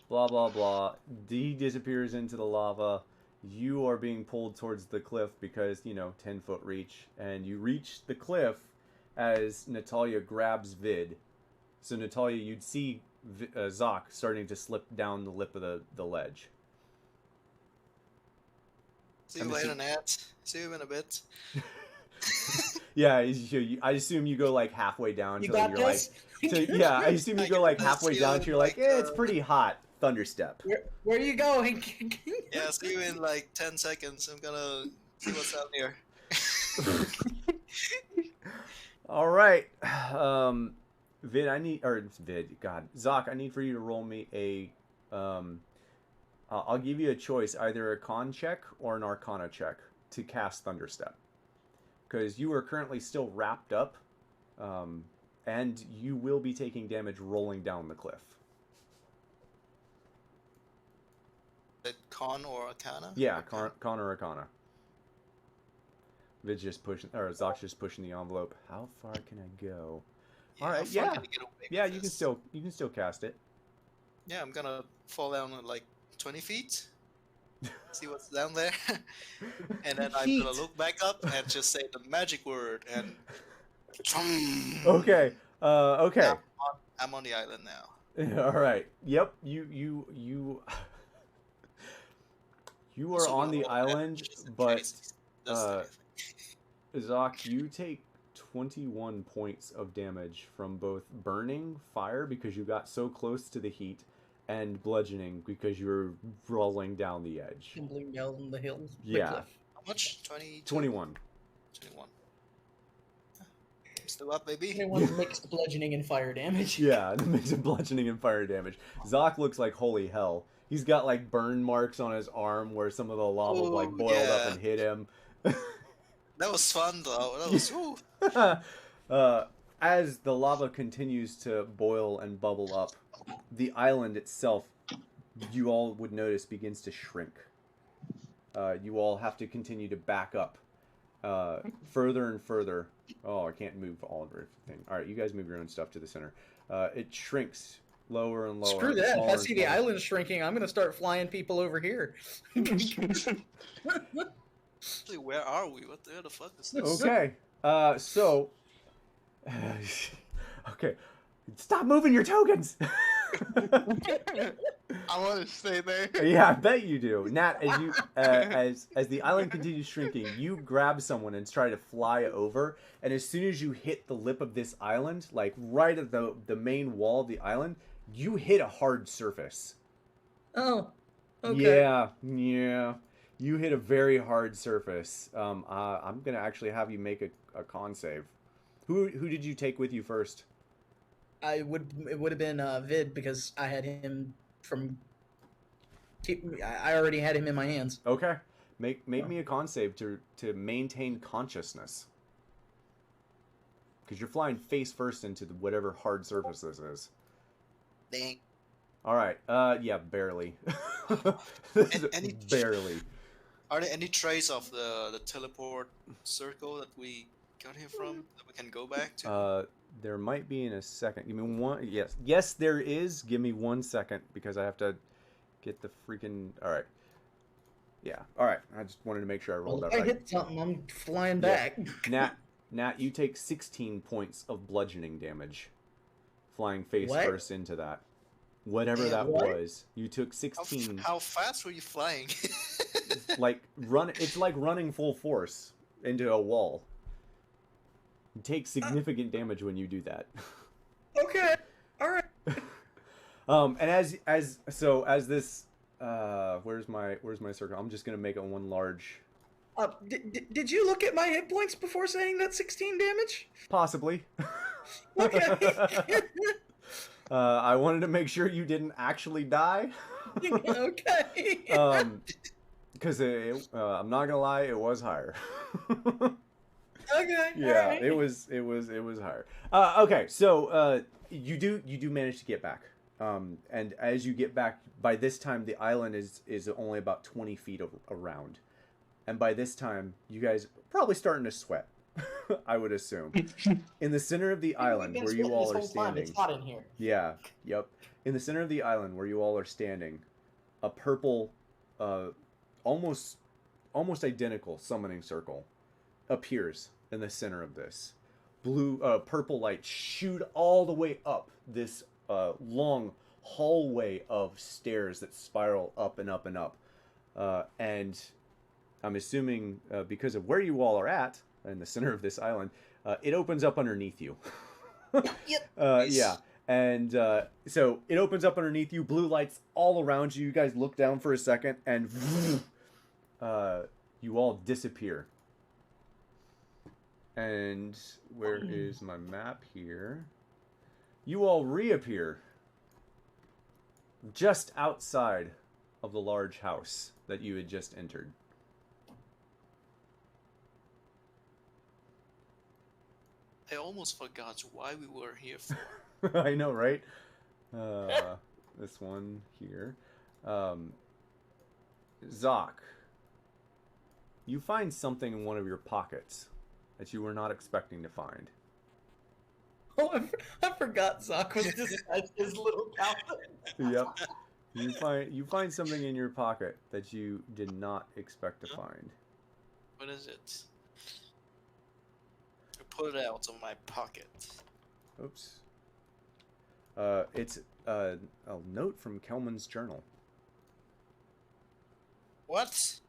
Blah blah blah. He disappears into the lava. You are being pulled towards the cliff because 10-foot reach, and you reach the cliff as Natalia grabs Vid. So Natalia, you'd see Zoc starting to slip down the lip of the ledge. See you later, Nat. See you in a bit. Yeah, I assume you go like halfway down You till got you're this? like, I assume you go like halfway down till you're like, it's pretty hot. Thunderstep. Where are you going? Yeah, see you in like 10 seconds. I'm gonna see what's out here. All right, Zoc, I need for you to roll me a. I'll give you a choice, either a con check or an arcana check to cast Thunderstep, because you are currently still wrapped up, and you will be taking damage rolling down the cliff. Con or Arcana? Yeah, con or arcana. Vid's just pushing, or Zoc's just pushing the envelope. How far can I go? All right, how far can I get away with you this? can still cast it. Yeah, I'm gonna fall down like 20 feet. See what's down there, and then I'm gonna look back up and just say the magic word, and Okay. Okay. I'm on the island now. All right. Yep. You are So on we'll the roll island, damage just in but case he does anything. Zoc, you take 21 points of damage from both burning fire because you got so close to the heat, and bludgeoning because you were rolling down the edge. Tumbling down the hill. The Yeah. cliff. How much? 20? 21. 21. I'm still up, baby. Anyone mixed bludgeoning and fire damage. Yeah, the mix of bludgeoning and fire damage. Zoc looks like holy hell. He's got like burn marks on his arm where some of the lava like Ooh, boiled up yeah. and hit him. That was fun though. That was woo. As the lava continues to boil and bubble up, the island itself, you all would notice, begins to shrink. You all have to continue to back up further and further. Oh, I can't move all of everything. All right, you guys move your own stuff to the center. It shrinks lower and lower. Screw that. If smaller I and see the smaller. island shrinking, I'm going to start flying people over here. Actually, where are we? What the fuck is this? Okay. So. Okay. Stop moving your tokens. I want to stay there. Yeah, I bet you do. Nat, as you as the island continues shrinking, you grab someone and try to fly over, and as soon as you hit the lip of this island, like right at the main wall of the island, you hit a hard surface. Oh, okay. Yeah. You hit a very hard surface. I'm gonna actually have you make a con save. Who did you take with you first? It would have been Vid because I had him from. I already had him in my hands. Okay, make me a con save to maintain consciousness. Because you're flying face first into whatever hard surface this is. Dang. All right. Yeah, barely. Barely. Are there any trace of the teleport circle that we got here from that we can go back to? There might be in a second. Give me one. Yes, there is. Give me 1 second because I have to get the freaking. All right. Yeah. All right. I just wanted to make sure I rolled Well, that if I right. hit something, I'm flying back. Nat, you take 16 points of bludgeoning damage, flying face What? first into that. Whatever Damn, that what? was, you took 16. How fast were you flying? It's like running full force into a wall. You take significant damage when you do that. Okay. All right. And as this where's my circle? I'm just gonna make it one large. Did you look at my hit points before saying that 16 damage? Possibly. Okay. I wanted to make sure you didn't actually die. Okay. Because I'm not gonna lie, it was higher. Okay. Yeah, alright. it was higher. Okay, so you do manage to get back. And as you get back, by this time the island is only about 20 feet around, and by this time you guys are probably starting to sweat. I would assume. In the center of the island where you all are standing. It's hot in here. Yeah. Yep. In the center of the island where you all are standing, a purple, almost identical summoning circle appears in the center of this. Purple light shoot all the way up this long hallway of stairs that spiral up and up and up. And I'm assuming because of where you all are at, in the center of this island, it opens up underneath you. Yeah. And so it opens up underneath you, blue lights all around you. You guys look down for a second, and you all disappear. And where is my map here? You all reappear just outside of the large house that you had just entered. I almost forgot why we were here for. I know, right? This one here. Zoc, you find something in one of your pockets that you were not expecting to find. Oh, I forgot Zoc was just his little cow. Yep. You find something in your pocket that you did not expect to find. What is it? I pull it out of my pocket. Oops. It's a note from Kelman's journal. What?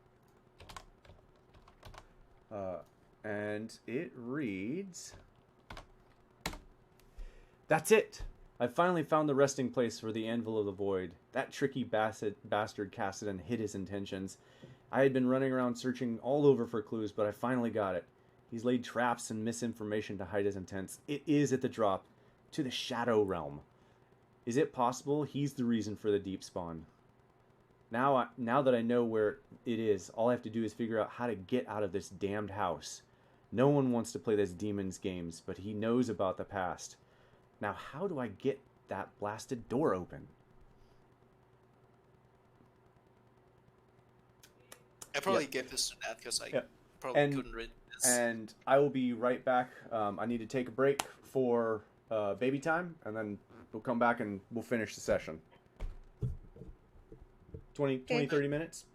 And it reads... That's it! I finally found the resting place for the Anvil of the Void. That tricky bastard Cassidon hid his intentions. I had been running around searching all over for clues, but I finally got it. He's laid traps and misinformation to hide his intents. It is at the drop to the Shadow Realm. Is it possible he's the reason for the deep spawn? now that I know where it is, all I have to do is figure out how to get out of this damned house. No one wants to play this demon's games, but he knows about the past. Now, how do I get that blasted door open? I probably gave this to Nat because I Yeah. probably couldn't read this. And I will be right back. I need to take a break for baby time, and then we'll come back and we'll finish the session. 30 minutes?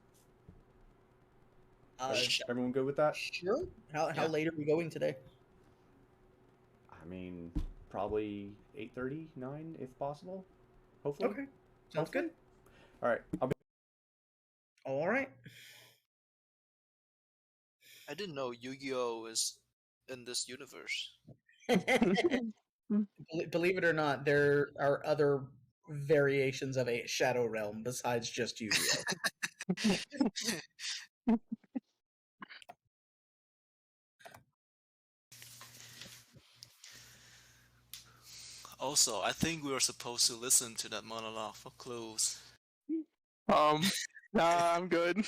Everyone good with that? Sure. How late are we going today? I mean, probably 8:30, 9, if possible. Hopefully. Okay. Sounds good. All right. All right. I didn't know Yu-Gi-Oh is in this universe. Believe it or not, there are other variations of a Shadow Realm besides just Yu-Gi-Oh. Also, I think we were supposed to listen to that monologue for clues. Nah, I'm good.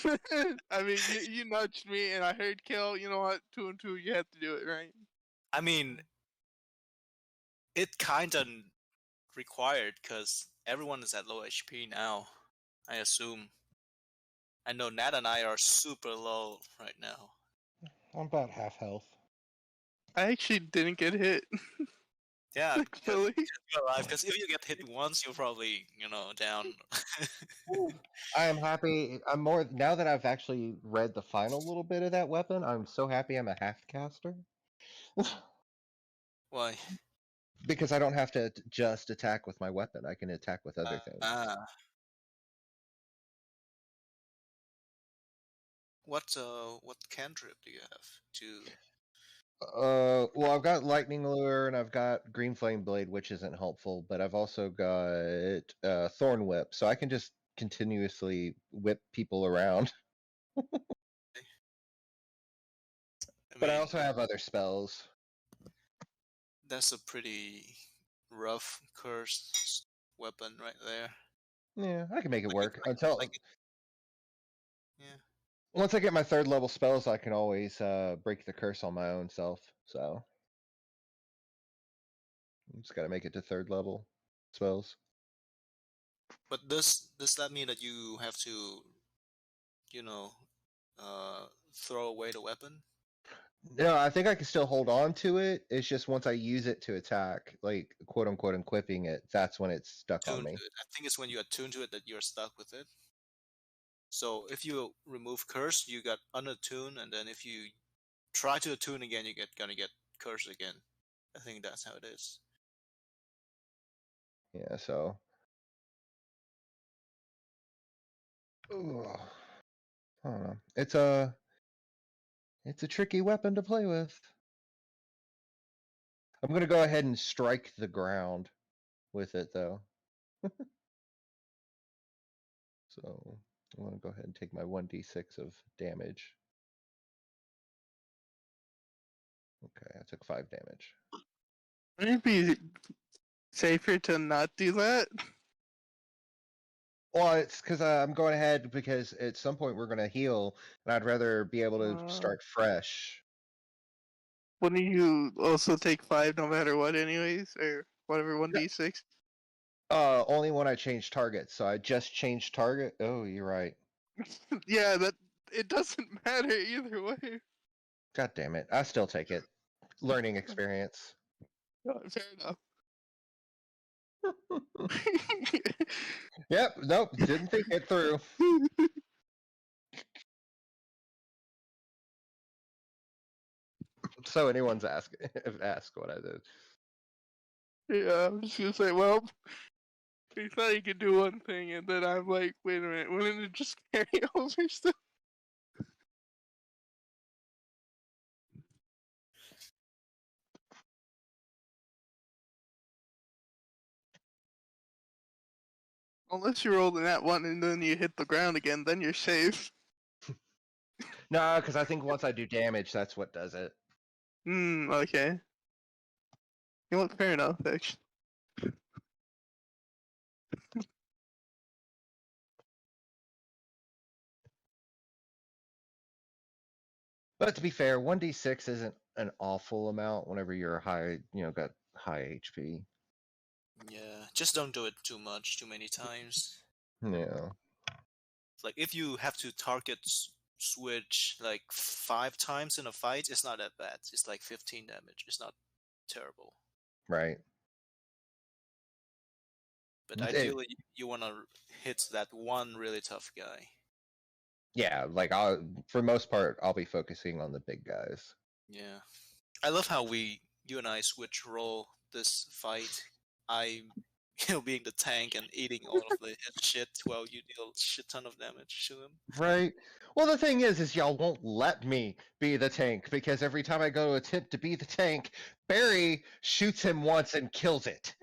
I mean, you nudged me and I heard kill. You know what? 2 and 2, you have to do it, right? I mean, it kinda required because everyone is at low HP now, I assume. I know Nat and I are super low right now. I'm about half health. I actually didn't get hit. Yeah, Actually. you're alive, because if you get hit once, you're probably, down. I am happy. I'm more now that I've actually read the final little bit of that weapon. I'm so happy I'm a half caster. Why? Because I don't have to just attack with my weapon. I can attack with other things. What cantrip do you have to? Well, I've got Lightning Lure and I've got Green Flame Blade, which isn't helpful, but I've also got Thorn Whip, so I can just continuously whip people around. But I also have other spells. That's a pretty rough cursed weapon right there. Yeah, I can make it work until. Yeah. Once I get my 3rd level spells, I can always break the curse on my own self. So I'm just gotta make it to 3rd level spells. But does that mean that you have to, throw away the weapon? No, I think I can still hold on to it. It's just once I use it to attack, like quote unquote equipping it, that's when it's stuck on me. I think it's when you attune to it that you're stuck with it. So if you remove curse, you got unattuned, and then if you try to attune again, gonna get curse again. I think that's how it is. Yeah, so I don't know. It's a tricky weapon to play with. I'm gonna go ahead and strike the ground with it though. So I'm gonna go ahead and take my 1d6 of damage. Okay, I took 5 damage. Wouldn't it be safer to not do that? Well, it's because I'm going ahead because at some point we're going to heal, and I'd rather be able to start fresh. Wouldn't you also take 5 no matter what anyways? Or whatever, 1d6? Only when I change target, so I just changed target. Oh, you're right. Yeah, it doesn't matter either way. God damn it. I still take it. Learning experience. Fair enough. Yep, nope, didn't think it through. So anyone's asked what I did. Yeah, I was just gonna say, well, he thought he could do one thing, and then I'm like, wait a minute, wouldn't it just carry over stuff? Unless you rolled in that one and then you hit the ground again, then you're safe. No, because I think once I do damage, that's what does it. Okay. You know what, fair enough, actually. But to be fair, 1d6 isn't an awful amount whenever you're high, got high HP. Yeah, just don't do it too many times. Yeah. Like if you have to target switch like 5 times in a fight, it's not that bad. It's like 15 damage. It's not terrible. Right. But ideally, you want to hit that one really tough guy. Yeah, like for most part, I'll be focusing on the big guys. Yeah, I love how you and I switch role this fight. I, being the tank and eating all of the shit while you deal a shit ton of damage to him. Right. Well, the thing is y'all won't let me be the tank because every time I go to attempt to be the tank, Barry shoots him once and kills it.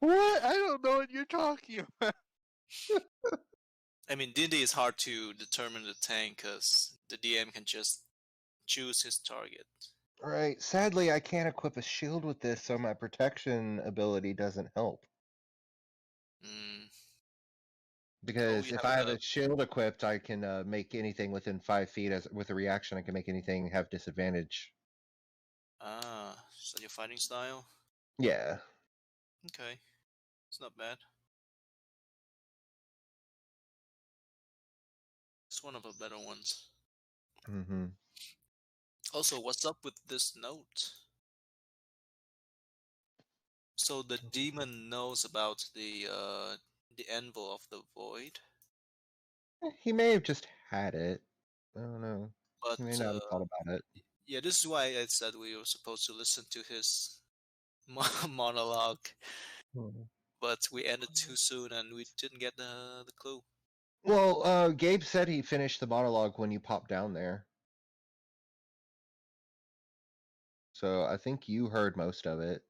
What? I don't know what you're talking about. I mean, D&D is hard to determine the tank because the DM can just choose his target. Right. Sadly, I can't equip a shield with this, so my protection ability doesn't help. Mm. Because if I have a shield equipped, I can make anything within 5 feet with a reaction. I can make anything have disadvantage. Ah, is that your fighting style? Yeah. Okay, it's not bad. It's one of the better ones. Mm-hmm. Also, what's up with this note? So the demon knows about the Anvil of the Void. He may have just had it. I don't know. But He may not have thought about it. yeah, this is why I said we were supposed to listen to his monologue, but we ended too soon and we didn't get the clue. Well, Gabe said he finished the monologue when you popped down there. So I think you heard most of it.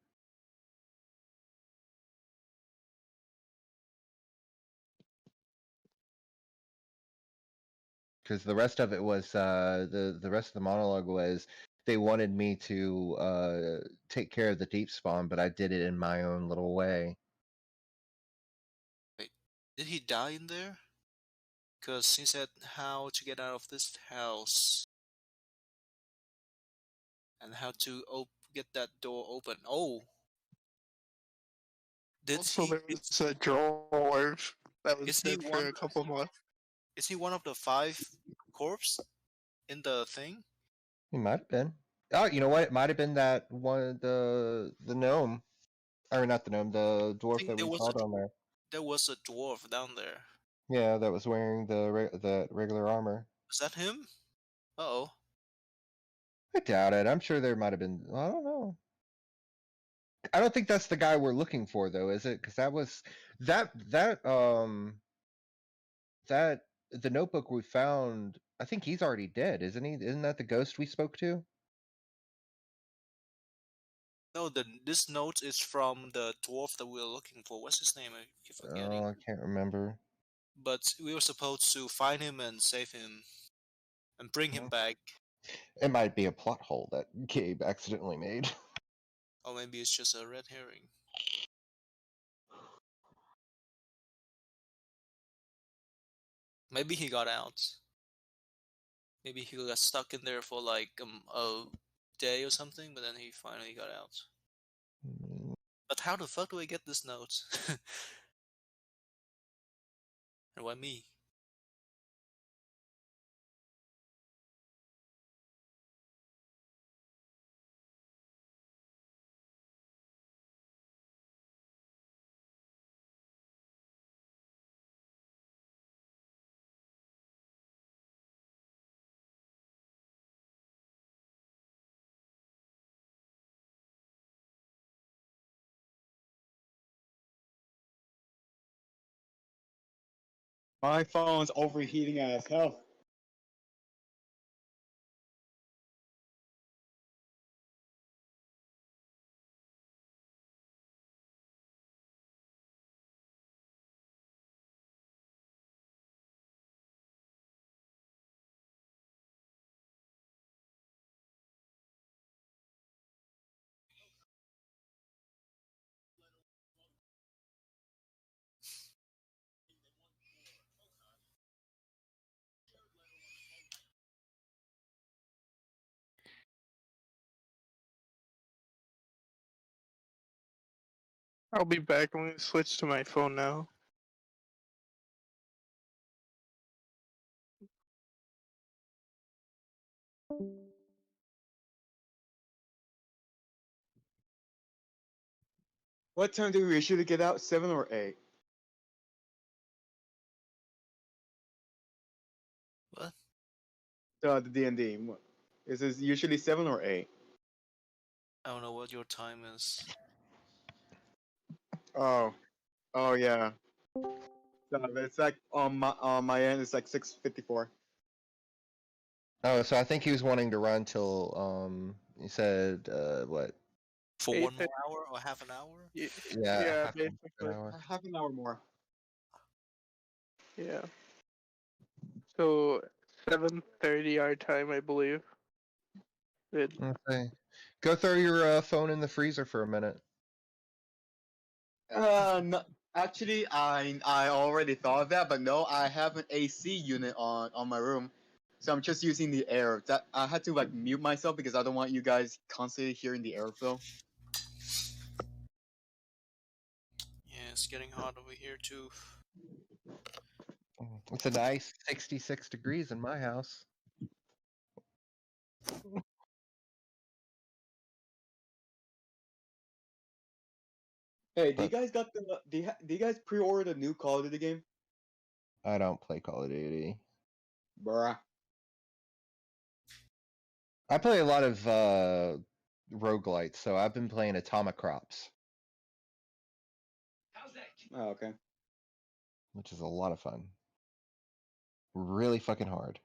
Because the rest of it was the rest of the monologue was they wanted me to take care of the deep spawn, but I did it in my own little way. Wait, did he die in there? Because he said how to get out of this house and how to get that door open. Oh, Also, there was a dwarf that was dead for a couple months. Is he one of the 5 corpse in the thing? He might have been. Oh, you know what? It might have been that one, the gnome, or not the gnome, the dwarf that we saw down there. There was a dwarf down there. Yeah, that was wearing the regular armor. Is that him? Uh-oh. I doubt it. I'm sure there might have been. I don't know. I don't think that's the guy we're looking for, though, is it? Because that was that the notebook we found. I think he's already dead, isn't he? Isn't that the ghost we spoke to? No, this note is from the dwarf that we were looking for. What's his name? I keep forgetting. Oh, I can't remember. But we were supposed to find him and save him and bring him back. It might be a plot hole that Gabe accidentally made. Or maybe it's just a red herring. Maybe he got out. Maybe he got stuck in there for like a day or something, but then he finally got out. But how the fuck do I get this note? And why me? My phone's overheating as hell. I'll be back. I'm gonna switch to my phone now. What time do we usually get out? 7 or 8? What? The D&D. Is it usually 7 or 8? I don't know what your time is. Oh. Oh, yeah. So it's like on my end, it's like 6:54. Oh, so I think he was wanting to run till he said what? For Eight one more thirty. hour or half an hour? Yeah, Yeah, half an basically. hour. Half an hour more. Yeah. So 7:30 our time, I believe. Good. Okay. Go throw your phone in the freezer for a minute. No, actually, I already thought of that, but no, I have an AC unit on my room, so I'm just using the air. That I had to like mute myself because I don't want you guys constantly hearing the airflow. Yeah, it's getting hot over here too. It's a nice 66 degrees in my house. Hey, do you guys got the do you guys pre-order the new Call of Duty game? I don't play Call of Duty. Bruh. I play a lot of roguelites, so I've been playing Atomic Crops, Oh, okay. which is a lot of fun. Really fucking hard.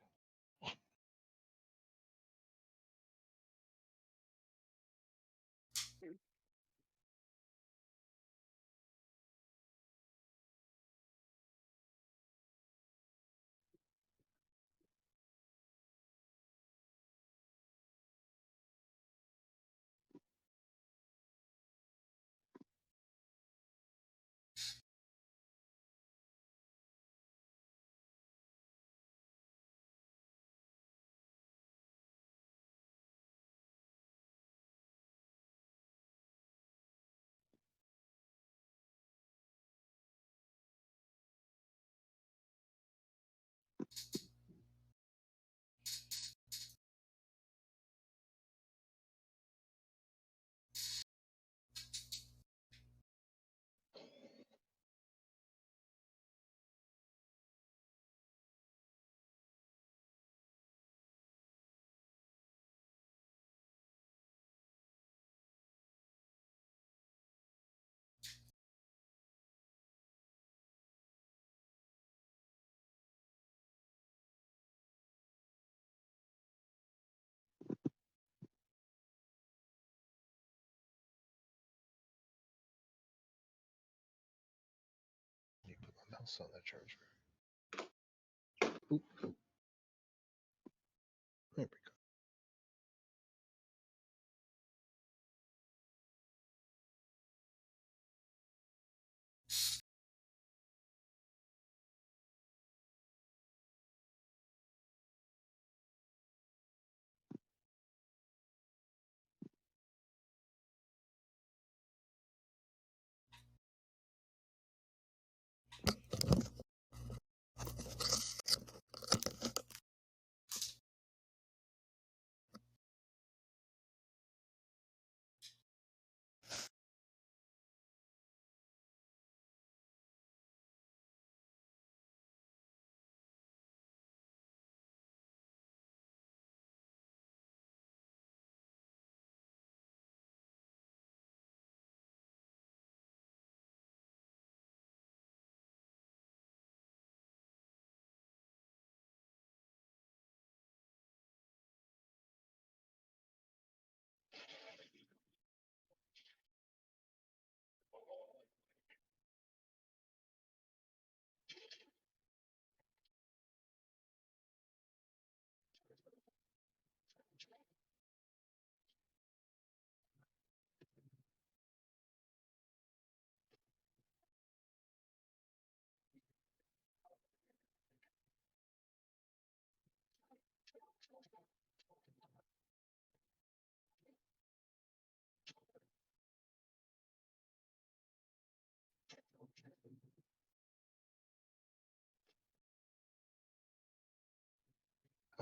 You put my mouse on that charger. Oop. There we go.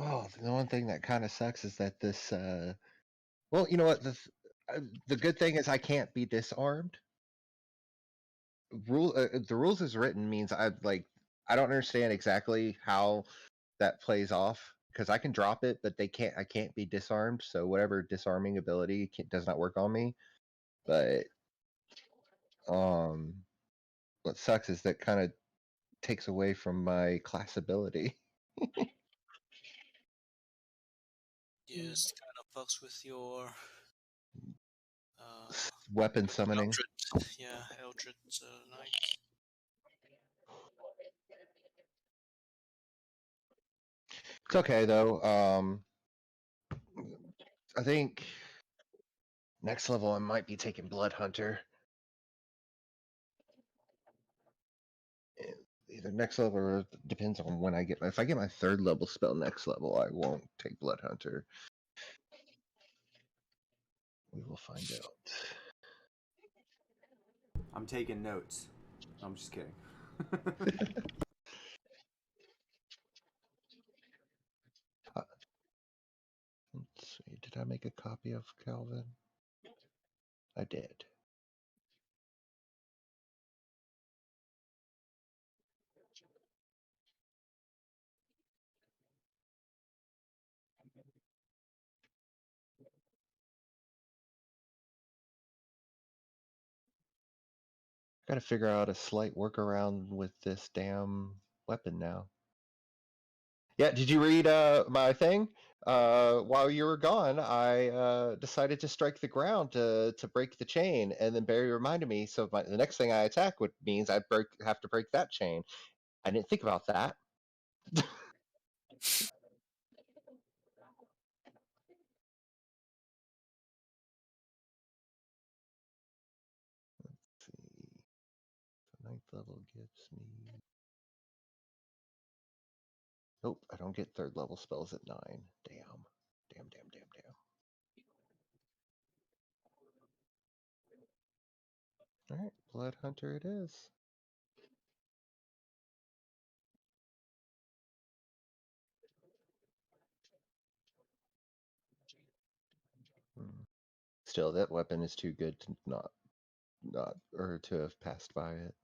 Oh, the one thing that kind of sucks is that this. Well, you know what? The good thing is I can't be disarmed. The rules as written means I don't understand exactly how that plays off because I can drop it, but I can't be disarmed. So whatever disarming ability does not work on me. But what sucks is that kind of takes away from my class ability. Yes, kind of fucks with your Weapon summoning. Eldred Knight. It's okay though. I think next level I might be taking Blood Hunter. Either next level or depends on when I get. If I get my 3rd level spell next level, I won't take Blood Hunter. We will find out. I'm taking notes. I'm just kidding. Let's see. Did I make a copy of Calvin? I did. Got to figure out a slight workaround with this damn weapon now. Yeah, did you read my thing? While you were gone, I decided to strike the ground to break the chain, and then Barry reminded me. So the next thing I attack means I have to break that chain. I didn't think about that. Let's see. The 9th level gives me. Nope, I don't get 3rd level spells at 9. Damn. All right, Blood Hunter it is. Still, that weapon is too good to not or to have passed by it.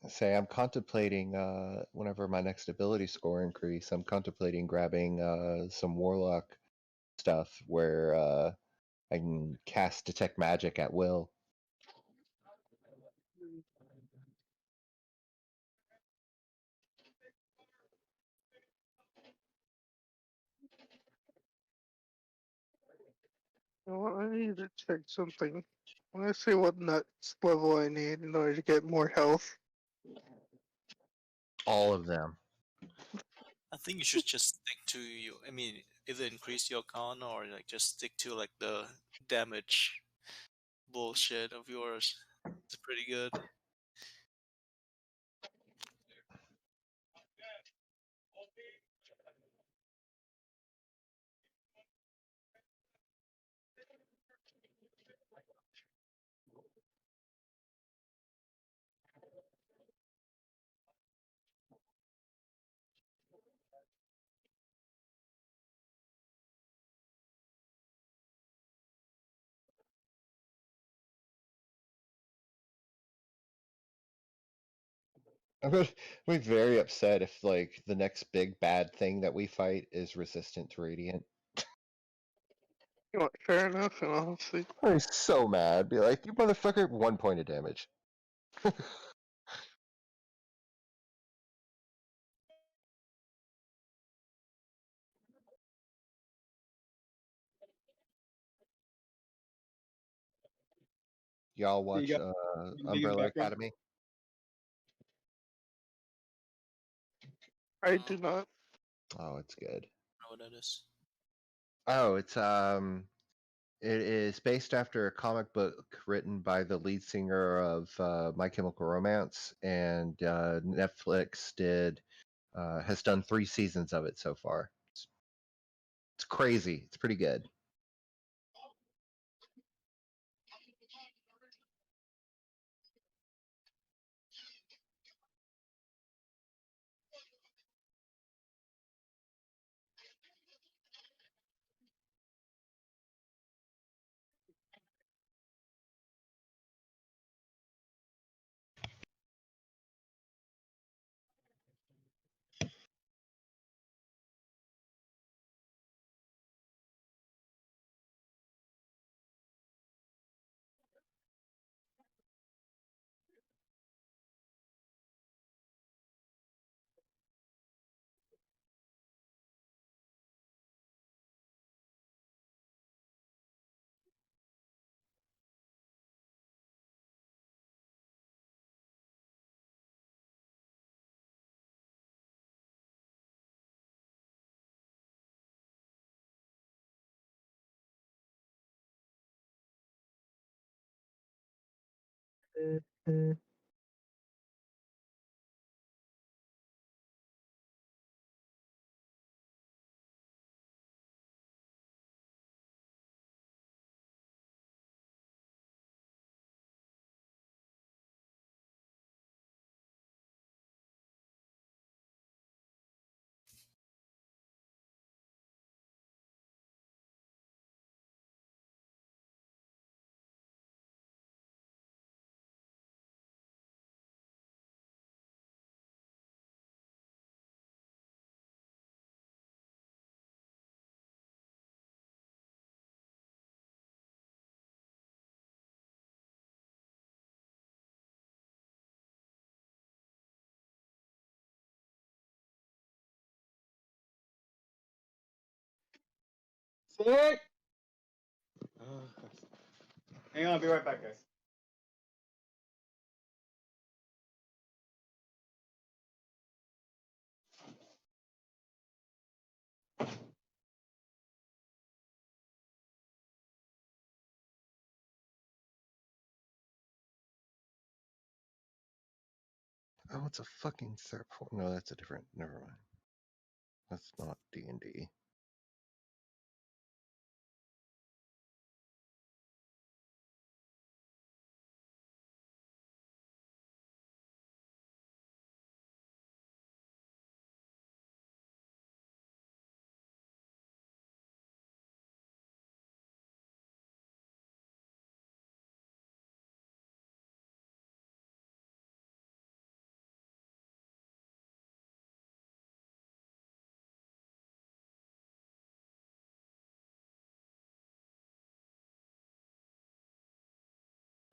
Say I'm contemplating whenever my next ability score increase, I'm contemplating grabbing some warlock stuff where I can cast detect magic at will. Well, I need to check something. I want to see what nuts level I need in order to get more health. All of them. I think you should just stick to your. I mean, either increase your con or like just stick to like the damage bullshit of yours. It's pretty good. I'm gonna be very upset if like the next big bad thing that we fight is resistant to radiant. You know, fair enough, and honestly. I'm so mad. Be like, you motherfucker, 1 point of damage. Y'all Do you watch got music in the Umbrella background? Academy? I do not. Oh, it's good. I don't know what that is. Oh, it is based after a comic book written by the lead singer of My Chemical Romance, and Netflix has done 3 seasons of it so far. It's crazy. It's pretty good. Sick! Hang on, I'll be right back, guys. Oh, it's a fucking third point. No, that's a different. Never mind. That's not D&D.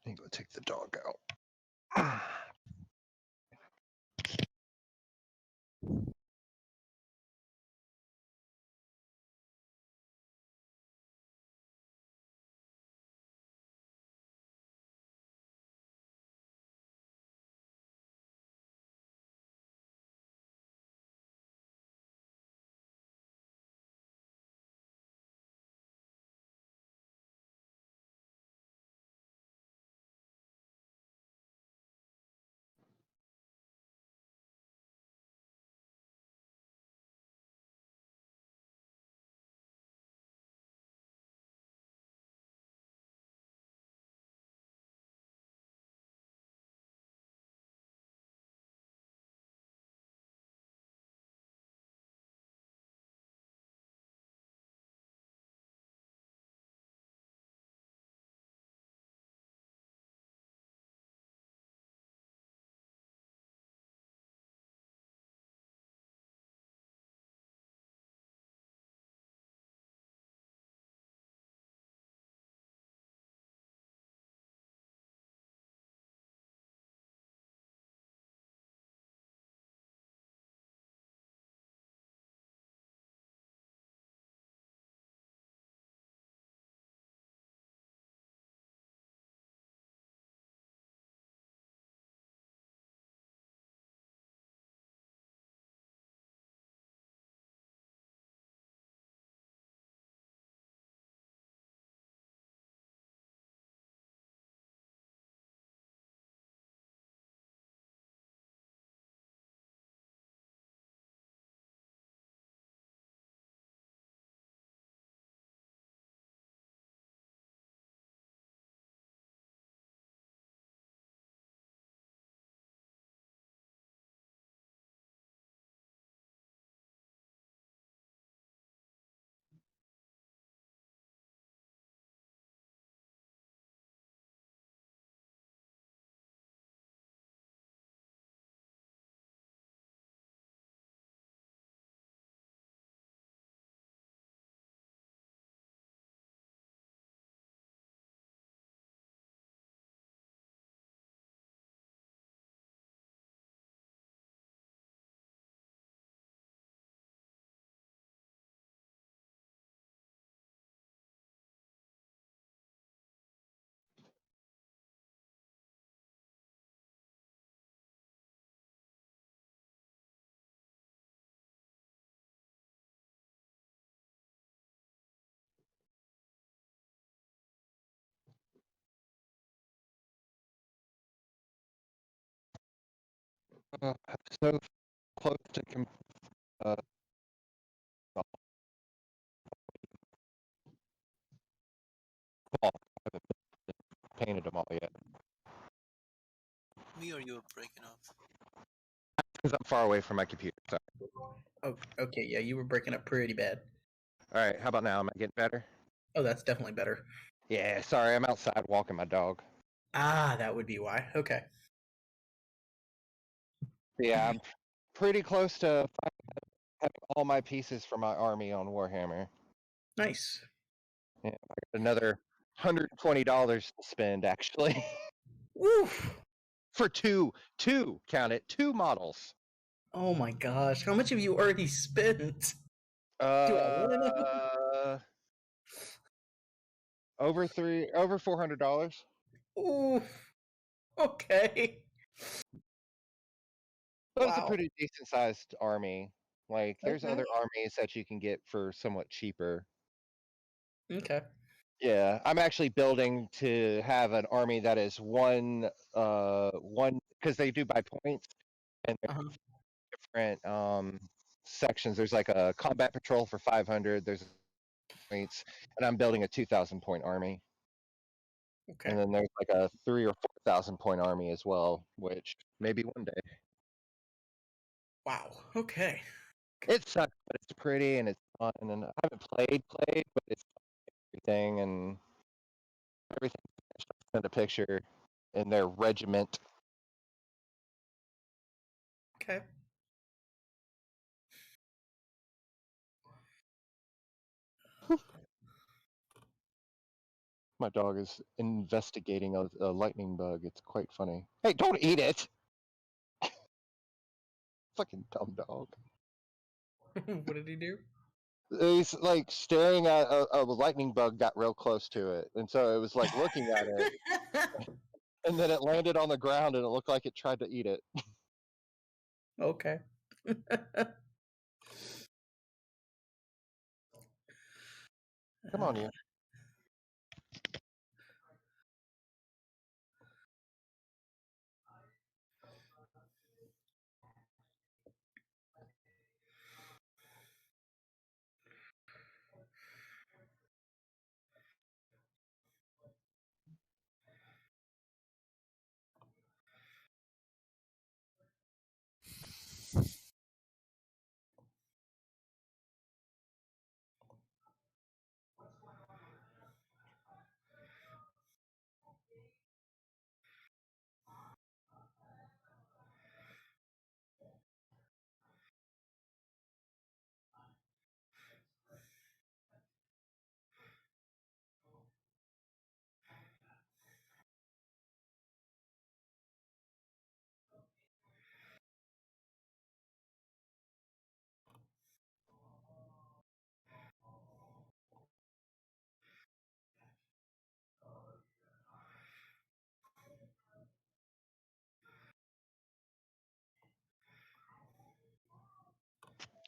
I need to go take the dog out. So close to uh, I haven't painted them all yet Me or you are breaking up? because I'm far away from my computer. Sorry. Oh, okay. Yeah, you were breaking up pretty bad. All right, how about now? Am I getting better? Oh, that's definitely better. Yeah, sorry, I'm outside walking my dog. Ah, that would be why. Okay. Yeah, I'm pretty close to having all my pieces for my army on Warhammer. Nice. Yeah, I got another $120 to spend actually Woof. for two, count it, 2 models. Oh my gosh. How much have you already spent? Do I want to know? Over $400. Ooh. Okay. But it's a Wow. pretty decent sized army. Like there's Okay. other armies that you can get for somewhat cheaper. Okay. Yeah, I'm actually building to have an army that is one because they do by points and there's Uh-huh. different sections. There's like a combat patrol for 500. There's points, and I'm building a 2,000 point army. Okay. And then there's like a 3,000 or 4,000 point army as well, which maybe one day. Wow. Okay. It sucks, but it's pretty and it's fun. And I haven't played, but it's everything and everything. Send a picture in their regiment. Okay. My dog is investigating a lightning bug. It's quite funny. Hey, don't eat it! Fucking dumb dog. What did he do? He's like staring at a lightning bug, got real close to it, and so it was like looking at it, and then it landed on the ground, and it looked like it tried to eat it. Okay. Come on, you.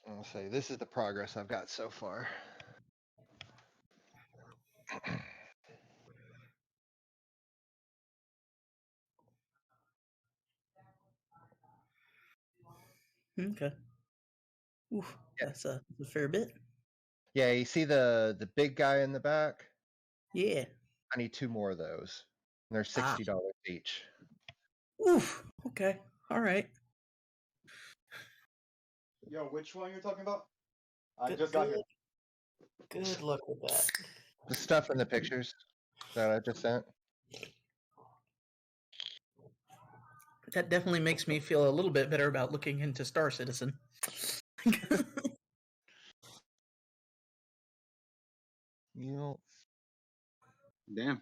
I'll say this is the progress I've got so far. Okay. Oof, that's a fair bit. Yeah, you see the big guy in the back? Yeah. I need 2 more of those. And they're $60 each. Oof. Okay. All right. Yo, which one you're talking about? I just got here. Good luck with that. The stuff in the pictures that I just sent. That definitely makes me feel a little bit better about looking into Star Citizen. You know, Damn.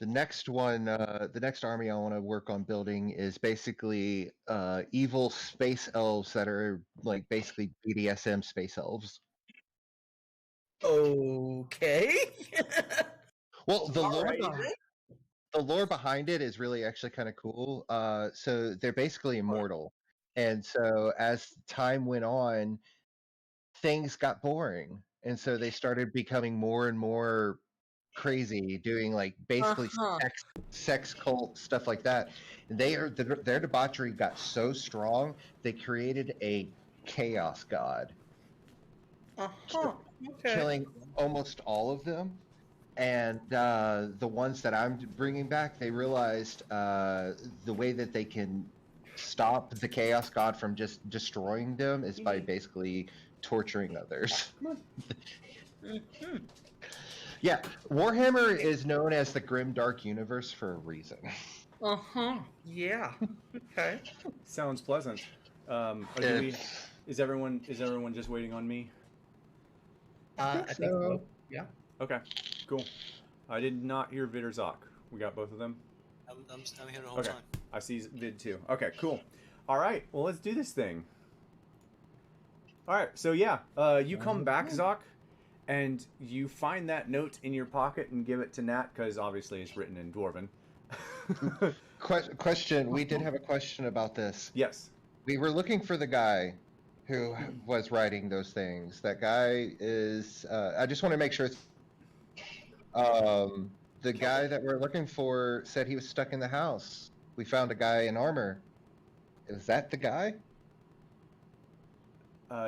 the next one, the next army I want to work on building is basically evil space elves that are like basically BDSM space elves. Okay. Well, the lore, Alrighty behind, the lore behind it is really actually kind of cool. So they're basically immortal, and so as time went on, things got boring, and so they started becoming more and more crazy, doing like basically sex cult stuff like that. Their debauchery got so strong they created a chaos god, killing almost all of them. And the ones that I'm bringing back, they realized the way that they can stop the chaos god from just destroying them is by basically torturing others. Yeah, Warhammer is known as the grim dark universe for a reason. Yeah. Okay. Sounds pleasant. Is everyone just waiting on me? I think so. Yeah. Okay, cool. I did not hear Vid or Zoc. We got both of them? I'm here the whole time. I see Vid too. Okay, cool. All right, well, let's do this thing. All right, so yeah, you come back, Zoc, and you find that note in your pocket and give it to Nat, because obviously it's written in Dwarven. Question. We did have a question about this. Yes. We were looking for the guy who was writing those things. That guy is... I just want to make sure it's... the guy that we're looking for said he was stuck in the house. We found a guy in armor. Is that the guy?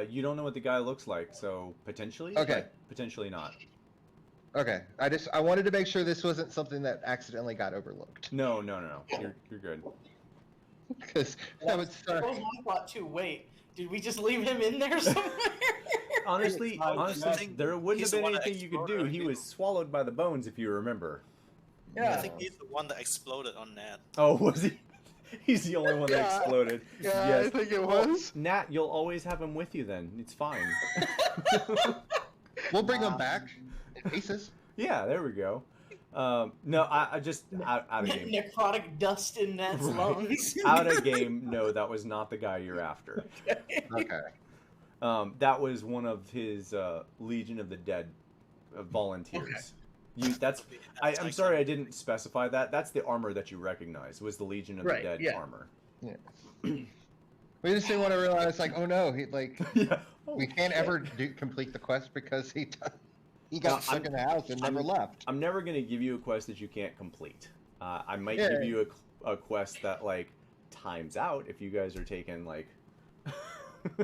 You don't know what the guy looks like, so potentially? Okay. Potentially not. Okay. I wanted to make sure this wasn't something that accidentally got overlooked. No. You're good. Because that would start... That was my thought too. Wait, did we just leave him in there somewhere? Honestly, there wouldn't have been anything you could do. He was swallowed by the bones, if you remember. Yeah. I think he's the one that exploded on Nat. Oh, was he? He's the only one that exploded. Yeah, yes. I think it was. Nat, you'll always have him with you then. It's fine. We'll bring him back in pieces. Yeah, there we go. No, I just out of game. Necrotic dust in Nat's lungs. Out of game. No, that was not the guy you're after. Okay. That was one of his Legion of the Dead volunteers. Okay. I'm sorry I didn't specify that. That's the armor that you recognize. Was the Legion of the Dead armor. Yeah. We just didn't want to realize, like, oh no, we can't ever complete the quest because he got stuck in the house and never left. I'm never going to give you a quest that you can't complete. I might give you a quest that, like, times out if you guys are taking, like,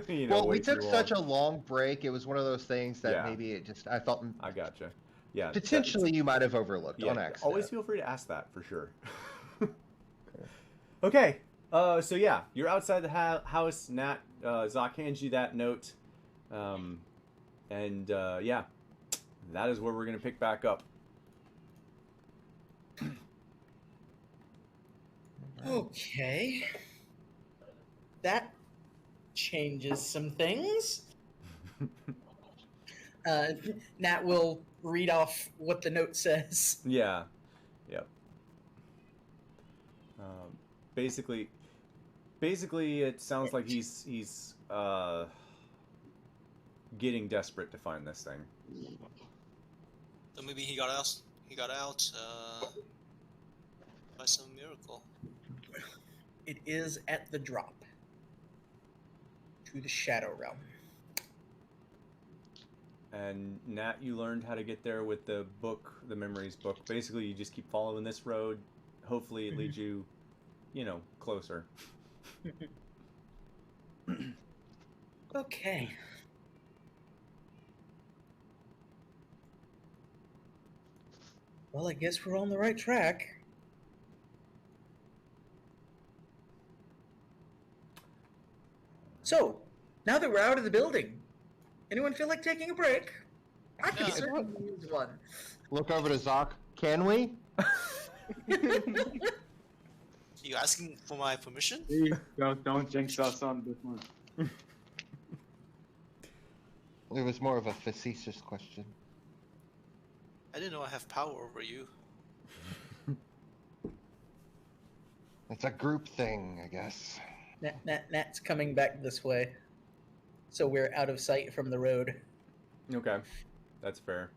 well, we took such a long break. It was one of those things that maybe it just, I felt... I gotcha. Yeah. Potentially you might have overlooked on accident. Always feel free to ask that, for sure. Okay. So yeah, you're outside the house. Nat, Zoc hands you that note. Yeah, that is where we're going to pick back up. Okay. That changes some things. Nat will read off what the note says. Yeah. Yep. Basically, it sounds like he's getting desperate to find this thing. So maybe he got out by some miracle. It is at the drop to the Shadow Realm. And Nat, you learned how to get there with the book, the memories book. Basically, you just keep following this road. Hopefully, it leads you, closer. Okay. Well, I guess we're on the right track. So, now that we're out of the building, anyone feel like taking a break? I can certainly use one. Look over to Zoc. Can we? You asking for my permission? Please, don't jinx us on this one. It was more of a facetious question. I didn't know I have power over you. It's a group thing, I guess. Nat's coming back this way, so we're out of sight from the road. Okay, that's fair.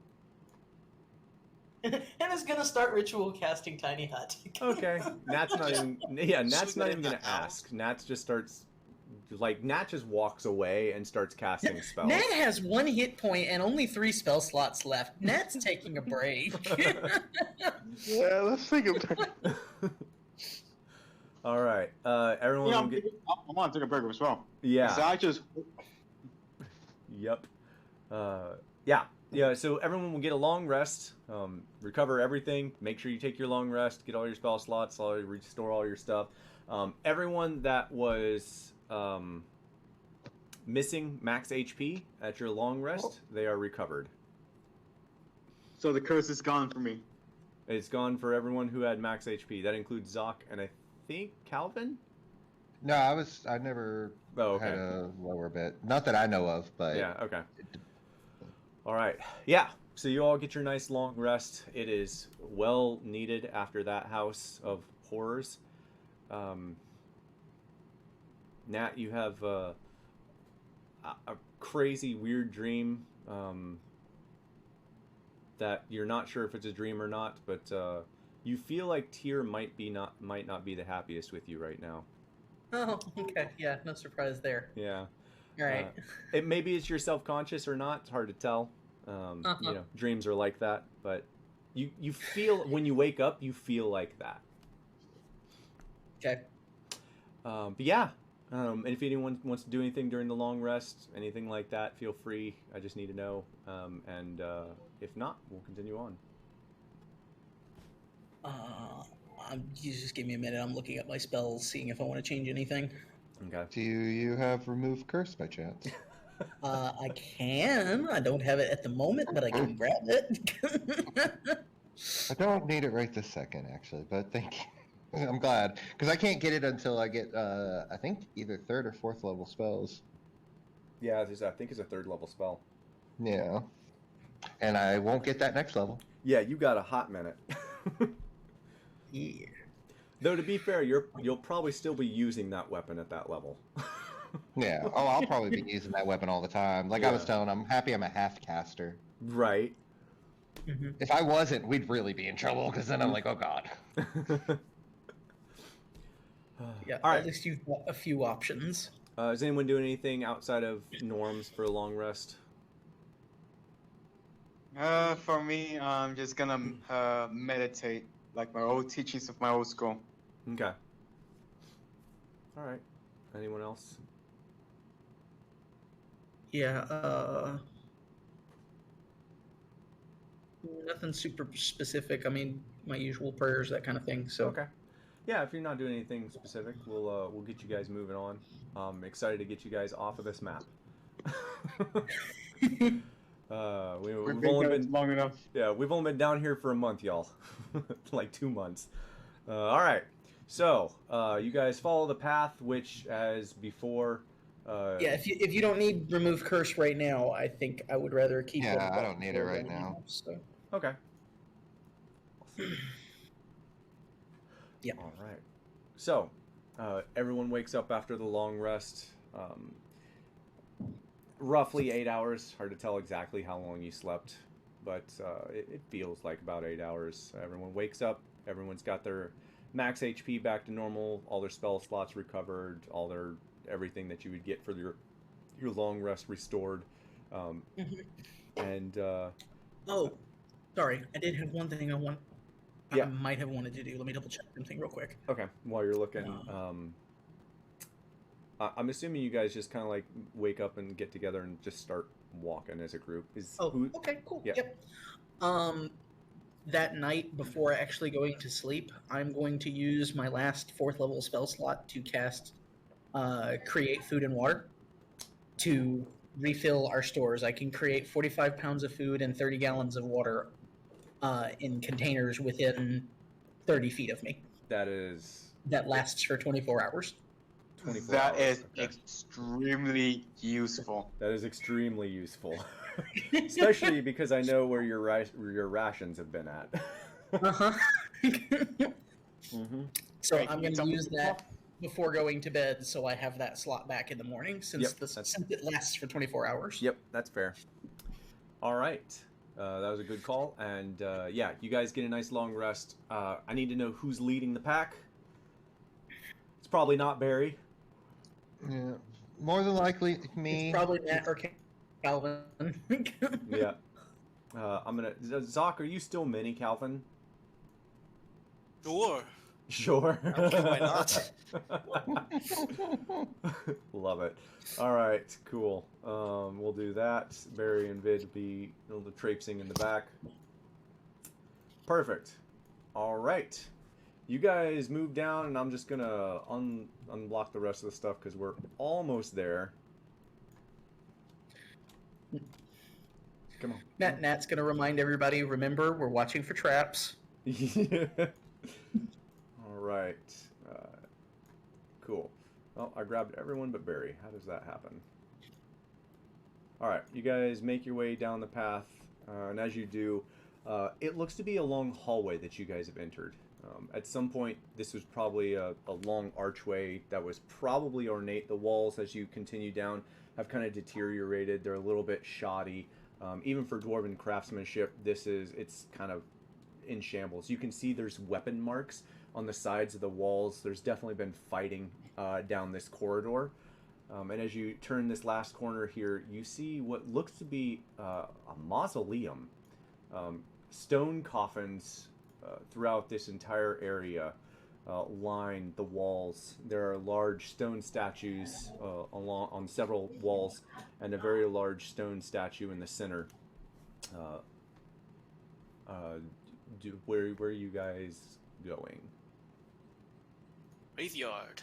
And is gonna start ritual casting Tiny Hut. Okay, Nat's not even. Yeah, Nat's not even gonna ask. Nat just starts like Nat just walks away and starts casting spells. Nat has 1 hit point and only 3 spell slots left. Nat's taking a break. Yeah, let's take a break. All right, everyone. Yeah, will get... I want to take a break as well. Yeah. So I just. Yep. Yeah. So everyone will get a long rest. Recover everything. Make sure you take your long rest. Get all your spell slots. Restore all your stuff. Everyone that was missing max HP at your long rest, they are recovered. So the curse is gone for me. It's gone for everyone who had max HP. That includes Zoc and I think Calvin? No, I never okay. had a lower bit. Not that I know of, but... Yeah, okay. All right. Yeah, so you all get your nice long rest. It is well needed after that house of horrors. Nat, you have a crazy, weird dream that you're not sure if it's a dream or not, but you feel like Tyr might not be the happiest with you right now. Oh, okay. Yeah, no surprise there. Yeah. All right. Maybe it's you're self-conscious or not. It's hard to tell. You know, dreams are like that, but you feel when you wake up, you feel like that. Okay. But yeah, and if anyone wants to do anything during the long rest, anything like that, feel free. I just need to know. And if not, we'll continue on. You just give me a minute. I'm looking at my spells, seeing if I want to change anything. Okay. Do you have remove curse by chance? I can. I don't have it at the moment, but I can grab it. I don't need it right this second, actually, but thank you. I'm glad, because I can't get it until I get, I think, either 3rd or 4th level spells. Yeah, I think it's a 3rd level spell. Yeah. And I won't get that next level. Yeah, you got a hot minute. Yeah. Though, to be fair, you'll probably still be using that weapon at that level. Yeah. Oh, I'll probably be using that weapon all the time. Like I was telling, I'm happy I'm a half caster. Right. Mm-hmm. If I wasn't, we'd really be in trouble, because then I'm like, oh god. Yeah, all right. at least you've got a few options. Is anyone doing anything outside of norms for a long rest? For me, I'm just gonna meditate, like my old teachings of my old school. Okay. All right. Anyone else? Yeah, nothing super specific. I mean, my usual prayers, that kind of thing. So Okay. Yeah, if you're not doing anything specific, we'll get you guys moving on. I'm excited to get you guys off of this map. We've only been long enough. Yeah, we've only been down here for a month, y'all. Like 2 months. All right. So, you guys follow the path, which, as before... yeah, if you don't need remove curse right now, I think I would rather keep it. Yeah, I don't need it right now. So. Okay. Yeah. All right. So, everyone wakes up after the long rest. Roughly 8 hours. Hard to tell exactly how long you slept, but it feels like about 8 hours. Everyone wakes up. Everyone's got their max HP back to normal. All their spell slots recovered. All their everything that you would get for your long rest restored. And oh, sorry, I did have one thing I Yeah. might have wanted to do. Let me double check something real quick. Okay, while you're looking, I'm assuming you guys just kind of like wake up and get together and just start walking as a group. Okay, cool. Yeah. Yep. That night before actually going to sleep, I'm going to use my last 4th level spell slot to cast Create Food and Water to refill our stores. I can create 45 pounds of food and 30 gallons of water in containers within 30 feet of me. That lasts for 24 hours. 24 That hours. is extremely useful. That is extremely useful. Especially because I know where your rations have been at. Uh-huh. Mm-hmm. So I'm going to use that before going to bed, so I have that slot back in the morning, since since it lasts for 24 hours. Yep, that's fair. All right. That was a good call. And yeah, you guys get a nice long rest. I need to know who's leading the pack. It's probably not Barry. Yeah. More than likely, me. It's probably Nat or Calvin. Yeah. I'm gonna. Zoc, are you still mini Calvin? Sure. Sure. Why not? Love it. All right, cool. We'll do that. Barry and Vid be the traipsing in the back. Perfect. All right. You guys move down, and I'm just gonna unblock the rest of the stuff because we're almost there. Come on. Nat's gonna remind everybody. Remember, we're watching for traps. All right. Cool. Well, I grabbed everyone but Barry. How does that happen? All right. You guys make your way down the path, and as you do, it looks to be a long hallway that you guys have entered. At some point, this was probably a long archway that was probably ornate. The walls, as you continue down, have kind of deteriorated. They're a little bit shoddy. Even for dwarven craftsmanship, it's kind of in shambles. You can see there's weapon marks on the sides of the walls. There's definitely been fighting down this corridor. And as you turn this last corner here, you see what looks to be a mausoleum. Stone coffins throughout this entire area line the walls. There are large stone statues on several walls, and a very large stone statue in the center. Where are you guys going? Graveyard.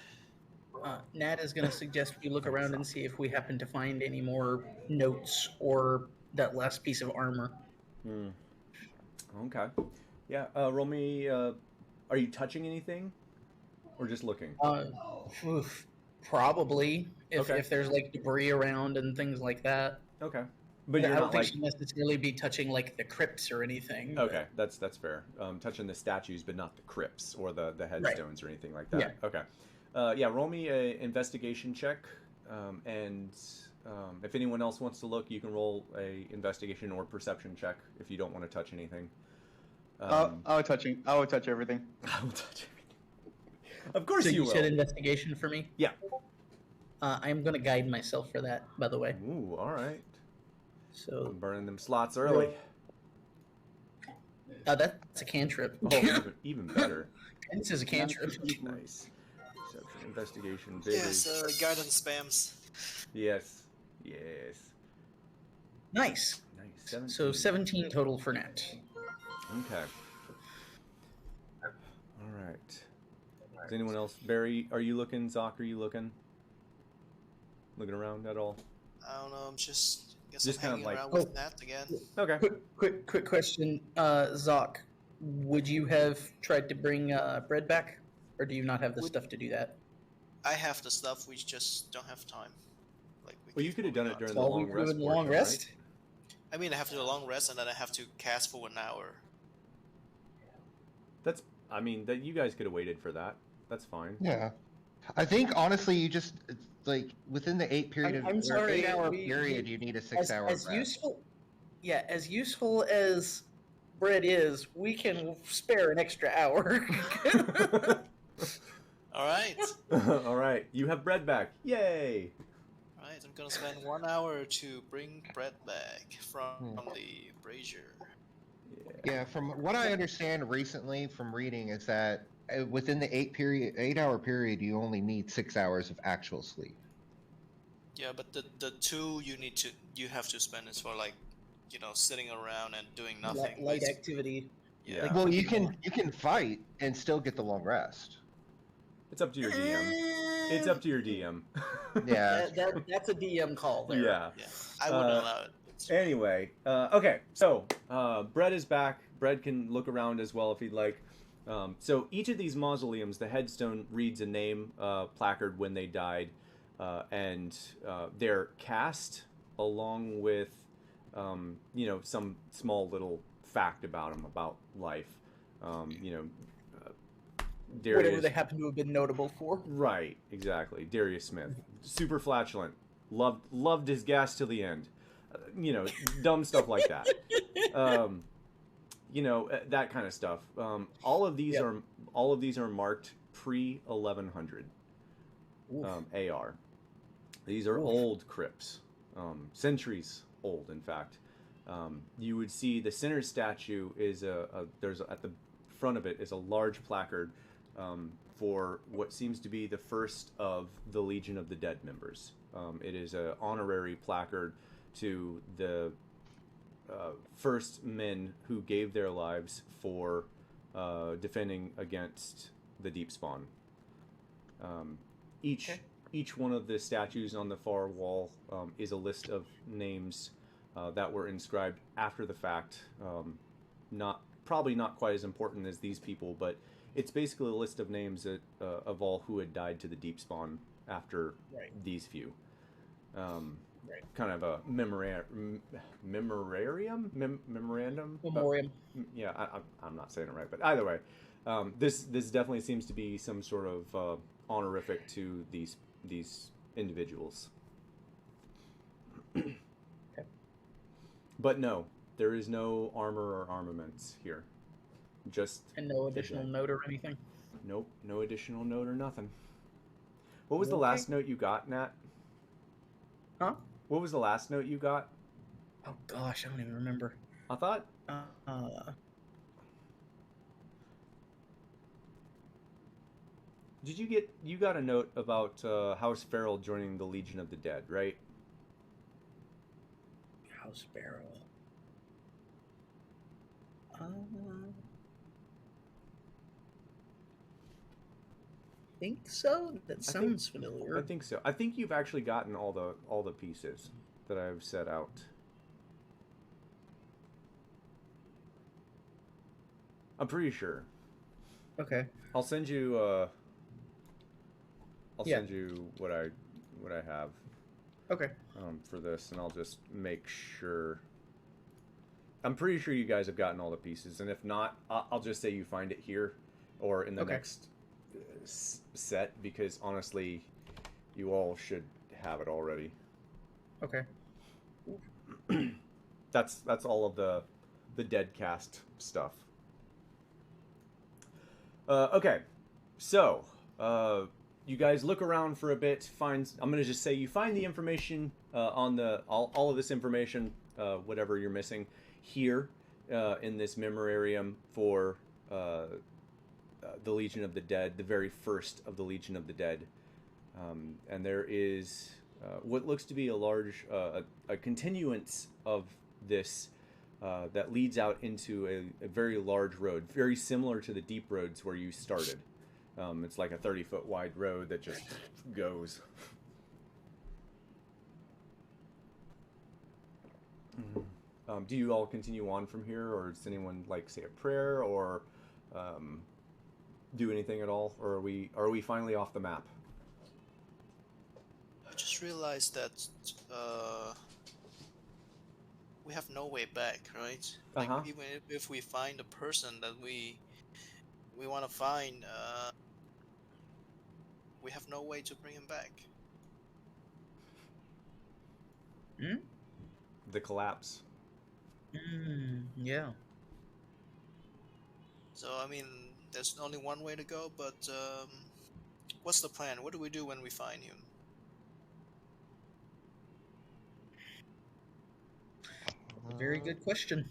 Nat is gonna suggest we look around and see if we happen to find any more notes or that last piece of armor. Okay. Yeah. Roll me. Are you touching anything, or just looking? Probably. Okay. If there's like debris around and things like that. Okay. But I you're don't not think like. she'd necessarily be touching like the crypts or anything. Okay, that's fair. Touching the statues, but not the crypts or the headstones or anything like that. Yeah. Okay. Yeah. Roll me a investigation check, and if anyone else wants to look, you can roll a investigation or perception check if you don't want to touch anything. I would touch everything. I will touch everything. Of course So you you will. said investigation for me? Yeah. I'm going to guide myself for that, by the way. Ooh, all right. So I'm burning them slots early. that's a cantrip. Oh, even better. This is a cantrip. Nice. Perception, investigation, Yes, guidance spams. Yes. Nice. Nice. So 17 total for Nat. Okay. All right. Is anyone else? Barry, are you looking? Zoc, are you looking? Looking around at all? I don't know. I'm just Just kind of hanging like- around with Nat again. Okay. Quick question, Zoc. Would you have tried to bring bread back, or do you not have the stuff to do that? I have the stuff. We just don't have time. Like, Well, you could have done it during the While we long were rest. in the long portion, rest? right? I mean, I have to do a long rest, and then I have to cast for an hour. That you guys could have waited for that. That's fine. Yeah. I think honestly, you just like within the 8-hour period, you need a 6-hour as rest. useful. Yeah, as useful as bread is, we can spare an extra hour. All right. All right. You have bread back. Yay! All right. I'm gonna spend 1 hour to bring bread back from the brazier. Yeah, from what I understand recently from reading is that within the 8-hour period, you only need 6 hours of actual sleep. Yeah, but the 2 you have to spend is for like, sitting around and doing nothing. Light activity. Yeah. Like, Well, you can fight and still get the long rest. It's up to your DM. It's up to your DM. Yeah. That's a DM call there. Yeah. Yeah. I wouldn't allow it. Anyway, okay, so Brett is back. Brett can look around as well if he'd like. So each of these mausoleums, the headstone reads a name placard when they died, and they're cast along with, some small little fact about them, about life. Darius, Whatever they happen to have been notable for. Right, exactly. Darius Smith, super flatulent, loved his gas till the end. Dumb stuff like that. That kind of stuff. All of these are marked pre-1100 AR. These are old crypts, centuries old, in fact. You would see the center statue is there's at the front of it is a large placard for what seems to be the first of the Legion of the Dead members. It is an honorary placard to the first men who gave their lives for defending against the Deep Spawn. Each one of the statues on the far wall is a list of names that were inscribed after the fact. Probably not quite as important as these people, but it's basically a list of names that, of all who had died to the Deep Spawn after these few. Kind of a memorandum. Yeah, I'm not saying it right, but either way, this definitely seems to be some sort of honorific to these individuals. But no, there is no armor or armaments here. And no additional note or anything? Nope, no additional note or nothing. What was the last note you got, Nat? Huh? What was the last note you got? Oh gosh, I don't even remember. I thought... You got a note about House Farrell joining the Legion of the Dead, right? House Farrell. Think so? That sounds familiar. I think so. I think you've actually gotten all the pieces that I've set out. I'm pretty sure. Okay. I'll send you send you what I have. Okay. For this, and I'll just make sure. I'm pretty sure you guys have gotten all the pieces, and if not, I'll just say you find it here or in the next set, because honestly, you all should have it already. Okay. That's all of the dead cast stuff. Okay, so you guys look around for a bit. I'm gonna just say you find the information on all of this information, whatever you're missing, here in this memorarium for the Legion of the Dead, the very first of the Legion of the Dead, and there is what looks to be a large a continuance of this that leads out into a very large road, very similar to the deep roads where you started. It's like a 30-foot wide road that just goes. Do you all continue on from here, or does anyone say a prayer or do anything at all, or are we finally off the map? I just realized that we have no way back, right? Even if we find a person that we want to find, we have no way to bring him back. The collapse. Yeah. So I mean, there's only one way to go, but what's the plan? What do we do when we find him? Very good question.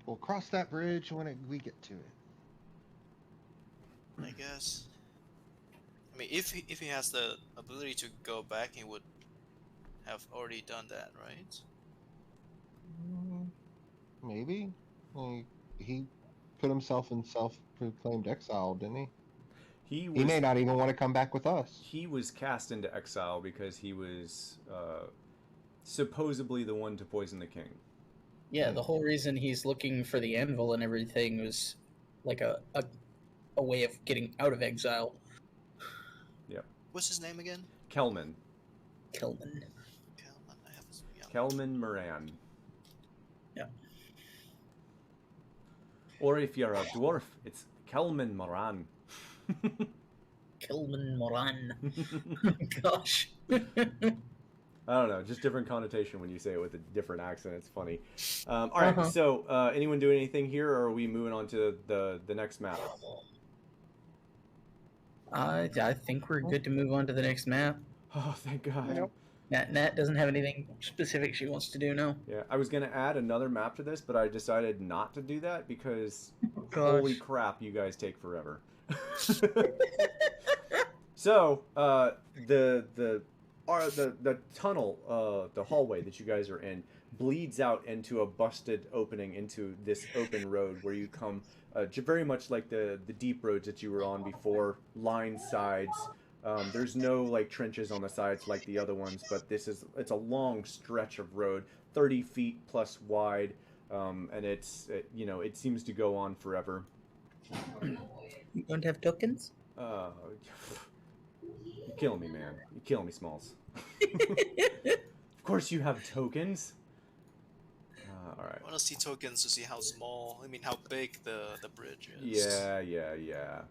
We'll cross that bridge when we get to it. I guess. I mean, if he has the ability to go back, he would have already done that, right? Maybe. He put himself in self-proclaimed exile, didn't he? He may not even want to come back with us. He was cast into exile because he was supposedly the one to poison the king. Yeah, the whole reason he's looking for the anvil and everything was like a way of getting out of exile. Yep. What's his name again? Kelman. Kelman. Kelman Moran. Yeah. Or if you're a dwarf, it's Kelman Moran. Kelman Moran. Gosh. I don't know, just different connotation when you say it with a different accent. It's funny. All right, so anyone do anything here, or are we moving on to the next map? I think we're good to move on to the next map. Oh, thank God. Nope. Nat doesn't have anything specific she wants to do now. Yeah, I was gonna add another map to this, but I decided not to do that because Gosh. holy crap, you guys take forever. So, the tunnel, the hallway that you guys are in, bleeds out into a busted opening into this open road where you come, very much like the deep roads that you were on before, lined sides. There's no like trenches on the sides like the other ones, but it's a long stretch of road, 30 feet plus wide, and it seems to go on forever. You don't have tokens? You're killing me, man. You're killing me, Smalls. Of course you have tokens. All right. I want to see tokens to see how how big the bridge is. Yeah.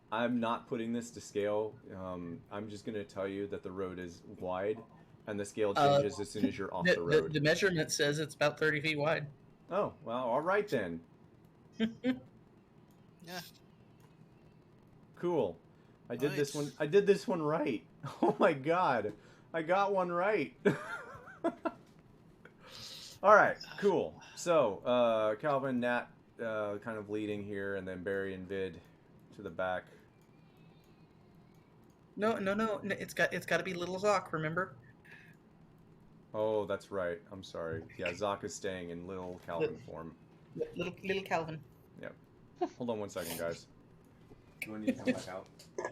I'm not putting this to scale. I'm just going to tell you that the road is wide, and the scale changes as soon as you're off the road. The measurement says it's about 30 feet wide. Oh, well, all right then. Yeah. Cool. I did Nice. this one right. Oh my God. I got one right. All right, cool. So, Calvin, Nat, kind of leading here, and then Barry and Vid to the back. No. It's got to be Little Zoc. Remember? Oh, that's right. I'm sorry. Yeah, Zoc is staying in little Calvin form. Little Calvin. Yep. Hold on one second, guys. Do I need to come back out? I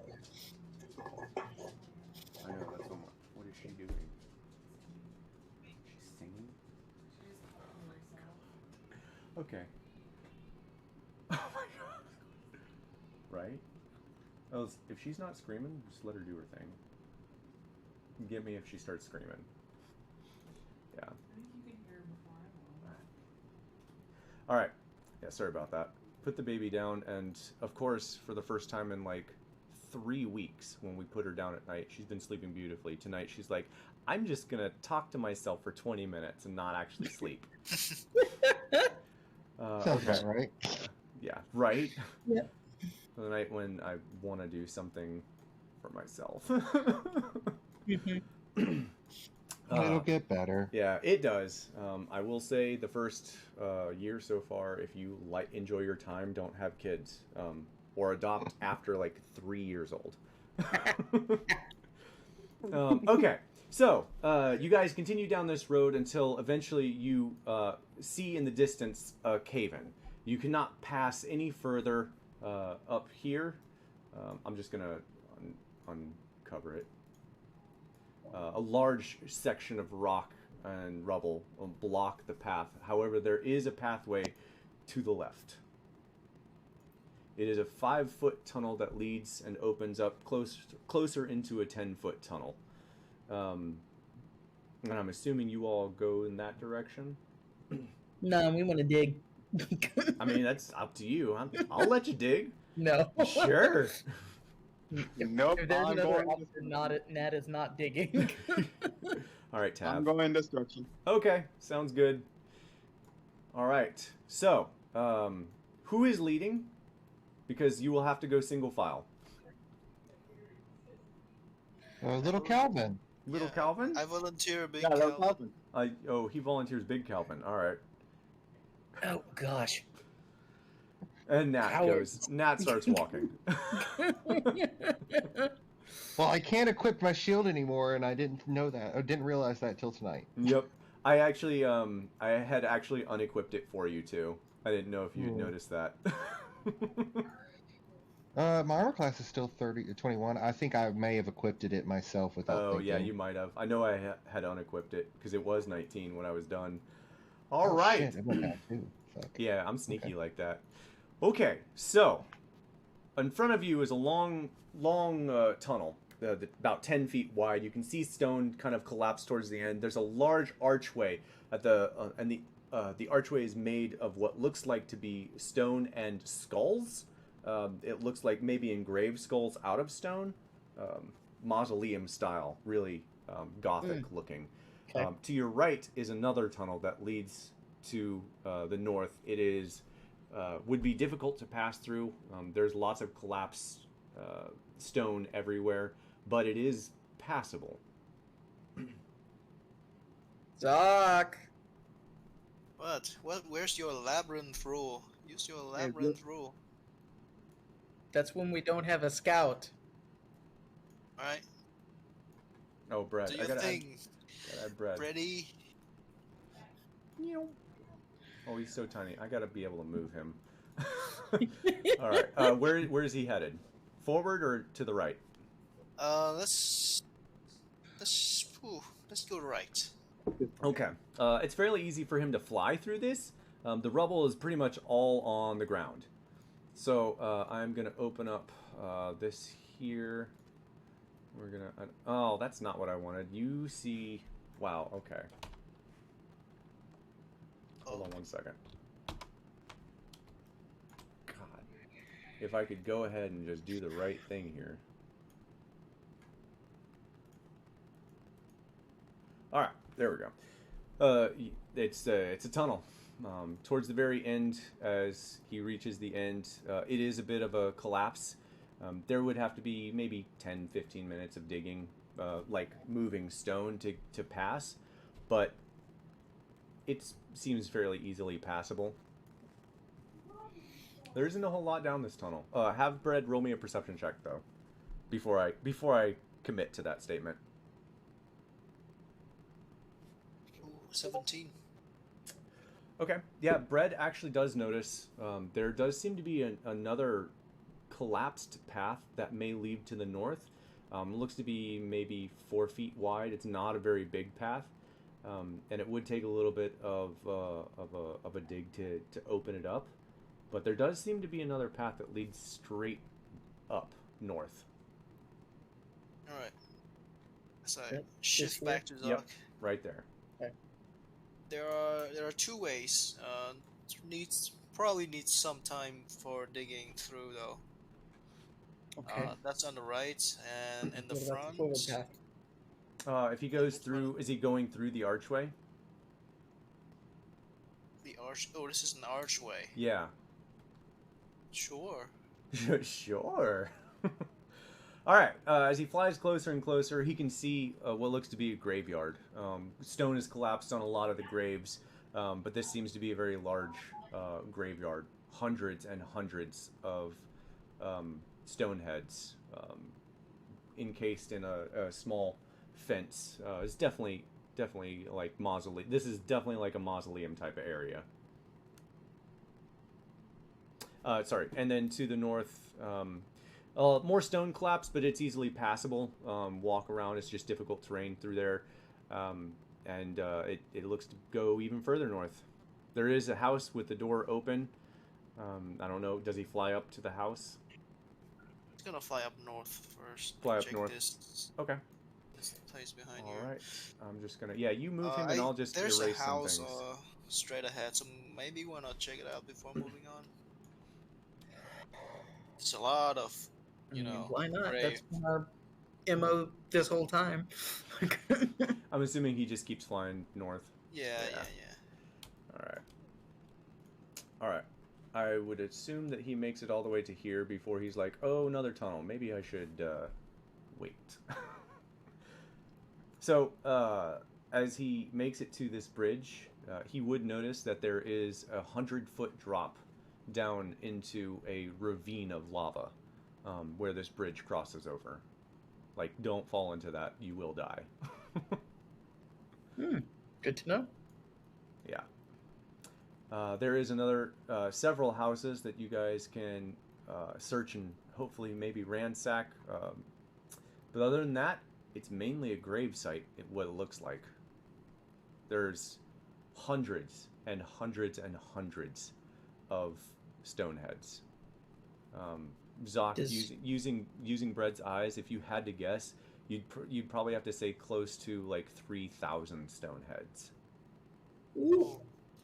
know, that's so much. What is she doing? She's singing? Okay. Oh my God. Right? Oh, if she's not screaming, just let her do her thing. Get me if she starts screaming. Yeah. I think you can hear before I will. Alright. Yeah, sorry about that. Put the baby down, and of course, for the first time in like 3 weeks, when we put her down at night, she's been sleeping beautifully. Tonight, she's like, I'm just gonna talk to myself for 20 minutes and not actually sleep. Sounds Okay. about right. Yeah, right? Yeah. The night when I want to do something for myself. It'll get better. Yeah, it does. I will say the first year so far, if you enjoy your time, don't have kids, or adopt after like 3 years old. Okay, so you guys continue down this road until eventually you see in the distance a cave-in. You cannot pass any further up here. I'm just gonna uncover it. A large section of rock and rubble will block the path. However, there is a pathway to the left. It is a 5-foot tunnel that leads and opens up closer into a 10-foot tunnel. And I'm assuming you all go in that direction? No, we want to dig. I mean, that's up to you. I'll let you dig. No. Sure. Nope, If there's I'm another going. option, Nat is not digging. All right, Tab. I'm going this direction. Okay, sounds good. All right, so who is leading? Because you will have to go single file. Little Calvin. Little Yeah, Calvin? I volunteer being Yeah, Little Calvin. Calvin. He volunteers Big Calvin. All right. Oh gosh. And Nat Coward. goes. Nat starts walking. Well, I can't equip my shield anymore, and I didn't know that. I didn't realize that till tonight. Yep. I actually, I had actually unequipped it for you too. I didn't know if you had noticed that. My armor class is still 21. I think I may have equipped it myself without Oh thinking. yeah, you might have. I know I had unequipped it because it was 19 when I was done. All Oh, right. shit, it went down too. Fuck. Yeah, I'm sneaky Okay. like that. Okay, so in front of you is a long tunnel, about 10 feet wide. You can see stone kind of collapse towards the end. There's a large archway at and the archway is made of what looks like to be stone and skulls. It looks like maybe engraved skulls out of stone, mausoleum style, really gothic looking. Okay. To your right is another tunnel that leads to the north. It is would be difficult to pass through. There's lots of collapsed stone everywhere, but it is passable. Zoc. What? Where's your labyrinth rule? Use your labyrinth rule. That's when we don't have a scout. All right. Oh, bread. Do I your gotta thing. add bread. Ready? Oh, he's so tiny. I gotta be able to move him. All right. Where is he headed? Forward or to the right? Let's go right. Okay. It's fairly easy for him to fly through this. The rubble is pretty much all on the ground. So I'm gonna open up this here. We're gonna. Oh, that's not what I wanted. You see. Wow. Okay. Hold on 1 second. God. If I could go ahead and just do the right thing here. Alright, there we go. It's a tunnel. Towards the very end, as he reaches the end, it is a bit of a collapse. There would have to be maybe 10-15 minutes of digging, like moving stone to pass, but it seems fairly easily passable. There isn't a whole lot down this tunnel. Have Bread roll me a perception check though, before I commit to that statement. Ooh, 17. Okay, yeah, Bread actually does notice there does seem to be another collapsed path that may lead to the north. Looks to be maybe 4 feet wide. It's not a very big path. And it would take a little bit of a dig to open it up, but there does seem to be another path that leads straight up north. All right. So shift back to Zoc. Yep, right there. Okay. There are two ways. Probably needs some time for digging through though. Okay. That's on the right, and in the What about front. forward path? If he goes through, is he going through the archway? The arch. Oh, this is an archway. Yeah. Sure. Sure. All right. As he flies closer and closer, he can see what looks to be a graveyard. Stone has collapsed on a lot of the graves, but this seems to be a very large graveyard. Hundreds and hundreds of stone heads encased in a small fence. It's definitely like mausoleum. This is definitely like a mausoleum type of area. Sorry, and then to the north, more stone collapse, but it's easily passable. Walk around, it's just difficult terrain through there, and it looks to go even further north. There is a house with the door open. I don't know. Does he fly up to the house? He's gonna fly up north first. Fly up Check north. This Okay. place behind you. All right. I'm just gonna. Yeah, you move him, and I'll just there's erase a house some things. straight ahead, so maybe you wanna check it out before moving on. There's a lot of, why not? grave. That's been our MO this whole time. I'm assuming he just keeps flying north. Yeah. All right. I would assume that he makes it all the way to here before he's like, oh, another tunnel. Maybe I should wait. So, as he makes it to this bridge, he would notice that there is a 100-foot drop down into a ravine of lava where this bridge crosses over. Like, don't fall into that. You will die. Good to know. Yeah. There is another several houses that you guys can search and hopefully maybe ransack. But other than that, it's mainly a grave site, what it looks like. There's hundreds and hundreds and hundreds of stone heads. Zoc, using Bread's eyes, if you had to guess, you'd probably have to say close to like 3,000 stone heads. Ooh.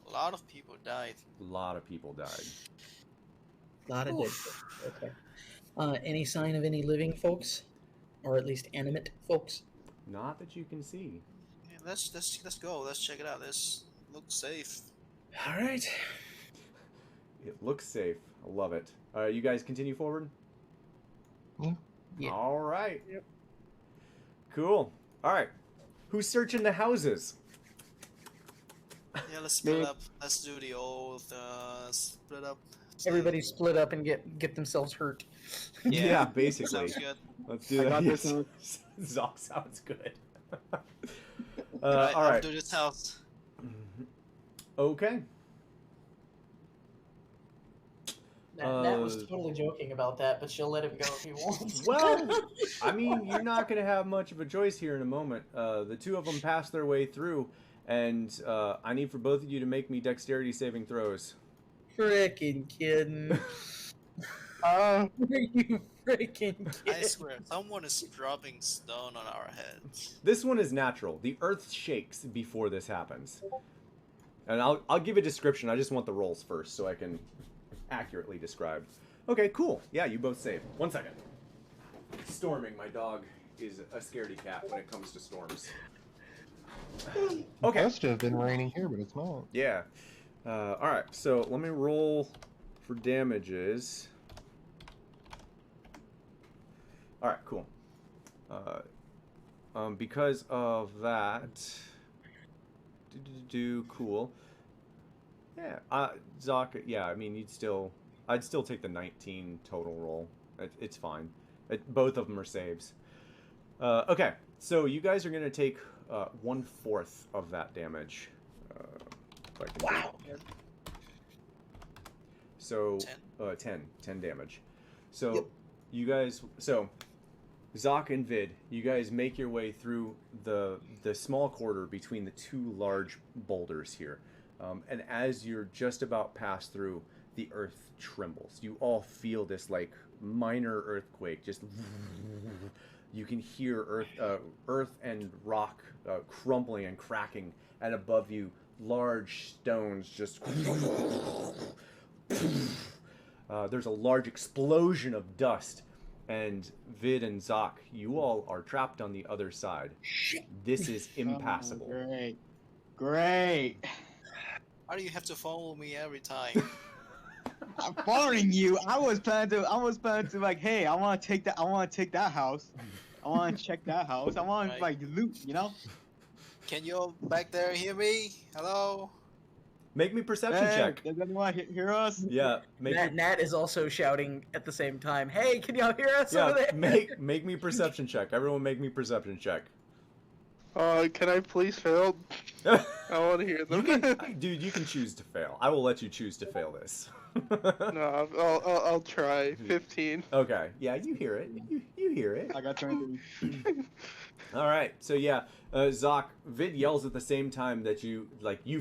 A lot of people died. A lot of people died. A lot of dead folks. Okay. Any sign of any living folks, or at least animate folks? Not that you can see. Yeah, let's go. Let's check it out. This looks safe. All right. It looks safe. I love it. You guys continue forward? Yeah. All right. Yep. Cool. All right. Who's searching the houses? Yeah, let's split up. Let's do the old split up. Everybody split up and get themselves hurt. Yeah, basically. Sounds good. Let's do that. Yes. Zoc sounds good. All I'll right. do this house. Okay. Nat was totally joking about that, but she'll let him go if he wants. Well, I mean, you're not going to have much of a choice here in a moment. The two of them pass their way through, and I need for both of you to make me dexterity saving throws. Frickin' kidding. Are you frickin' kidding? I swear, someone is dropping stone on our heads. This one is natural. The earth shakes before this happens. And I'll give a description. I just want the rolls first so I can accurately describe. Okay, cool. Yeah, you both save. 1 second. Storming, my dog, is a scaredy cat when it comes to storms. Okay. It's supposed to have been raining here, but it's not. Yeah. Alright, so let me roll for damages. Alright, cool. Because of that... cool. Yeah, Zoc, yeah, I mean, I'd still take the 19 total roll. It's fine. Both of them are saves. Okay, so you guys are going to take 1/4 of that damage. If I can Wow. So, 10 damage. So, Yep. you guys, Zoc and Vid, you guys make your way through the small corridor between the two large boulders here. And as you're just about past through, the earth trembles. You all feel this like minor earthquake. Just you can hear earth and rock crumbling and cracking, and above you, large stones just. There's a large explosion of dust, and Vid and Zoc, you all are trapped on the other side. This is impassable. Oh, great. Why do you have to follow me every time? I'm following you. I was planning to like, hey, I want to take that house. I want to check that house. I want to like loot, you know? Can you all back there hear me? Hello? Make me perception check. Does anyone hear us? Yeah, Nat is also shouting at the same time. Hey, can y'all hear us over yeah, there? make me perception check. Everyone, make me perception check. Can I please fail? I want to hear them. Dude, you can choose to fail. I will let you choose to fail this. No, I'll try. 15. Okay, yeah, you hear it. You hear it. I got 23. All right, so yeah, Zoc, Vid yells at the same time that you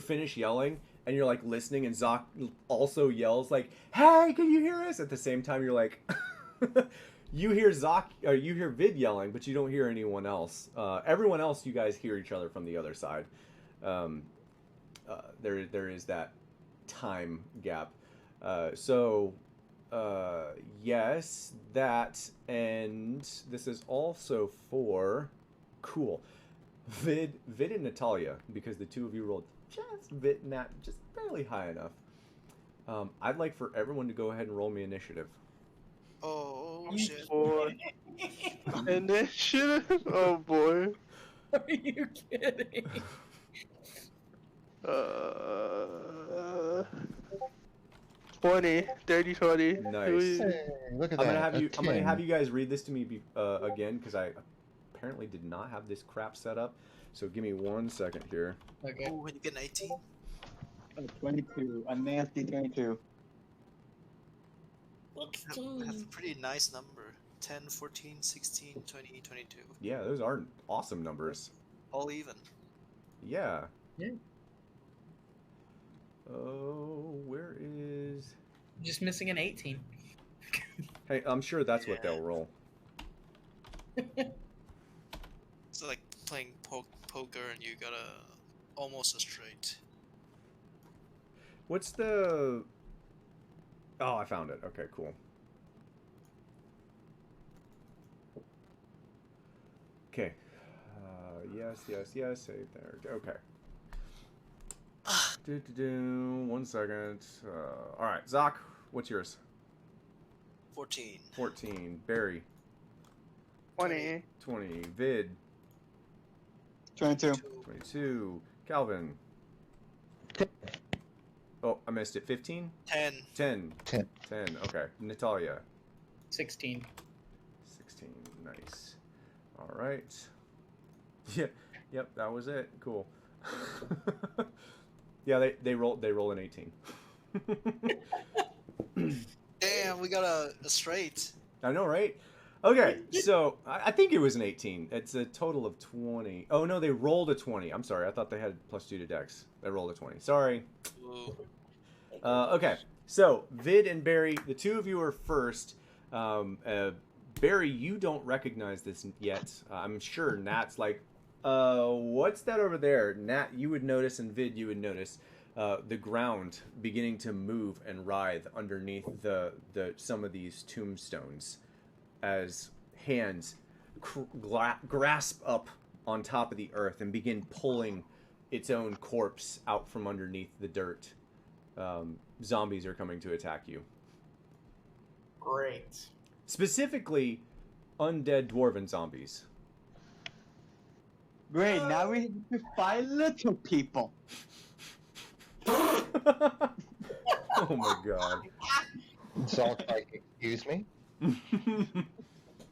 finish yelling, and you're like listening, and Zoc also yells like, "Hey, can you hear us?" At the same time, you're like, you hear Zoc or you hear Vid yelling, but you don't hear anyone else. Everyone else, you guys hear each other from the other side. There is that time gap. Yes, that, and this is also for cool. Vid and Natalia, because the two of you rolled just barely high enough. I'd like for everyone to go ahead and roll me initiative. Oh, shit. Boy. Initiative? Oh, boy. Are you kidding? 20. Dirty 20. Nice. Hey, look at I'm that. gonna have you guys read this to me again, because I apparently did not have this crap set up. So give me 1 second here. Okay. Oh, when you get an 18? 22. A nasty 22. That's a pretty nice number. 10, 14, 16, 20, 22. Yeah, those are awesome numbers. All even. Yeah. Yeah. Oh, where is... Just missing an 18. Hey, I'm sure that's what they'll roll. It's like playing poker and you gotta almost a straight. What's the... Oh, I found it. Okay, cool. Okay. Yes. Save there. Okay. 1 second. All right, Zoc, what's yours? 14. 14. Barry. 20. 20. Vid. 22. 22. Calvin. Oh, I missed it. 15? 10. 10. 10. Okay. Natalia. 16. 16. Nice. All right. Yeah. Yep. That was it. Cool. Yeah. They roll an 18. Damn, we got a straight. I know, right? Okay, so I think it was an 18. It's a total of 20. Oh no, they rolled a 20. I'm sorry. I thought they had +2 to Dex. They rolled a 20. Sorry. Ooh. Okay, so Vid and Barry, the two of you are first. Barry, you don't recognize this yet. I'm sure Nat's like, what's that over there? Nat, you would notice, and Vid, you would notice the ground beginning to move and writhe underneath some of these tombstones as hands grasp up on top of the earth and begin pulling its own corpse out from underneath the dirt. Zombies are coming to attack you. Great. Specifically, undead dwarven zombies. Great, now we have to fight little people. Oh my god. Zalk, like, excuse me?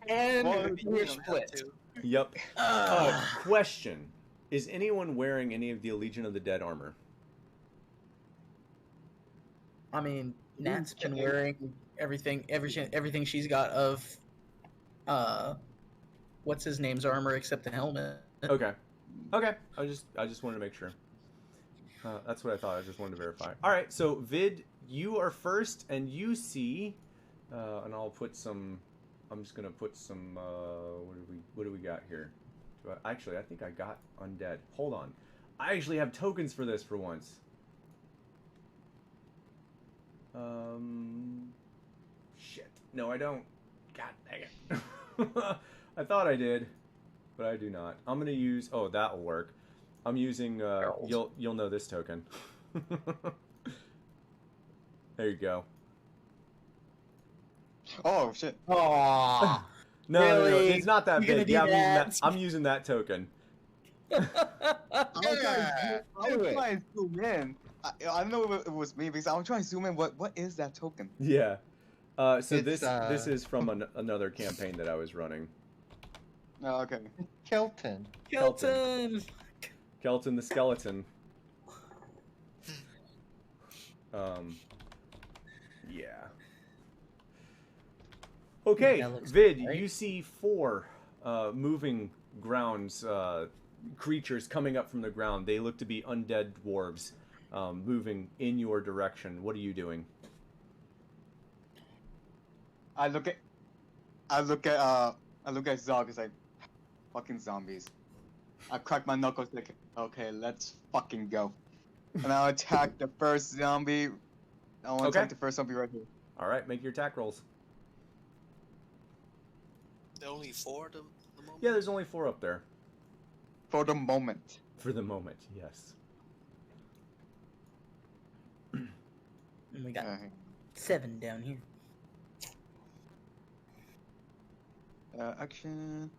And you're split. Yep. Question. Is anyone wearing any of the Legion of the Dead armor? I mean, Nat's been wearing everything she's got of, what's his name's armor except the helmet. Okay. Okay. I just wanted to make sure. That's what I thought. I just wanted to verify. All right. So Vid, you are first, and you see, and I'll put some. I'm just gonna put some. What do we got here? Actually, I think I got undead. Hold on. I actually have tokens for this for once. Shit. No, I don't. God dang it. I thought I did, but I do not. I'm gonna use. Oh, that'll work. I'm using. You'll know this token. There you go. Oh shit. Aww. No, really? no, it's not that You're big. gonna Yeah, do I'm using that token. I was trying to zoom in. I don't know if it was me because I was trying to zoom in. What is that token? Yeah. So It's, this is from another campaign that I was running. Oh, okay. Kelton. Kelton. Kelton the skeleton. Yeah. Okay, That looks Vid, great. you see 4 moving grounds, creatures coming up from the ground. They look to be undead dwarves, moving in your direction. What are you doing? I look at Zog. It's like, fucking zombies. I crack my knuckles like, okay, let's fucking go. And I'll attack the first zombie. I want to attack the first zombie right here. All right, make your attack rolls. There are only 4 at the moment? Yeah, there's only 4 up there. For the moment. For the moment, yes. And we got 7 down here. Action.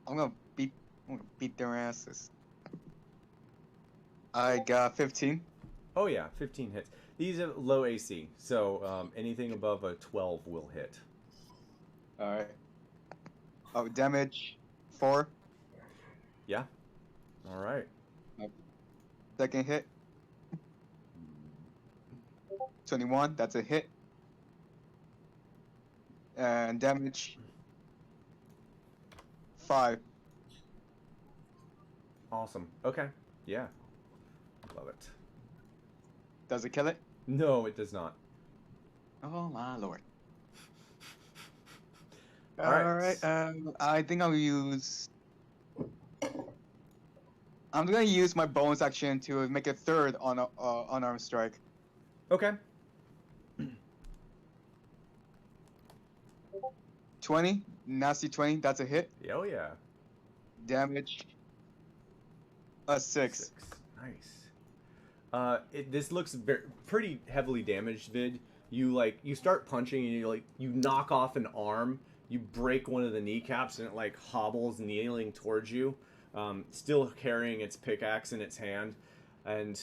I'm gonna beat their asses. I got 15. Oh yeah, 15 hits. These are low AC, so anything above a 12 will hit. Alright. Oh, damage 4. Yeah. All right. Second hit. 21. That's a hit. And damage 5. Awesome. Okay. Yeah. Love it. Does it kill it? No, it does not. Oh my lord. All right. Alright, I think I'll use... I'm gonna use my bonus action to make a third on unarmed strike. Okay. 20, nasty 20, that's a hit. Oh yeah. Damage, 6. Nice. This looks pretty heavily damaged, Vid. You start punching and you knock off an arm. You break one of the kneecaps and it like hobbles kneeling towards you. still carrying its pickaxe in its hand, and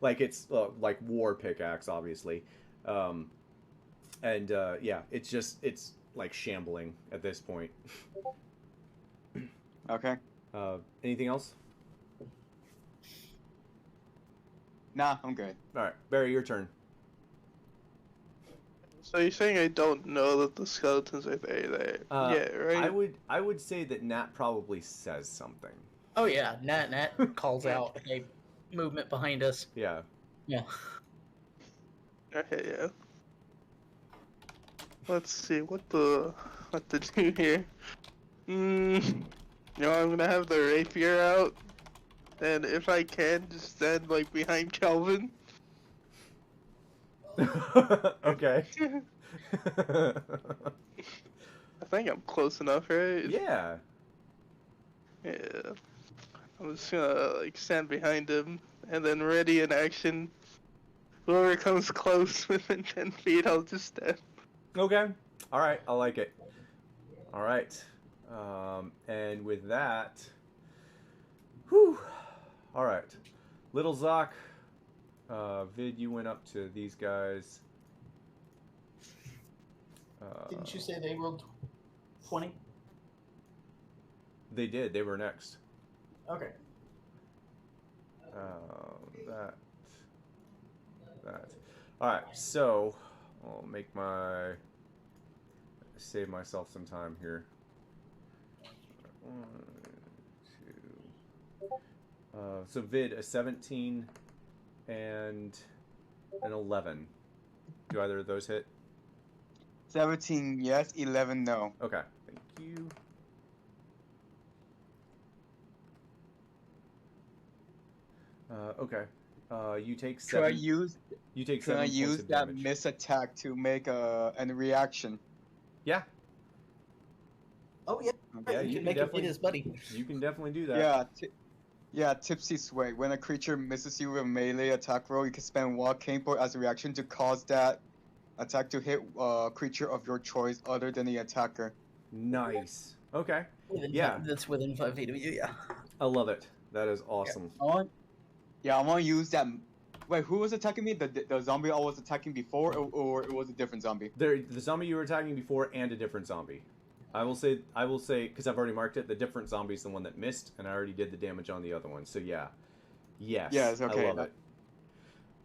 like it's like war pickaxe, obviously, and yeah, it's like shambling at this point. Okay. Anything else? Nah, I'm good. All right, Barry, your turn. So you're saying I don't know that the skeletons are there? Yeah, right? I would say that Nat probably says something. Oh yeah, Nat calls out a movement behind us. Yeah. Yeah. Okay, yeah. Let's see what to do here. You know, I'm gonna have the rapier out, and if I can, just stand like behind Kelvin. Okay. I think I'm close enough, right? Yeah. Yeah. I'm just gonna like stand behind him, and then ready in action. Whoever comes close within 10 feet, I'll just stab. Okay. All right. I like it. All right. And with that, whew. All right. Little Zoc, Vid, you went up to these guys. Didn't you say they rolled 20? They did. They were next. Okay. That. All right. So I'll save myself some time here. 1, 2. So Vid, a 17 and an 11. Do either of those hit? 17, yes. 11, no. Okay. Thank you. Okay. You take 7. You take 7 Can I points use of that damage. miss attack to make a reaction? Yeah. Oh yeah. Yeah, you you can can make him hit definitely- his buddy. You can definitely do that. Yeah. Yeah, Tipsy Sway. When a creature misses you with a melee attack roll, you can spend one cane point as a reaction to cause that attack to hit a creature of your choice other than the attacker. Nice. Okay. Yeah. That's within 5 feet of you, yeah. I love it. That is awesome. I want to use that. Wait, who was attacking me? The zombie I was attacking before, or it was a different zombie? The zombie you were attacking before and a different zombie. I will say, because I've already marked it, the different zombie is the one that missed, and I already did the damage on the other one. So yeah. Yes, okay. I love it.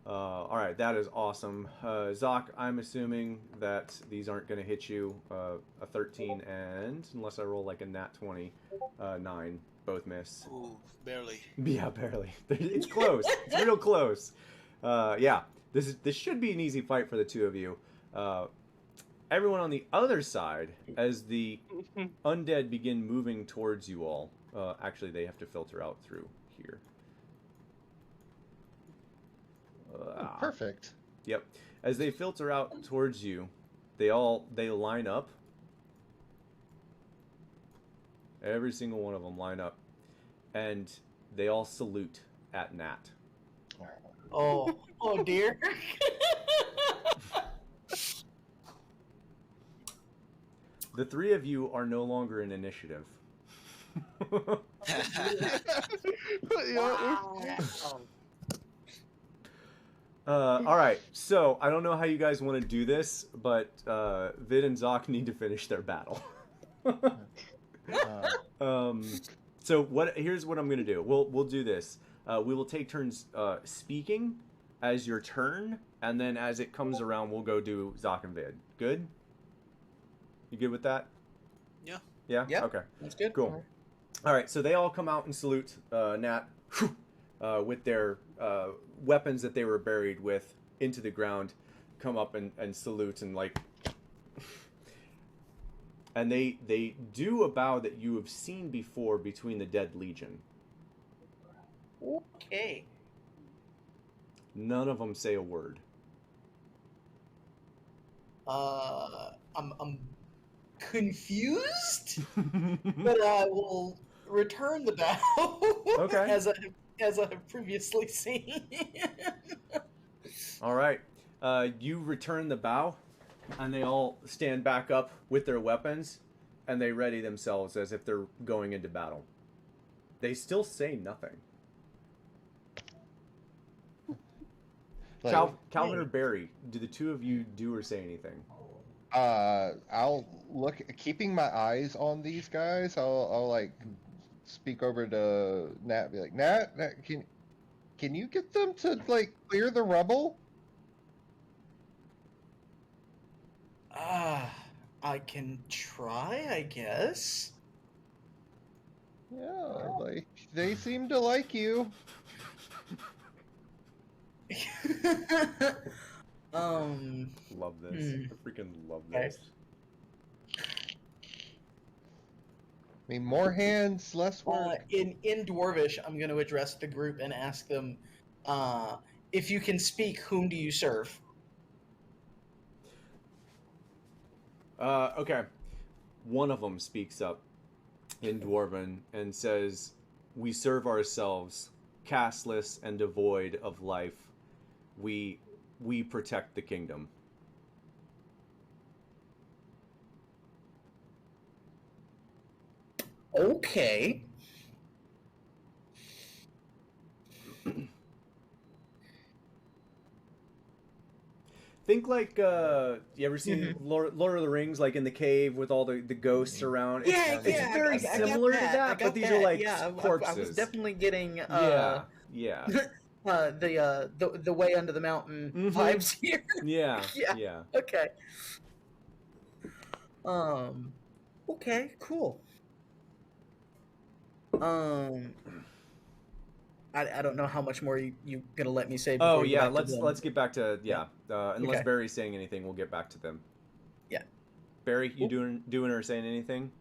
All right, that is awesome. Zoc, I'm assuming that these aren't going to hit you. A 13 and, unless I roll like a nat 20, 9, both miss. Ooh, barely. Yeah, barely. It's close. It's real close. Yeah, this should be an easy fight for the two of you. Everyone on the other side, as the undead begin moving towards you all, actually they have to filter out through here. Perfect. Yep. As they filter out towards you, they line up. Every single one of them line up, and they all salute at Nat. Oh dear. The three of you are no longer in initiative. All right, so I don't know how you guys want to do this, but Vid and Zoc need to finish their battle. So here's what I'm gonna do. We'll do this. We will take turns speaking as your turn, and then as it comes around, we'll go do Zoc and Vid. Good? You good with that? Yeah. Yeah? Yeah. Okay. That's good. Cool. All right, so they all come out and salute Nat with their weapons that they were buried with into the ground, come up and salute and like... And they do a bow that you have seen before between the Dead Legion. Okay. None of them say a word. I'm confused, but I will return the bow. Okay. As I have previously seen. All right. You return the bow, and they all stand back up with their weapons, and they ready themselves as if they're going into battle. They still say nothing. Like, Calvin or Barry, do the two of you do or say anything? I'll look, keeping my eyes on these guys. I'll like speak over to Nat, and be like, Nat, can you get them to like clear the rubble? I can try, I guess. Yeah, like they seem to like you. Love this. I freaking love Okay. this. I mean, more hands, less work. In Dwarvish, I'm going to address the group and ask them, if you can speak, whom do you serve? Okay. One of them speaks up in Dwarven and says, "We serve ourselves, castless and devoid of life. We protect the kingdom." Okay. Think like you ever seen Lord of the Rings, like in the cave with all the ghosts around? Yeah, It's very similar to that, but these are like corpses. I was definitely getting yeah. the way under the mountain vibes here. Yeah. Okay. Okay, cool. I don't know how much more you gonna let me say. Oh before you yeah, go back to them. let's get back to unless Okay. Barry's saying anything, we'll get back to them. Yeah. Barry, you doing or saying anything?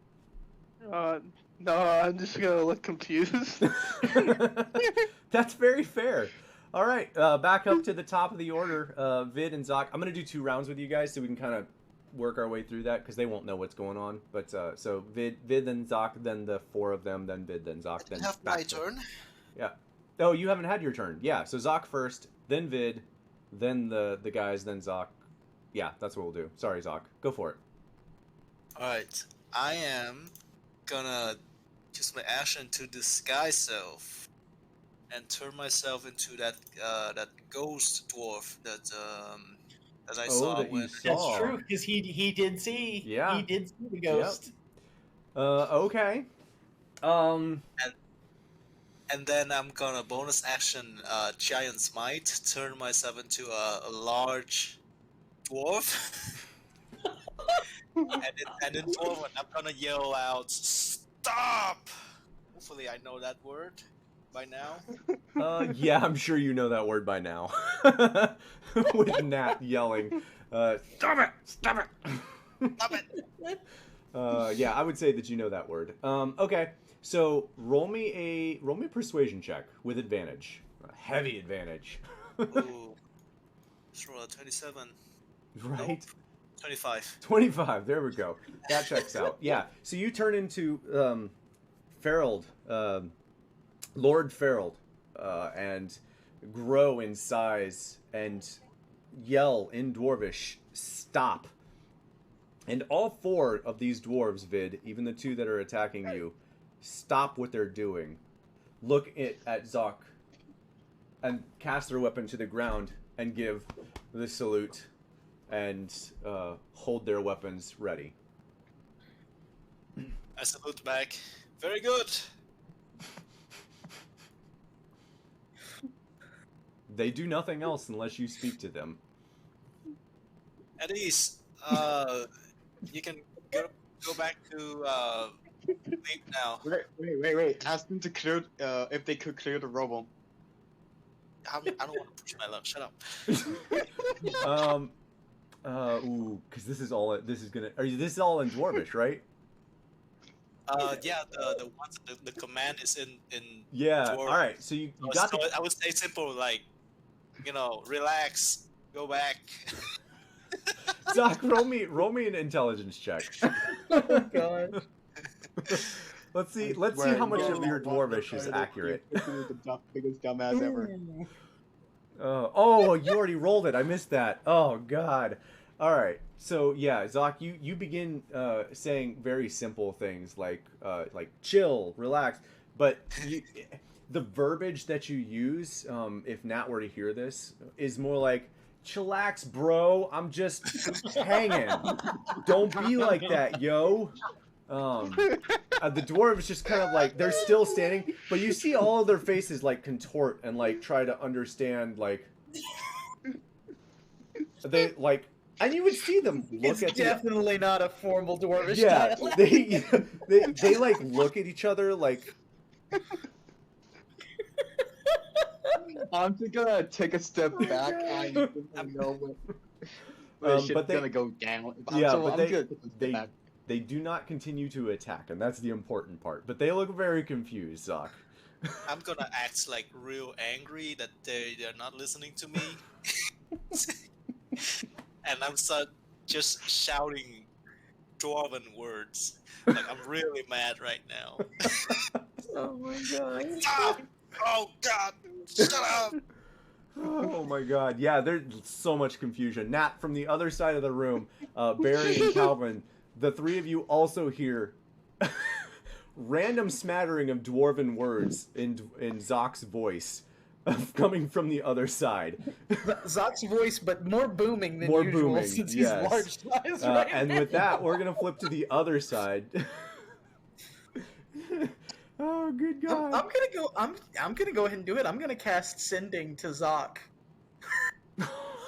No, I'm just gonna look confused. That's very fair. All right, back up to the top of the order. Vid and Zoc. I'm gonna do 2 rounds with you guys so we can kind of work our way through that because they won't know what's going on. But so Vid, then Zoc, then the 4 of them, then Vid, then Zoc, then Have my turn. Yeah. Oh, you haven't had your turn. Yeah. So Zoc first, then Vid, then the guys, then Zoc. Yeah, that's what we'll do. Sorry, Zoc. Go for it. Alright. I am gonna use my action to disguise self and turn myself into that ghost dwarf that I saw that you when saw. That's true because he did see. Yeah. He did see the ghost. Okay. And then I'm gonna bonus action Giant's Might, turn myself into a large dwarf. and in Dwarven, I'm gonna yell out, "Stop!" Hopefully I know that word by now. Yeah, I'm sure you know that word by now. With Nat yelling, "Stop it! Stop it!" Stop it! Yeah, I would say that you know that word. Okay. So roll me a persuasion check with advantage, a heavy advantage. Ooh. Let's roll a 27. Right? Nope. 25. 25. There we go. That checks out. Yeah. So you turn into Ferald, Lord Ferald, and grow in size and yell in Dwarvish, "Stop!" And all 4 of these dwarves, Vid, even the 2 that are attacking you, stop what they're doing, look at Zoc, and cast their weapon to the ground and give the salute and hold their weapons ready. I salute back. Very good. They do nothing else unless you speak to them. At least, you can go back to sleep now. Wait. Ask them to clear, if they could clear the rubble. I don't want to push my luck. Shut up. Because this is all in Dwarvish, right? Yeah, the ones the command is in Yeah. Dwarf. All right. So you got So I would say simple, like, relax, go back. Doc, roll me an intelligence check. Oh God. Let's see how much of your Dwarvish is accurate. The biggest dumbass ever. Oh, you already rolled it. I missed that. Oh God. All right. So yeah, Zoc, you begin saying very simple things like chill, relax, but the verbiage that you use, if Nat were to hear this, is more like chillax, bro. I'm just hanging. Don't be like that, yo. The dwarves just kind of like they're still standing, but you see all of their faces like contort and like try to understand like they like. And you would see them look It's at definitely not a formal dwarvish yeah, dialect. they like look at each other like I'm just gonna take a step back. I don't know when shit's but they, gonna go down. yeah, So but I'm they gonna take a step back. they do not continue to attack, and that's the important part. But they look very confused, Zoc. I'm gonna act like real angry that they're not listening to me, and I'm just shouting dwarven words. Like I'm really mad right now. Oh my god. Stop! Oh god! Shut up! Oh my god, yeah, there's so much confusion. Nat, from the other side of the room, Barry and Calvin, the three of you also hear random smattering of dwarven words in Zoc's voice coming from the other side. Zoc's voice, but more booming than More usual booming, since yes. he's large size right And now. with that, we're gonna flip to the other side. Oh, good God! I'm gonna go ahead and do it. I'm gonna cast Sending to Zoc.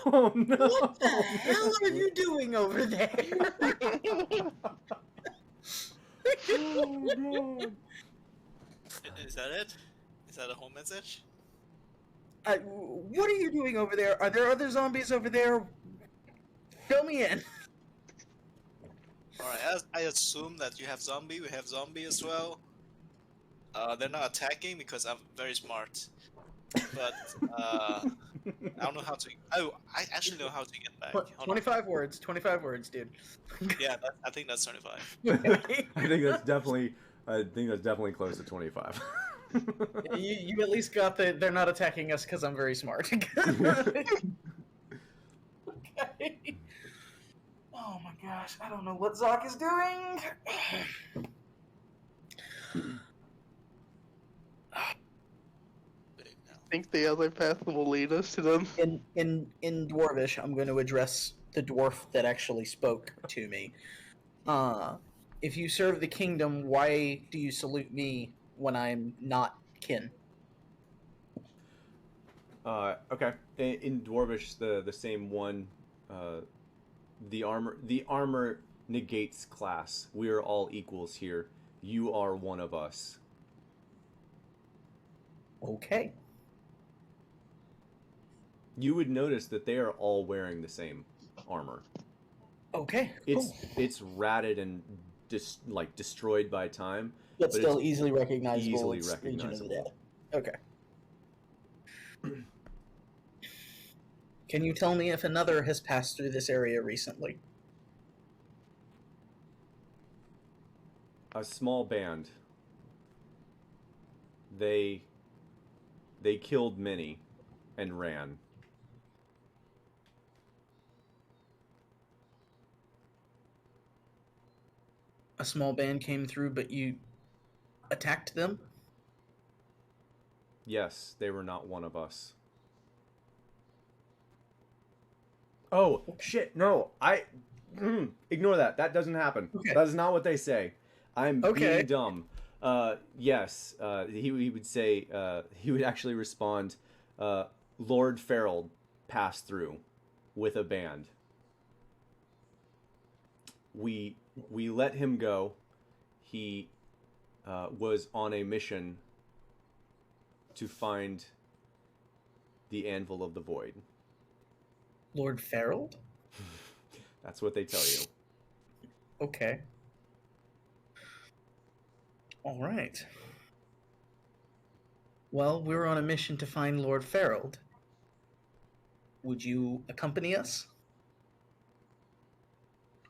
Oh no! What the hell are you doing over there? Oh God! Is that it? Is that a home message? What are you doing over there? Are there other zombies over there? Fill me in. Alright, I assume that you have zombie. We have zombie as well. They're not attacking because I'm very smart. But I don't know how to. Oh, I actually know how to get back. Hold on. 25 words. 25 words, dude. Yeah, I think that's 25. I think that's definitely close to 25. You at least got the. They're not attacking us because I'm very smart. Okay. Oh my gosh, I don't know what Zoc is doing. I think the other path will lead us to them. In Dwarvish, I'm going to address the dwarf that actually spoke to me. If you serve the kingdom, why do you salute me when I'm not kin? Okay. In Dwarvish, the same one, the armor negates class. We are all equals here. You are one of us. Okay. You would notice that they are all wearing the same armor. Okay. Cool. It's ratted and destroyed by time, But still it's easily recognizable. easily It's Legion of the recognizable. Dead. Okay. Can you tell me if another has passed through this area recently? A small band. They killed many and ran. A small band came through, but you attacked them? Yes, they were not one of us. Oh, shit, no. Ignore that. That doesn't happen. Okay. That is not what they say. I'm Okay. being dumb. Yes, he would say, he would actually respond, Lord Farrell passed through with a band. We let him go. He was on a mission to find the Anvil of the Void. Lord Farrell? That's what they tell you. Okay. All right. Well, we're on a mission to find Lord Farrell. Would you accompany us?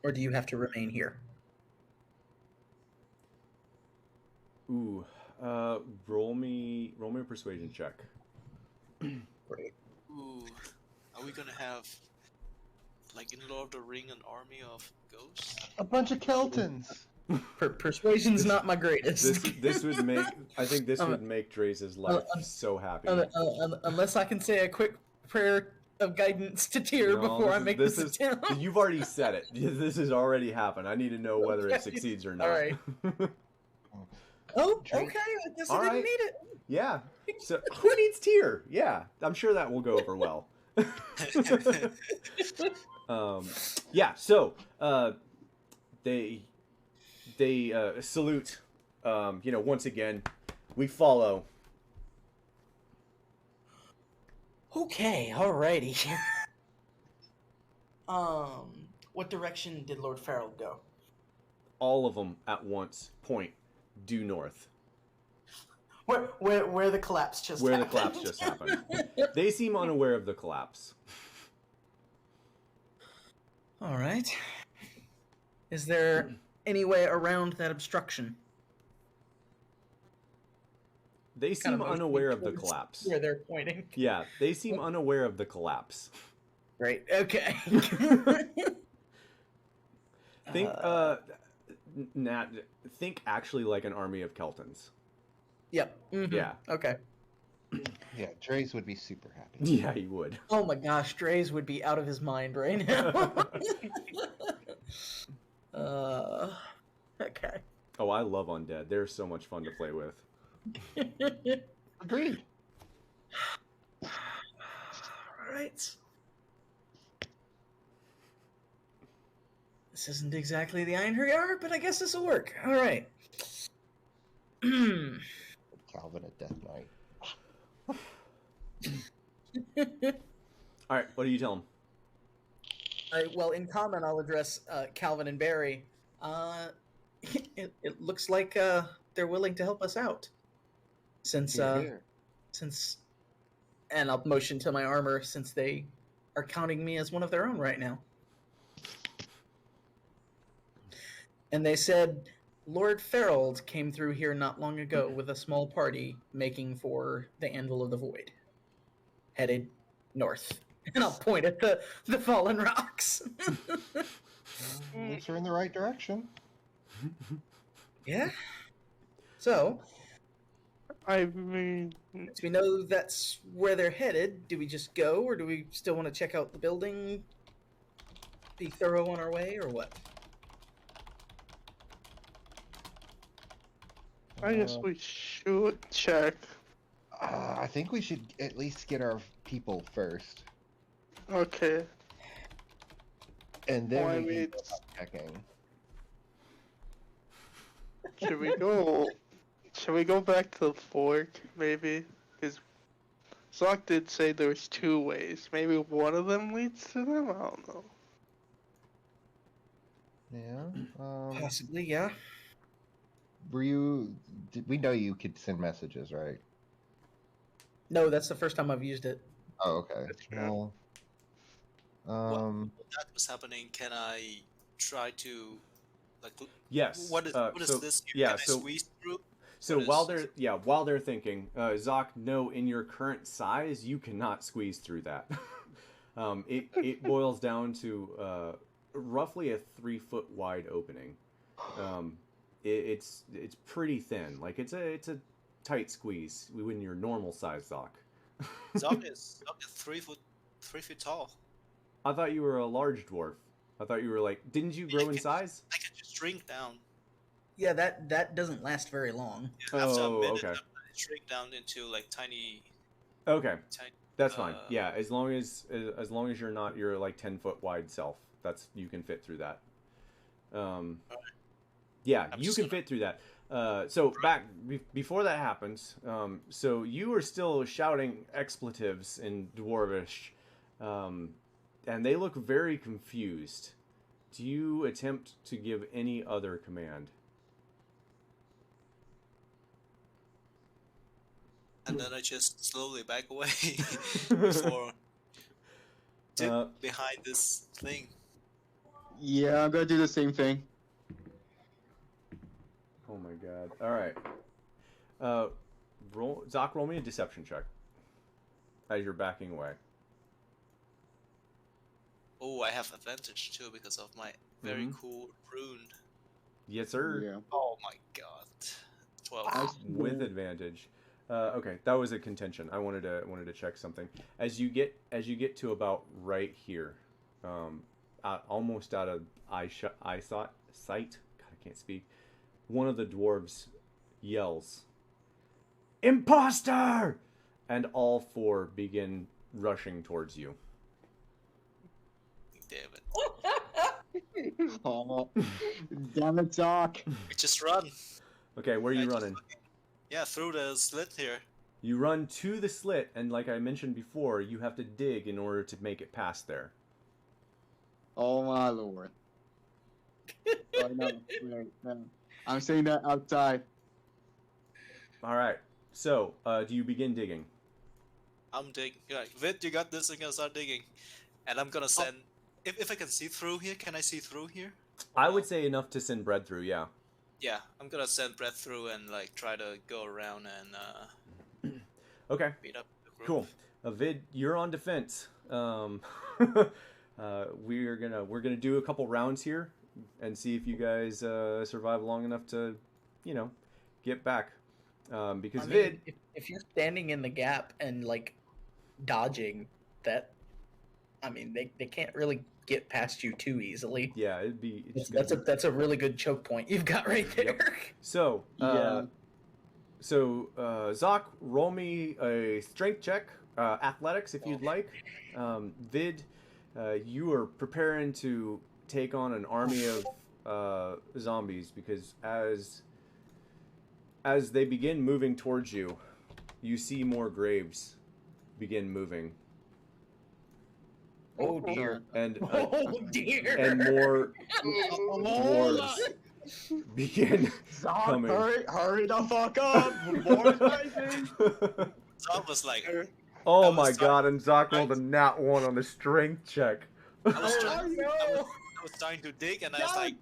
Or do you have to remain here? Ooh, roll me a persuasion check. Great. Ooh, are we gonna have like in Lord of the Ring, an army of ghosts? A bunch of Keltons. Persuasion's not my greatest. This would make, I think this Um, would make Dre's life so happy. Unless I can say a quick prayer of guidance to Tyr No, before I make this attempt. You've already said it. This has already happened. I need to know whether it succeeds or not. All right. Oh, okay. I guess I didn't need it. Yeah. So who needs Tyr? Yeah, I'm sure that will go over well. Yeah. So they salute. Once again, we follow. Okay, alrighty. What direction did Lord Farrell go? All of them at once point due north. Where the collapse just happened. Where the collapse just happened. They seem unaware of the collapse. All right. Is there any way around that obstruction? They seem Kind of unaware of the towards collapse. Where they're pointing. Yeah, they seem unaware of the collapse. Great. Okay. Think, Nat, think actually like an army of Keltons. Yep. Mm-hmm. Yeah. Okay. Yeah, Dre's would be super happy. Yeah, he would. Oh my gosh, Dre's would be out of his mind right now. Okay. Oh, I love Undead. They're so much fun to play with. Agreed. Alright. This isn't exactly the Einherjar, but I guess this will work. Alright. Calvin at Death Knight. Alright, what do you tell him? Well, in comment, I'll address Calvin and Barry. It looks like they're willing to help us out. Since, and I'll motion to my armor since they are counting me as one of their own right now. And they said Lord Ferald came through here not long ago with a small party making for the Anvil of the Void. Headed north. And I'll point at the fallen rocks. Looks are in the right direction. Yeah. So, I mean, since we know that's where they're headed, do we just go, or do we still want to check out the building? Be thorough on our way, or what? I guess we should check. I think we should at least get our people first. Okay. And then Well, I we can mean, go about checking. Should we go back to the fork, maybe? Because Zoc did say there was 2 ways. Maybe one of them leads to them? I don't know. Yeah. Possibly, yeah. We know you could send messages, right? No, that's the first time I've used it. Oh, okay. Well, While that was happening, can I try to, like, Yes. what is this? Yeah, Can I so squeeze through? So What while is- they're thinking, Zoc, no, in your current size, you cannot squeeze through that. It boils down to roughly a 3-foot wide opening. It's pretty thin. Like it's a tight squeeze when you're normal size Zoc. Zoc is 3 feet tall. I thought you were a large dwarf. I thought you were like, didn't you grow in size? I can just shrink down. Yeah, that doesn't last very long. Yeah, after a Oh, minute, okay. I shrink down into like tiny. Okay, tiny that's fine. Yeah, as long as you're not your like 10-foot wide self, you can fit through that. Yeah, you can fit through that. So back before that happens, so you are still shouting expletives in Dwarvish, and they look very confused. Do you attempt to give any other command? And then I just slowly back away before dip behind this thing. Yeah, I'm gonna do the same thing. Oh my god! All right, Zoc, roll me a deception check as you're backing away. Oh, I have advantage too because of my very Mhm. cool rune. Yes, sir. Yeah. Oh my god. 12. Nice. With advantage. Okay, that was a contention. I wanted to check something. As you get to about right here, almost out of sight. God, I can't speak. One of the dwarves yells, "Imposter!" and all four begin rushing towards you. Damn it. Oh, damn it, Doc. We just run. Okay, where are you running? Yeah, through the slit here. You run to the slit, and like I mentioned before, you have to dig in order to make it past there. Oh my lord. Oh, no, no. I'm saying that outside. All right. So, do you begin digging? I'm digging. Like, Vid, you got this. I'm gonna start digging. And I'm gonna send... If I can see through here, can I see through here? I would say enough to send bread through, yeah. Yeah, I'm gonna send bread through and like try to go around and Okay, beat up the group. cool. Vid, you're on defense. We're gonna do a couple rounds here and see if you guys survive long enough to, get back. Because I mean, Vid, if you're standing in the gap and like dodging, that, I mean, they can't really get past you too easily. yeah, That's a really good choke point you've got right there. Yep. So, Yeah. Zoc, roll me a strength check, athletics if you'd like. Vid, you are preparing to take on an army of zombies because as they begin moving towards you, you see more graves begin moving. Oh dear. And Oh dear. and more dwarves begin coming. Hurry the fuck up! More rising! So I was like, Oh I was my trying- god, and Zoc rolled a nat 1 on the strength check. I was Oh, trying, no! I was trying to dig, and I was like,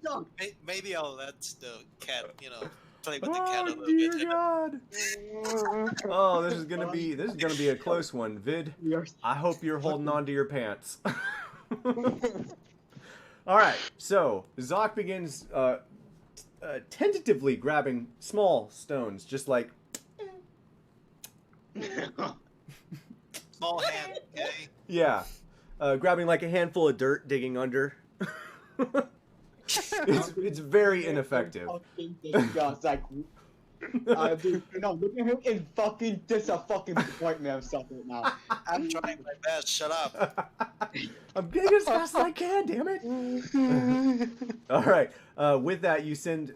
maybe I'll let the cat, play with the cat a Oh little dear bit. god. Oh, this is gonna be a close one. Vid, I hope you're holding on to your pants. Alright, so Zoc begins tentatively grabbing small stones, just like Small hand, okay? yeah, grabbing like a handful of dirt, digging under. It's very ineffective. Just like, look at him in fucking disappointment himself right now. I'm trying my best. Shut up. I'm getting as fast as I can, damn it. All right. With that, you send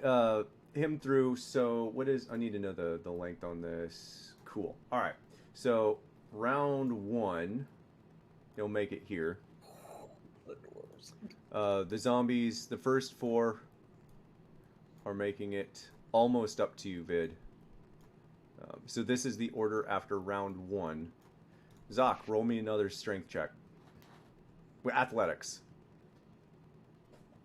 him through. So I need to know the length on this. Cool. All right. So round 1, you'll make it here. The zombies, the first 4 are making it almost up to you, Vid. So this is the order after round 1. Zoc, roll me another strength check. With athletics.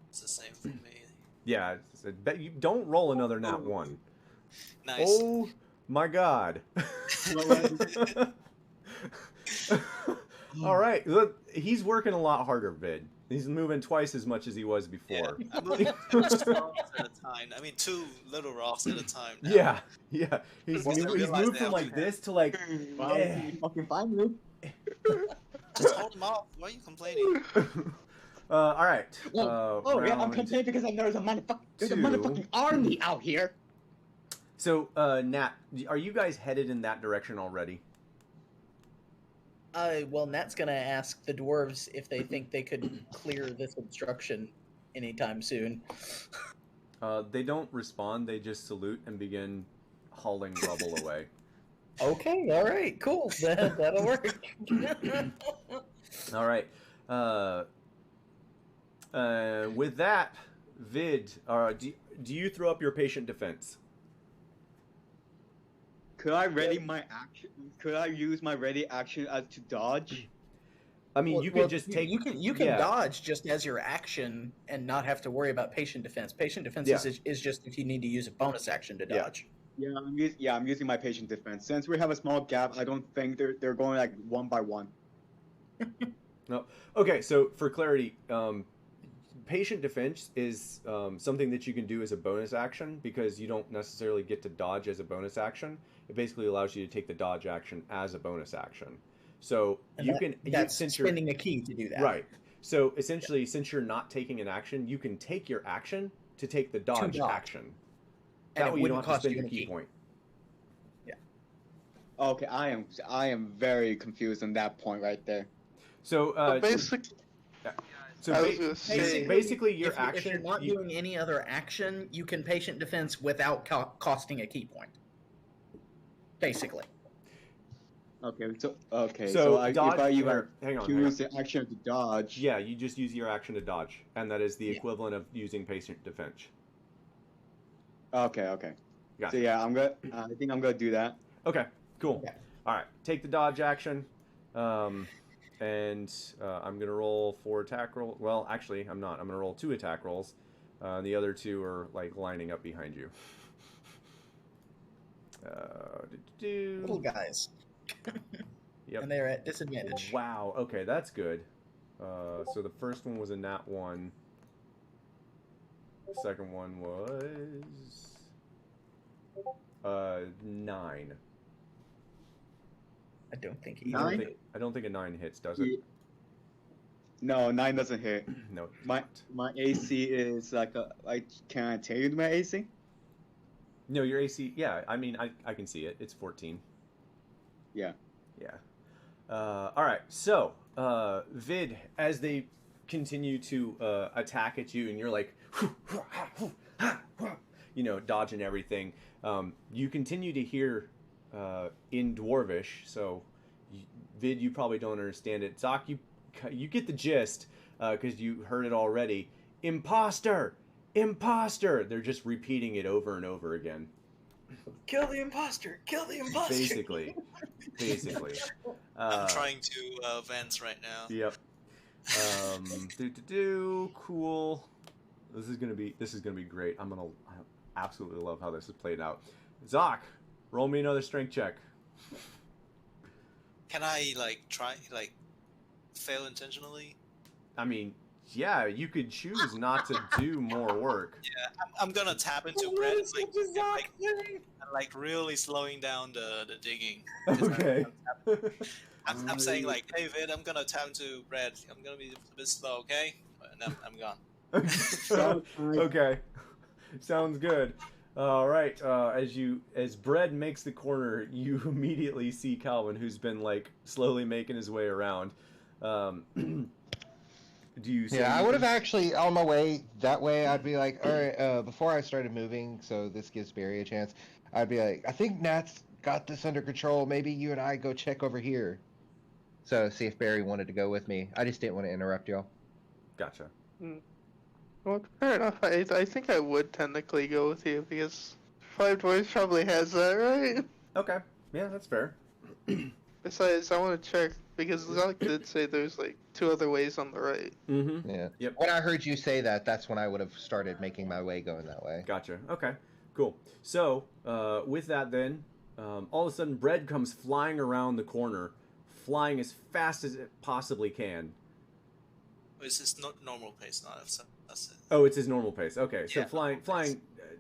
It's the same for me. Yeah, bet you don't roll another nat 1. Nice. Oh my god. All right, look, he's working a lot harder, Vid. He's moving twice as much as he was before. Yeah, I'm moving 2 rocks at a time. I mean, 2 little rocks at a time. Now. Yeah. He's Once I moved realized from that, like this to like. Fucking find me. Just hold them off. Why are you complaining? All right. Yeah, I'm round complaining because I know there's a 2. motherfucking army out here. So, Nat, are you guys headed in that direction already? Well, Nat's gonna ask the dwarves if they think they could clear this obstruction anytime soon. They don't respond. They just salute and begin hauling rubble away. Okay, all right, cool. That'll work. All right. With that, Vid, do you throw up your patient defense? Could I ready my action? Could I use my ready action as to dodge? I mean, you could just take. You can yeah. dodge just as your action and not have to worry about patient defense. Patient defense is just if you need to use a bonus action to dodge. Yeah, I'm using my patient defense. Since we have a small gap, I don't think they're going like one by one. No. Okay, so for clarity, patient defense is something that you can do as a bonus action because you don't necessarily get to dodge as a bonus action. It basically allows you to take the dodge action as a bonus action. So And you that- can That's since you're spending a key to do that. right. So essentially, since you're not taking an action, you can take your action to take the dodge dodge. action. And That it way you don't wouldn't have to cost spend you your a key key. point. Okay, I am very confused on that point right there. So But basic, so I was gonna say, basically your if action. you're not doing any other action, you can patient defense without costing a key point. Basically. Okay, so dodge, if I hang on. use the action to dodge. Yeah, you just use your action to dodge, and that is the equivalent of using patient defense. Okay. Gotcha. So yeah, I think I'm gonna do that. Okay, cool. Okay. All right, take the dodge action, and I'm gonna roll 4 attack roll. Well, actually, I'm not. I'm gonna roll 2 attack rolls. The other 2 are like lining up behind you. Little guys. Yep. And they're at disadvantage. Wow. Okay, that's good. So the first one was a nat 1. The second one was 9. I don't think I don't think a 9 hits, does it? No, 9 doesn't hit. No. it My does my AC is can I tell you my AC? No, your AC. Yeah, I mean, I can see it. It's 14. Yeah. Yeah. All right. So, Vid, as they continue to attack at you, and you're like, dodging everything, you continue to hear in Dwarvish. So, Vid, you probably don't understand it. Zoc, you get the gist because you heard it already. Imposter! Imposter! They're just repeating it over and over again. Kill the imposter! Kill the imposter! Basically. I'm trying to vents right now. Yep. Cool. This is gonna be great. I absolutely love how this is played out. Zoc, roll me another strength check. Can I try fail intentionally? I mean, yeah, you could choose not to do more work. Yeah, I'm gonna tap into bread and really slowing down the digging. Okay. I'm saying hey Vid, I'm gonna tap into bread. I'm gonna be a bit slow, okay? And I'm gone. Okay. Sounds good. All right. As bread makes the corner, you immediately see Calvin, who's been slowly making his way around. Do you? Yeah, I would have actually on my way that way. I'd be like, all right, before I started moving, so this gives Barry a chance. I'd be like, I think Nat's got this under control. Maybe you and I go check over here. So see if Barry wanted to go with me. I just didn't want to interrupt y'all. Gotcha. Well, fair enough. I think I would technically go with you because Five Dwarfs probably has that, right? Okay. Yeah, that's fair. Besides, I want to check because Zoc did say there's 2 other ways on the right. Mm-hmm. Yeah. Yep. When I heard you say that, that's when I would have started making my way going that way. Gotcha. Okay. Cool. So, with that then, all of a sudden bread comes flying around the corner, flying as fast as it possibly can. It's his normal pace, not that's it. Oh, it's his normal pace. Okay, so Yeah, flying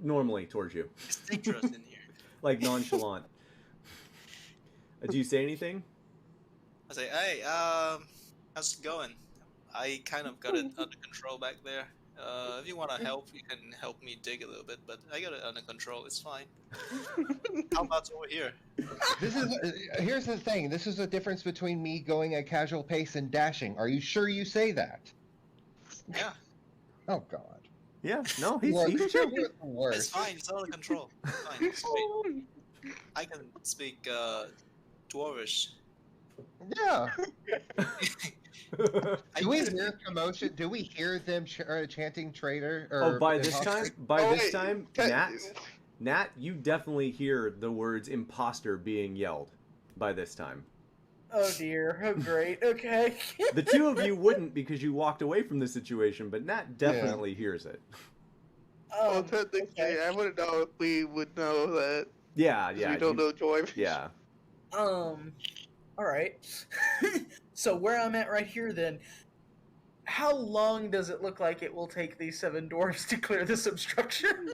normally towards you. It's dangerous in here. Nonchalant. Do you say anything? I say, hey, how's it going? I kind of got it under control back there. If you want to help, you can help me dig a little bit, but I got it under control. It's fine. How about over here? Here's the thing. This is the difference between me going at casual pace and dashing. Are you sure you say that? Yeah, Oh God. Yeah. No, he's You're chill. the worst. it's fine. It's under control. It's fine. It's great. I can speak Dwarvish. Yeah. Do we hear commotion? Do we hear them chanting traitor? Or By this imposter? time, Nat, you definitely hear the words imposter being yelled by this time. Oh dear. Oh great. Okay. The 2 of you wouldn't because you walked away from the situation, but Nat definitely hears it. Well, technically, I wouldn't know if we would know that. Yeah, 'Cause we don't know Dwarvish. Yeah. All right. So where I'm at right here, then, how long does it look like it will take these 7 dwarves to clear this obstruction?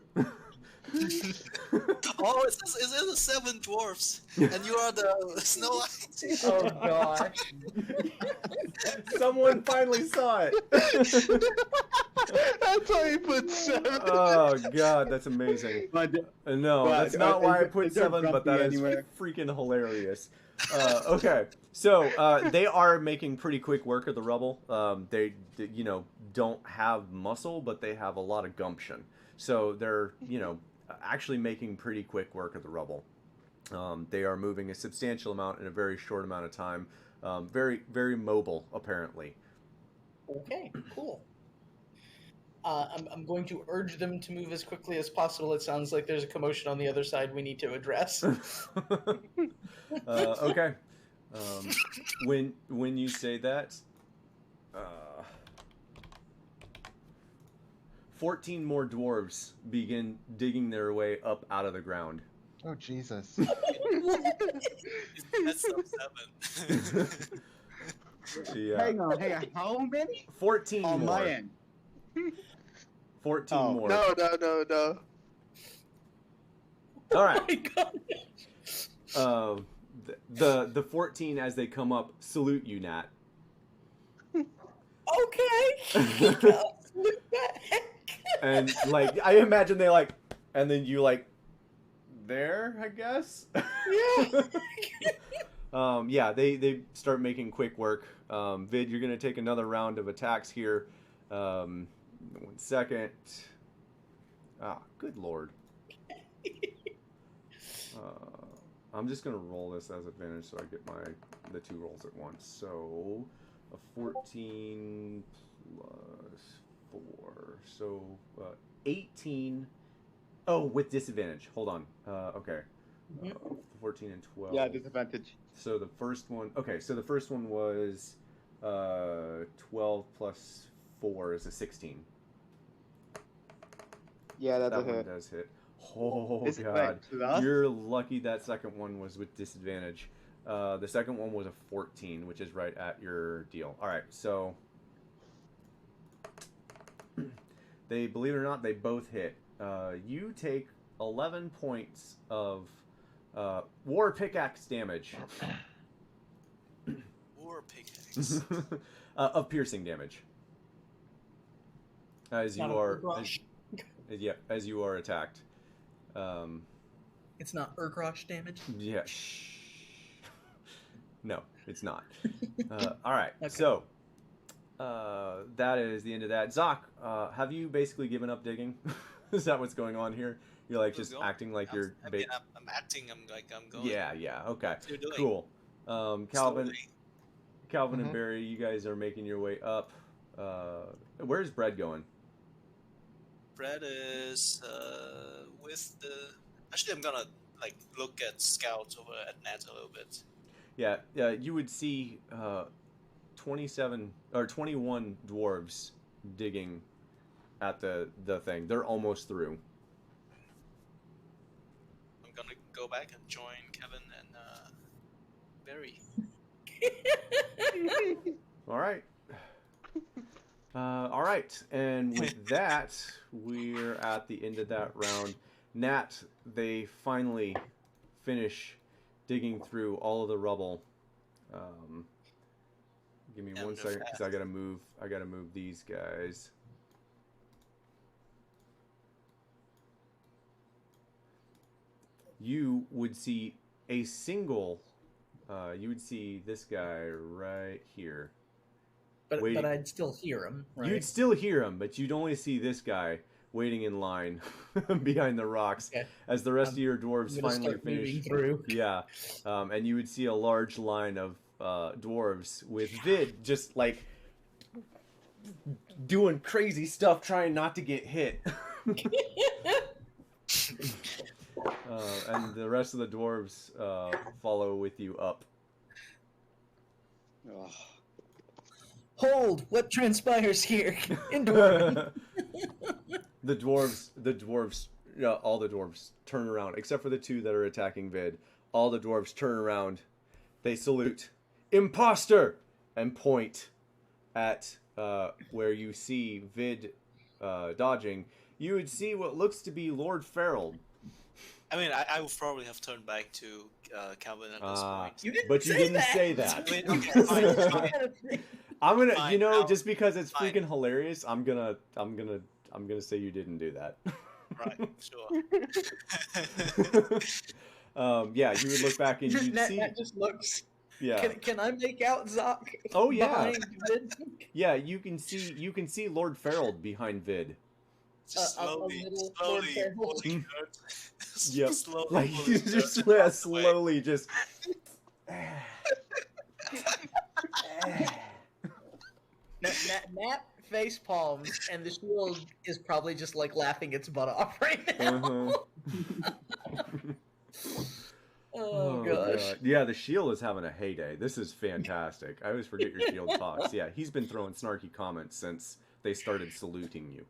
Oh, it's the 7 dwarfs, and you are the Snow White. Oh gosh. Someone finally saw it. That's why you put 7. Oh god, that's amazing. But No, but, that's not why I put is there 7, but that is anywhere? freaking hilarious. Okay, so they are making pretty quick work of the rubble. They don't have muscle, but they have a lot of gumption. So they're actually making pretty quick work of the rubble. They are moving a substantial amount in a very short amount of time. Very, very mobile, apparently. Okay, cool. I'm going to urge them to move as quickly as possible. It sounds like there's a commotion on the other side we need to address. Okay. When you say that, 14 more dwarves begin digging their way up out of the ground. Oh Jesus! That's so 7. Yeah. Hang on, how many? 14 On more. my end. 14 Oh, more. No. All right. Oh my god. The 14 as they come up salute you, Nat. Okay. And like I imagine they like, and then you like, there I guess. Yeah. They start making quick work. Vid, you're gonna take another round of attacks here. 1 second. Ah, good lord. I'm just gonna roll this as advantage so I get the 2 rolls at once. So a 14 plus 4, so 18. Oh, with disadvantage. Hold on. Okay. 14 and 12. Yeah, disadvantage. So the first one. Okay, so the first one was 12 plus 4 is a 16. Yeah, that's That a one hit. does hit. Oh Is it god, plus? you're lucky that second one was with disadvantage. The second one was a 14, which is right at your deal. All right, so they, believe it or not, they both hit. You take 11 points of war pickaxe damage. War pickaxe. Of piercing damage. As you Not a are, Urgrosh. as you are attacked. It's not Urgrosh damage. Yeah. No, it's not. All right. Okay. So that is the end of that. Zoc, have you basically given up digging? Is that what's going on here? You're like just acting like you're. I'm acting. I'm going. Yeah. Yeah. Okay. You're doing. Cool. Calvin, Slowly. and Barry, you guys are making your way up. Where's Bread going? Brad is with the. Actually, I'm gonna look at scouts over at Nat a little bit. Yeah. You would see 27 or 21 dwarves digging at the thing. They're almost through. I'm gonna go back and join Kevin and Barry. All right. All right, and with that, we're at the end of that round. Nat, they finally finish digging through all of the rubble. Give me 1 second, because I gotta move these guys. You would see a single. You would see this guy right here. But I'd still hear him, right? You'd still hear him, but you'd only see this guy waiting in line behind the rocks as the rest of your dwarves finally finish. Through. Yeah, and you would see a large line of dwarves with Vid just like doing crazy stuff, trying not to get hit. And the rest of the dwarves follow with you up. Oh. Hold! What transpires here? Indoor. The dwarves, all the dwarves turn around, except for the 2 that are attacking Vid. All the dwarves turn around. They salute. Imposter! and point at where you see Vid dodging, you would see what looks to be Lord Ferald. I mean, I would probably have turned back to Calvin at this point. You didn't But you say didn't that. say that. I mean, okay, fine. I'm gonna, Fine, you know, I'll- just because it's fine. freaking hilarious, I'm gonna say you didn't do that. Right, sure. Yeah, you would look back and you'd Nat, see. Nat just looks. Yeah. Can I make out Zoc? Oh, yeah. Behind Vid? Yeah, you can see Lord Ferald behind Vid. Just a slowly, little slowly Lord pulling her. Yep. Slowly Like pulling he's her just out of the way. slowly just. Nat face palms, and the shield is probably just like laughing its butt off right now. Uh-huh. Oh gosh. God. Yeah, the shield is having a heyday. This is fantastic. I always forget your shield talks. Yeah, he's been throwing snarky comments since they started saluting you.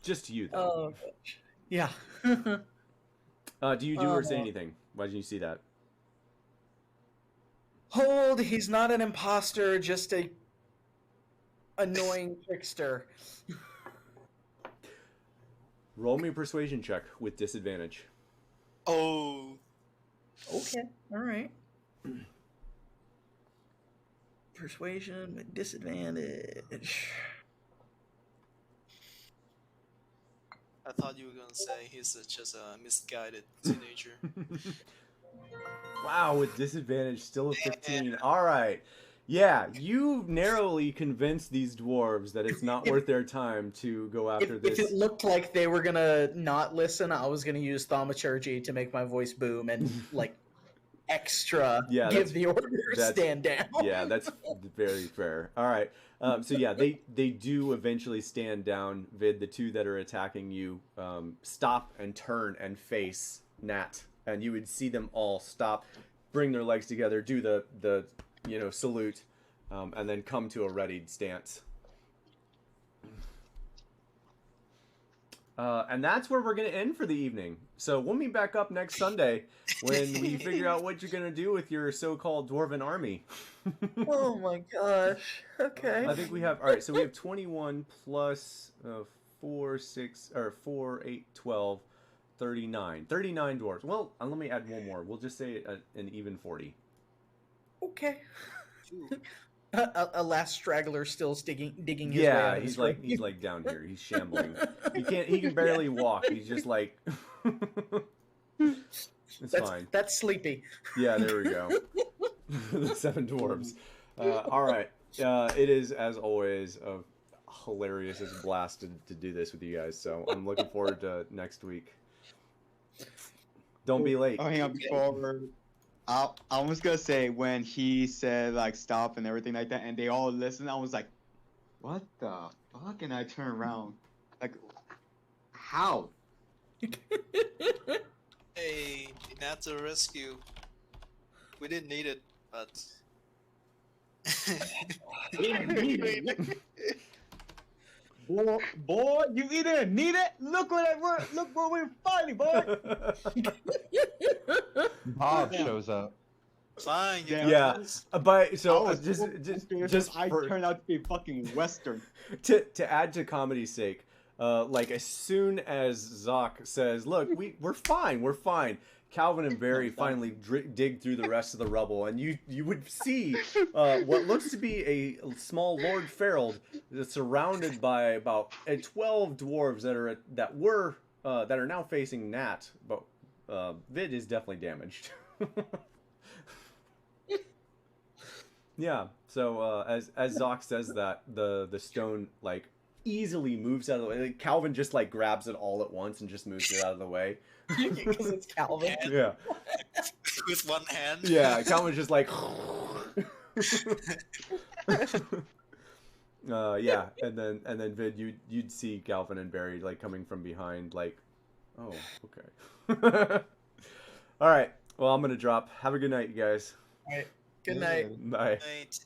Just you, though. Oh gosh. Yeah. Do you do or say anything? Why didn't you see that? Hold, he's not an imposter, just a annoying trickster. Roll me a persuasion check with disadvantage. Oh, Okay, all right. Persuasion with disadvantage. I thought you were gonna say he's just a misguided teenager. Wow, with disadvantage, still a 15. All right. Yeah, you narrowly convinced these dwarves that it's not worth their time to go after If this. it looked like they were gonna not listen, I was gonna use thaumaturgy to make my voice boom and like extra Yeah, give the order that's- stand down. Yeah, that's very fair. All right. So yeah, they do eventually stand down. Vid, the two that are attacking you, stop and turn and face Nat, and you would see them all stop, bring their legs together, do the salute, and then come to a readied stance. And that's where we're going to end for the evening. So we'll meet back up next Sunday when we figure out what you're going to do with your so-called dwarven army. Oh my gosh. Okay. I think we have, all right, so we have 21 plus 4, 8, 12, 39. 39 dwarves. Well, let me add one more. We'll just say an even 40. Okay. A last straggler still digging his way out Yeah, of he's his like grave. down here. He's shambling. He can barely walk. He's just like it's fine. That's sleepy. Yeah, there we go. The 7 dwarves. All right. It is, as always, a hilarious. It's a blast to do this with you guys. So I'm looking forward to next week. Don't be late. Oh, hang on, before I was gonna say when he said like stop and everything like that, and they all listened, I was like, "What the fuck?" And I turned around, like, how? Hey, not to rescue. We didn't need it, but Boy, you either need it. Look where we're fighting, boy. Bob shows up. fine. You Yeah. got Yeah, this. but so I was just I for, turned out to be fucking Western. to add to comedy's sake, like as soon as Zoc says, "Look, we're fine," Calvin and Barry finally dig through the rest of the rubble, and you would see what looks to be a small Lord Ferald that's surrounded by about 12 dwarves that are now facing Nat, but Vid is definitely damaged. Yeah. So as Zoc says that, the stone like easily moves out of the way. Like, Calvin just like grabs it all at once and just moves it out of the way. Because it's Calvin. Yeah. With one hand. Yeah. Calvin's just like. Yeah, and then Vid, you'd see Calvin and Barry like coming from behind, like, oh, okay. All right. Well, I'm gonna drop. Have a good night, you guys. All right. Good night. Bye. Right.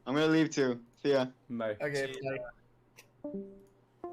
I'm gonna leave too. See ya. Bye. Okay. See ya. Bye.